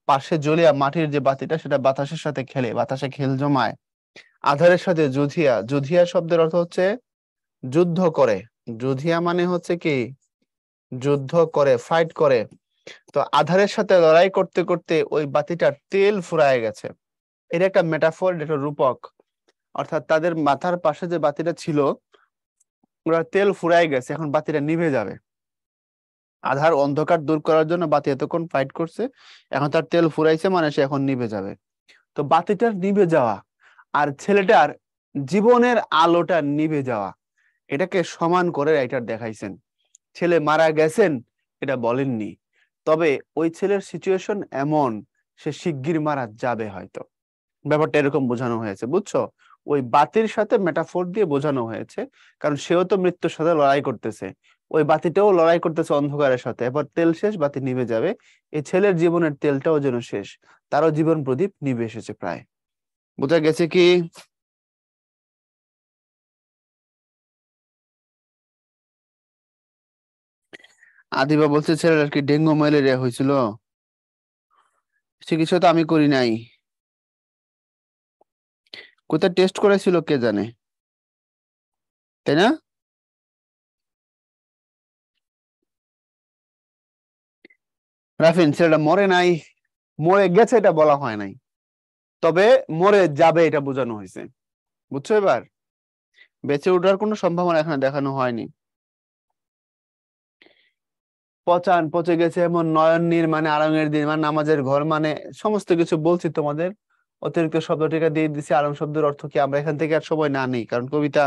পার্শ্বে জ্বলিয়া মাটির যে বাতিটা, সেটা বাতাসের সাথে খেলে, বাতাসে খেল জমায়। আধারের সাথে যুধিয়া, যুধিয়া শব্দের অর্থ হচ্ছে যুদ্ধ করে। যুধিয়া মানে হচ্ছে কি, যুদ্ধ করে, ফাইট করে। তো আধারের সাথে লড়াই করতে করতে ওই বাতিটার তেল ফুরায় গেছে। এটা একটা মেটাফর, একটা রূপক, অর্থাৎ তাদের মাথার পাশে যে বাতিটা ছিল, ওরা তেল ফুরায় গেছে, এখন বাতিটা নিভে যাবে। আধার অন্ধকার দূর করার জন্য বাতি এতক্ষণ ফাইট করছে, এখন তার তেল ফুরাইছে মানে সে এখন নিভে যাবে। তো বাতিটার নিভে যাওয়া আর ছেলেটার জীবনের আলোটা নিভে যাওয়া, এটাকে সমান করে রাইটার দেখাইছেন। ছেলে মারা গেছেন এটা বলেননি, তবে ওই ছেলের সিচুয়েশন এমন, সে শিগগির মারা যাবে হয়তো, ব্যাপারটা এরকম বোঝানো হয়েছে, বুঝছো? ওই বাতির সাথে মেটাফোর দিয়ে বোঝানো হয়েছে, কারণ সেও তো মৃত্যুর সাথে লড়াই করতেছে, ওই বাতিটাও লড়াই করতেছে অন্ধকারের সাথে। এবার তেল শেষ, বাতি নিভে যাবে, এই ছেলের জীবনের তেলটাও যেন শেষ, তারও জীবন প্রদীপ নিভে এসেছে প্রায়। বোঝা গেছে কি? আদিবা বলছে ছেলেটার কি ডেঙ্গু ম্যালেরিয়া হয়েছিল? চিকিৎসা তো আমি করি নাই, কোথায় টেস্ট করেছিল কে জানে, তাই না? রাফিন, ছেলেটা মরে নাই, মরে গেছে এটা বলা হয় নাই, তবে মরে যাবে এটা বোঝানো হয়েছে, বুঝছো এবার? বেঁচে ওঠার কোনো সম্ভাবনা এখানে দেখানো হয়নি। পচান, পচে গেছে এমন নয়ন নীর মানে আরঙের দিন মানে নামাজের ঘর মানে সমস্ত কিছু বলছি তোমাদের, অতিরিক্ত শব্দ টিকা দিয়ে দিছি। আরং শব্দের অর্থ কি আমরা এখান থেকে আর সময় না নেই, কারণ কবিতা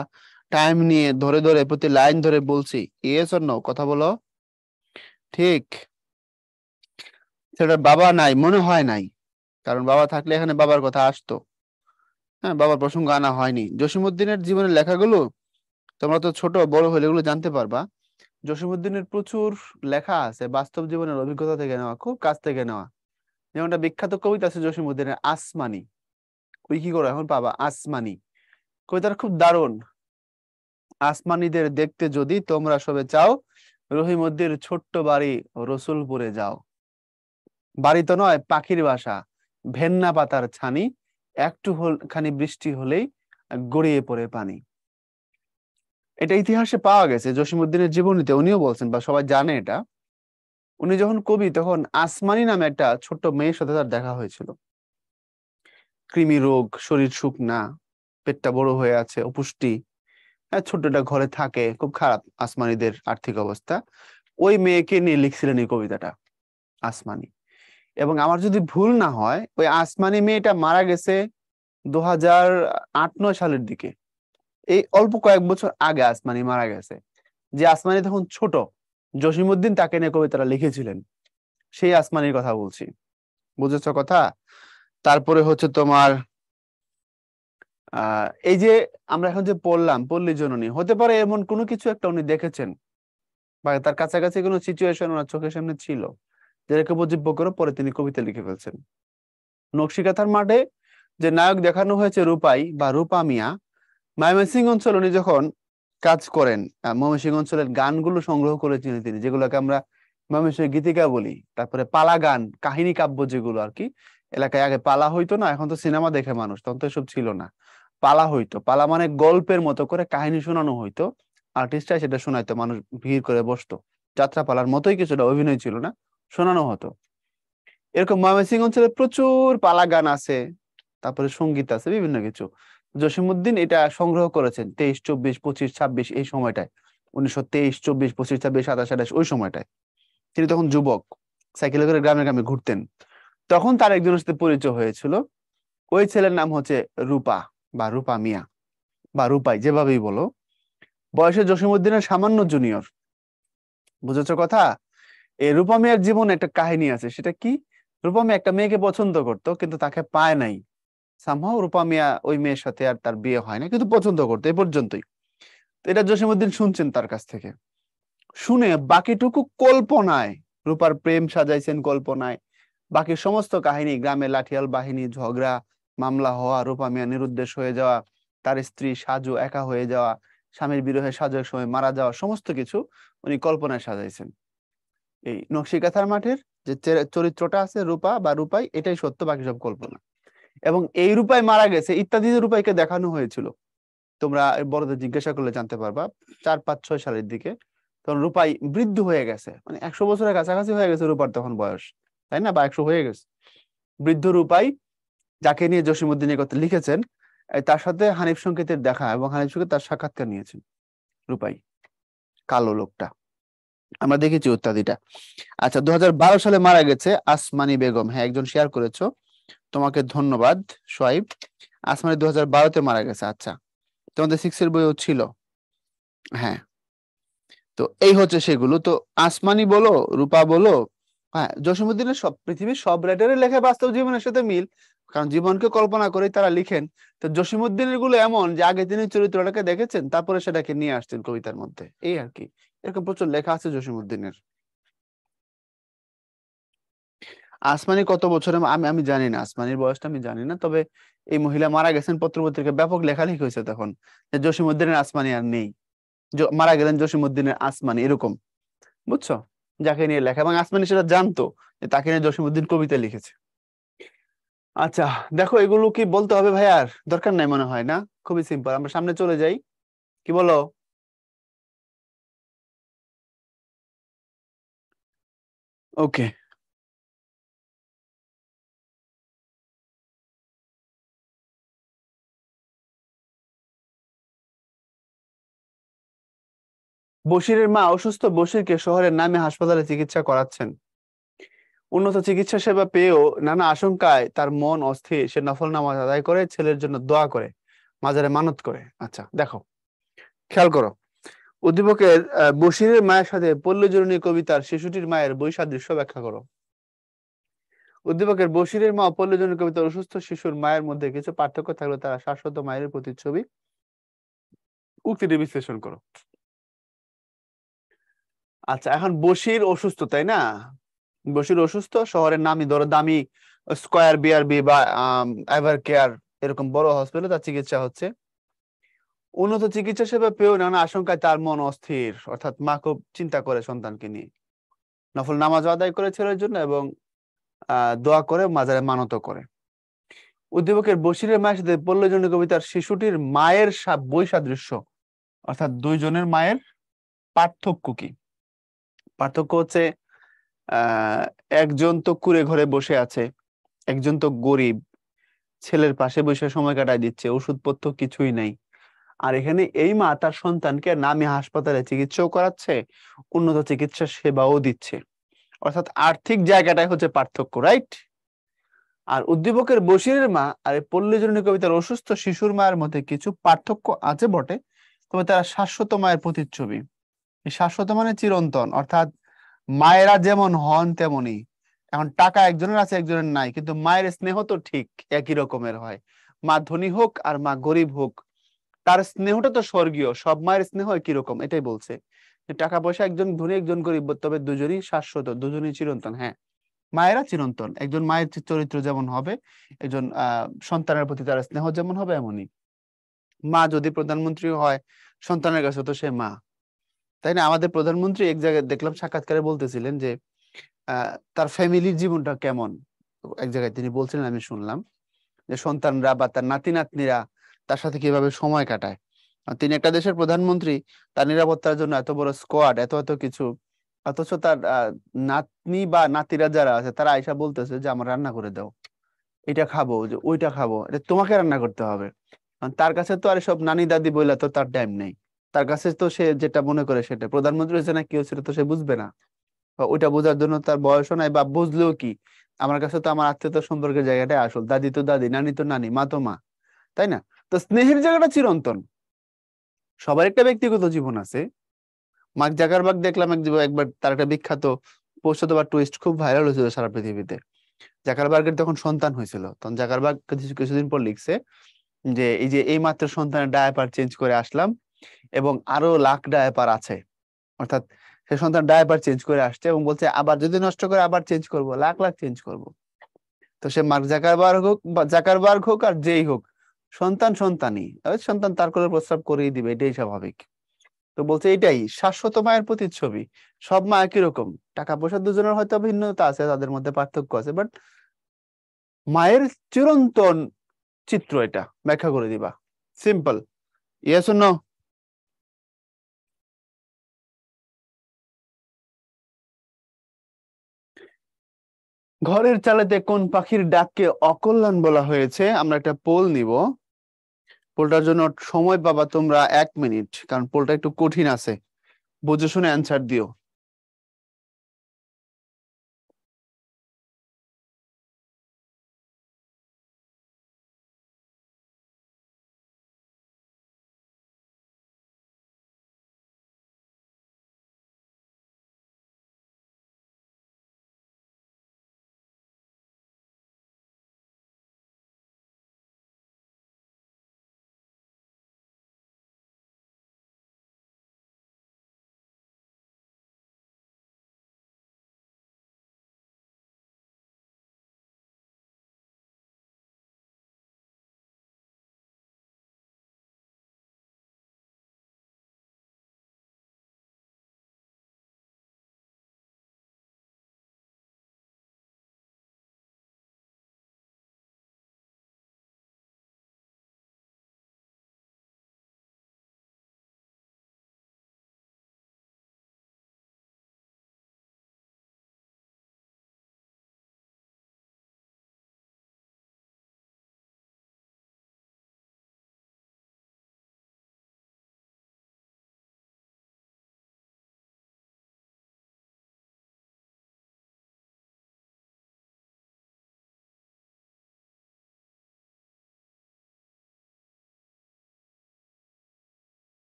টাইম নিয়ে ধরে ধরে প্রতি লাইন ধরে বলছি। ইয়েস অর নো কথা বলো। ঠিক। সেটা বাবা নাই, মনে হয় নাই, কারণ বাবা থাকলে এখানে বাবার কথা আসতো। হ্যাঁ, বাবার প্রসঙ্গ আনা হয়নি। জসিমউদ্দিনের জীবনের লেখাগুলো তোমরা তো ছোট, বড় হলে এগুলো জানতে পারবা। জসিমউদ্দিনের প্রচুর লেখা আছে বাস্তব জীবনের অভিজ্ঞতা থেকে নেওয়া, খুব কাছ থেকে নেওয়া। যেমন একটা বিখ্যাত কবিতা আছে জসিমউদ্দিনের, আসমানি, ওই কি করো এখন পাবা, আসমানি কবিতাটা খুব দারুণ। আসমানিদের দেখতে যদি তোমরা সবে চাও, রহিমউদ্দির ছোট্ট বাড়ি রসুলপুরে যাও। বাড়ি তো নয়, পাখির বাসা, ভেন্না পাতার ছানি, একটু খানি বৃষ্টি হলেই গড়িয়ে পড়ে পানি। এটা ইতিহাসে পাওয়া গেছে, জসিমউদ্দিনের জীবনীতে উনিও বলছেন, বা সবাই জানে এটা। উনি যখন কবি তখন আসমানি নামে একটা ছোট্ট মেয়ের সাথে তার দেখা হয়েছিল। কৃমি রোগ, শরীর শুকনা, পেটটা বড় হয়ে আছে, অপুষ্টি, হ্যাঁ, ছোট্ট একটা ঘরে থাকে, খুব খারাপ আসমানিদের আর্থিক অবস্থা। ওই মেয়েকে নিয়ে লিখছিলেন এই কবিতাটা, আসমানি। এবং আমার যদি ভুল না হয়, ওই আসমানি মেয়েটা মারা গেছে 2008-9 সালের দিকে, এই অল্প কয়েক বছর আগে আসমানি মারা গেছে। যে আসমানি তখন ছোট, জসিমউদ্দিন তাকে নিয়ে কবিতাটা লিখেছিলেন, সেই আসমানির কথা বলছি, বুঝেছো কথা? তারপরে হচ্ছে তোমার এই যে আমরা এখন যে পড়লাম পল্লী জননী, হতে পারে এমন কোনো কিছু একটা উনি দেখেছেন, বা তার কাছাকাছি কোনো সিচুয়েশন ওনার চোখের সামনে ছিল, যেটাকে উপজীব্য করে পরে তিনি কবিতা লিখে ফেলছেন। নকশিকাঁথার মাঠে যে নায়ক দেখানো হয়েছে রূপাই বা রূপা মিয়া, ময়মনসিংহ অঞ্চল উনি যখন কাজ করেন, ময়মনসিংহ অঞ্চলের গানগুলো সংগ্রহ করেছিলেন তিনি, যেগুলোকে আমরা ময়মনসিংহ গীতিকা বলি, তারপরে পালা গান, কাহিনী কাব্য যেগুলো আর কি, এলাকায় আগে পালা হইতো না, এখন তো সিনেমা দেখে মানুষ, তখন তো এসব ছিল না। পালা হইতো, পালা মানে গল্পের মতো করে কাহিনী শোনানো হইতো, আর্টিস্টরা সেটা শোনাইতো, মানুষ ভিড় করে বসতো। যাত্রা পালার মতোই, কিছুটা অভিনয় ছিল না, শোনানো হতো। এরকম ময়মনসিংহ অঞ্চলে প্রচুর পালা গান আছে, তারপরে সঙ্গীত আছে, বিভিন্ন কিছু। জসিমউদ্দিন এটা সংগ্রহ করেছেন 23, 24, 25, 26 এই সময়টায়, 1923, 24, 25, 26, 27, 28 ওই সময়টায়। তিনি তখন যুবক, সাইকেলে করে গ্রামে গ্রামে ঘুরতেন। তখন তার একজনের সাথে পরিচয় হয়েছিল। ওই ছেলের নাম হচ্ছে রূপা, বা রূপা মিয়া, বা রূপাই, যেভাবেই বলো। বয়সে জসিমউদ্দিনের সামান্য জুনিয়র। বুঝেছো কথা? এই রূপা মিয়ার জীবনে একটা কাহিনী আছে, সেটা কি? রূপা মিয়া একটা মেয়েকে পছন্দ করতো, কিন্তু তাকে পায় নাই। সামহাও রূপা মিয়া ওই মেয়ের সাথে আর তার বিয়ে হয় না, কিন্তু পছন্দ করতো, এই পর্যন্তই। তো এটা জসিমউদ্দিন শুনছেন তার কাছ থেকে। শুনে বাকিটুকু কল্পনায়, রূপার প্রেম সাজাইছেন কল্পনায়, বাকি সমস্ত কাহিনী, গ্রামে লাঠিয়াল বাহিনী, ঝগড়া, মামলা হওয়া, রূপা মিয়া নিরুদ্দেশ হয়ে যাওয়া, তার স্ত্রী সাজু একা হয়ে যাওয়া, স্বামীর বিরহে সাজু এক সময় মারা যাওয়া, সমস্ত কিছু উনি কল্পনায় সাজাইছেন। এই নকশিকাঁথার মাঠের যে চরিত্রটা আছে রূপা বা রূপাই, এটাই সত্য, বাকি সব কল্পনা। এবং এই রূপাই মারা গেছে ইত্যাদি যে রূপাইকে দেখানো হয়েছিল, তোমরা বড়দের জিজ্ঞাসা করলে জানতে পারবা, 4, 5, 6 সালের দিকে। তখন রূপাই বৃদ্ধ হয়ে গেছে, মানে 100 বছরের কাছাকাছি হয়ে গেছে রূপার তখন বয়স, তাই না? বা 100 হয়ে গেছে। বৃদ্ধ রূপাই, যাকে নিয়ে জসিমউদ্দিন এই কথা লিখেছেন, তার সাথে হানিফ সংকেতের দেখা, এবং হানিফ সংকেত তার সাক্ষাৎকার নিয়েছেন। রূপাই, কালো লোকটা, আমরা দেখেছি ইত্যাদিটা। আচ্ছা, 2012 সালে মারা গেছে আসমানি বেগম। হ্যাঁ, একজন শেয়ার করেছো, তোমাকে ধন্যবাদ সোহাইব। আসমানি 2012-তে মারা গেছে। আচ্ছা, তোমাদের 6-এর বইও ছিল। হ্যাঁ, তো এই হচ্ছে সেগুলো। তো আসমানি বলো, রূপা বলো, হ্যাঁ, জসীমউদ্দিনের সব, পৃথিবীর সব রাইটারের লেখা বাস্তব জীবনের সাথে মিল, কারণ জীবনকে কল্পনা করেই তারা লিখেন। তো জসীমউদ্দিনের গুলো এমন যে আগে তিনি চরিত্রটাকে দেখেছেন, তারপরে সেটাকে নিয়ে আসছেন কবিতার মধ্যে, এই আর কি। এরকম প্রচুর লেখা আছে জসীমউদ্দিনের। আসমানি কত বছরে, আমি আমি জানি না, আসমানির বয়সটা আমি জানি না, তবে এই মহিলা মারা গেছেন, পত্রপত্রিকা ব্যাপক লেখালেখি হয়েছে তখন, যে জসীমউদ্দিনের আসমানি আর নেই, মারা গেলেন জসীমউদ্দিনের আসমানি, এরকম। বুঝছো? যাকে নিয়ে লেখা, এবং আসমানি সেটা জানতো যে তাকে নিয়ে জসীমউদ্দিন কবিতা লিখেছে। আচ্ছা, দেখো, এগুলো কি বলতে হবে ভাই? আর দরকার নাই মনে হয়, না? খুবই সিম্পল, আমরা সামনে চলে যাই, কি বলো? ওকে। বশিরের মা অসুস্থ, বশিরকে শহরের নামে হাসপাতালে চিকিৎসা করাচ্ছেন। উন্নত চিকিৎসা সেবা পেয়েও নানা আশঙ্কায় তার মন অস্থির। সে নফল নামাজ আদায় করে, ছেলের জন্য দোয়া করে, মাজারে মানত করে। আচ্ছা, দেখো, খেয়াল করো। উদ্দীপকের বশিরের মায়ের সাথে পল্লীজরনী কবিতার শিশুটির মায়ের বৈসাদৃশ্য ব্যাখ্যা করো। উদ্দীপকের বশিরের মা ও পল্লীজরনী কবিতার অসুস্থ শিশুর মায়ের মধ্যে কিছু পার্থক্য থাকলে তারা শাশ্বত মায়ের প্রতিচ্ছবি, উক্তিটি বিশ্লেষণ করো। আচ্ছা, এখন বশির অসুস্থ, তাই না? বশির অসুস্থ, শহরের নামি ধরো দামি স্কয়ার বিআরবি বা এভার কেয়ার, এরকম বড় হসপিটালে তার চিকিৎসা হচ্ছে। উন্নত চিকিৎসা সেবা পেয়েও নানা আশঙ্কায় তার মন অস্থির, অর্থাৎ মা খুব চিন্তা করে সন্তানকে নিয়ে। নফল নামাজ আদায় করে ছেলের জন্য, এবং দোয়া করে, মাজারে মানত করে। উদ্দীপকের বশিরের মায়ের সাথে পল্লীজনী কবিতার শিশুটির মায়ের বৈসাদৃশ্য, অর্থাৎ দুইজনের মায়ের পার্থক্য কি? পার্থক্য হচ্ছে, আহ একজন তো কুঁড়ে ঘরে বসে আছে, একজন তো গরিব, ছেলের পাশে বসে সময় কাটায় দিচ্ছে, ওষুধপত্র কিছুই নাই। আর এখানে এই মা তার সন্তানকে নামি হাসপাতালে চিকিৎসাও করাচ্ছে, উন্নত চিকিৎসা সেবাও দিচ্ছে। অর্থাৎ আর্থিক জায়গাটাই হচ্ছে পার্থক্য, রাইট? আর উদ্দীপকের বশিরের মা আর এই পল্লীজননী কবিতার অসুস্থ শিশুর মায়ের মধ্যে কিছু পার্থক্য আছে বটে, তবে তারা শাশ্বত মায়ের প্রতিচ্ছবি। এই শাশ্বত মানে চিরন্তন, অর্থাৎ মায়েরা যেমন হন তেমনি। এখন টাকা একজনের আছে, একজনের নাই, কিন্তু মায়ের স্নেহ তো ঠিক একই রকমের হয়। মা ধনী হোক আর মা গরিব হোক, তার স্নেহটা তো স্বর্গীয়, সব মায়ের স্নেহ একই রকম, এটাই বলছে। যে টাকা পয়সা, একজন ধনী একজন গরিব, তবে দুজনই শাশ্বত, দুজনই চিরন্তন। হ্যাঁ, মায়েরা চিরন্তন, একজন মায়ের চরিত্র যেমন হবে, একজন সন্তানের প্রতি তার স্নেহ যেমন হবে, এমনই। মা যদি প্রধানমন্ত্রী হয়, সন্তানের কাছে তো সে মা, তাই না? আমাদের প্রধানমন্ত্রী এক জায়গায় দেখলাম সাক্ষাৎকারে বলতেছিলেন যে তার ফ্যামিলির জীবনটা কেমন, এক জায়গায় তিনি বলছিলেন, আমি শুনলাম যে সন্তানরা বা তার নাতি নাতনিরা তার সাথে কিভাবে সময় কাটায়। আর তিনি একটা দেশের প্রধানমন্ত্রী, তার নিরাপত্তার জন্য এত বড় স্কোয়াড, এত এত কিছু, অথচ তার নাতনি বা নাতিরা যারা আছে তারা আইসা বলতেছে যে আমার রান্না করে দাও, এটা খাবো, যে ওইটা খাবো, এটা তোমাকে রান্না করতে হবে। কারণ তার কাছে তো আর সব নানি দাদি বইলা তো তার টাইম নেই। তার কাছে তো সে যেটা মনে করে সেটা, প্রধানমন্ত্রী হয়েছে না কি হচ্ছে তো সে বুঝবে না, বা ওইটা বোঝার জন্য তার বয়সও নাই, বা বুঝলেও কি, আমার কাছে তো আমার আত্মীয়তা সম্পর্কের জায়গাটাই আসল, দাদি তো দাদি, নানি তো নানি, মা তো মা, তাই না? তো স্নেহের জায়গাটা চিরন্তন। সবার একটা ব্যক্তিগত জীবন আছে। মার্ক জাকারবার্গ দেখলাম একবার তার একটা বিখ্যাত পোস্ট অথবা টুইস্ট খুব ভাইরাল হয়েছিল সারা পৃথিবীতে। জাকারবার্গের তখন সন্তান হয়েছিল, তখন জাকারবার্গ কিছুদিন পর লিখছে যে এই যে এই মাত্র সন্তানের ডায়াপার চেঞ্জ করে আসলাম, এবং আরো লাখ ডায়াপার আছে। অর্থাৎ সে সন্তান ডায়াপার চেঞ্জ করে আসছে এবং বলছে আবার যদি নষ্ট করে আবার চেঞ্জ করব, লাখ লাখ চেঞ্জ করব। তো সে মার্ক জাকারবার্গ হোক বা জাকারবার্গ হোক আর যেই হোক, সন্তান সন্তানই, সন্তান তার কোলে প্রস্রাব করেই দিবে, এটাই স্বাভাবিক। তো বলছে এটাই শাশ্বত মায়ের প্রতিচ্ছবি। সব মা একই রকম, টাকা পয়সা দুজনের হয়তো ভিন্নতা আছে, তাদের মধ্যে পার্থক্য আছে, বাট মায়ের চিরন্তন চিত্র এটা ব্যাখ্যা করে দিবা, সিম্পল। Yes no? ঘরের চালেতে কোন পাখির ডাককে অকল্যাণ বলা হয়েছে? আমরা একটা পোল নিব। পোলটার জন্য সময় পাবা তোমরা 1 মিনিট, কারণ পোলটা একটু কঠিন আছে, বুঝে শুনে অ্যান্সার দিও।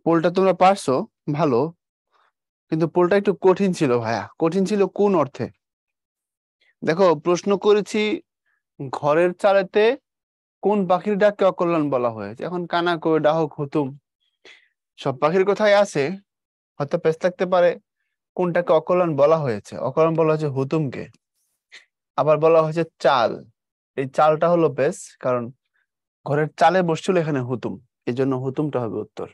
পোলটা তোমরা পারছো, ভালো, কিন্তু পোলটা একটু কঠিন ছিল ভাইয়া। কঠিন ছিল কোন অর্থে? দেখো, প্রশ্ন করেছি ঘরের চালেতে কোন পাখির ডাককে অকল্যাণ বলা হয়েছে। এখন কানা, কই, ডাহক, হুতুম, সব পাখির কথাই আছে, হয়তো পেশ থাকতে পারে কোনটাকে অকল্যাণ বলা হয়েছে। অকল্যাণ বলা হয়েছে হুতুমকে। আবার বলা হয়েছে চাল, এই চালটা হলো পেশ, কারণ ঘরের চালে বসছিল এখানে হুতুম, এই জন্য হুতুমটা হবে উত্তর।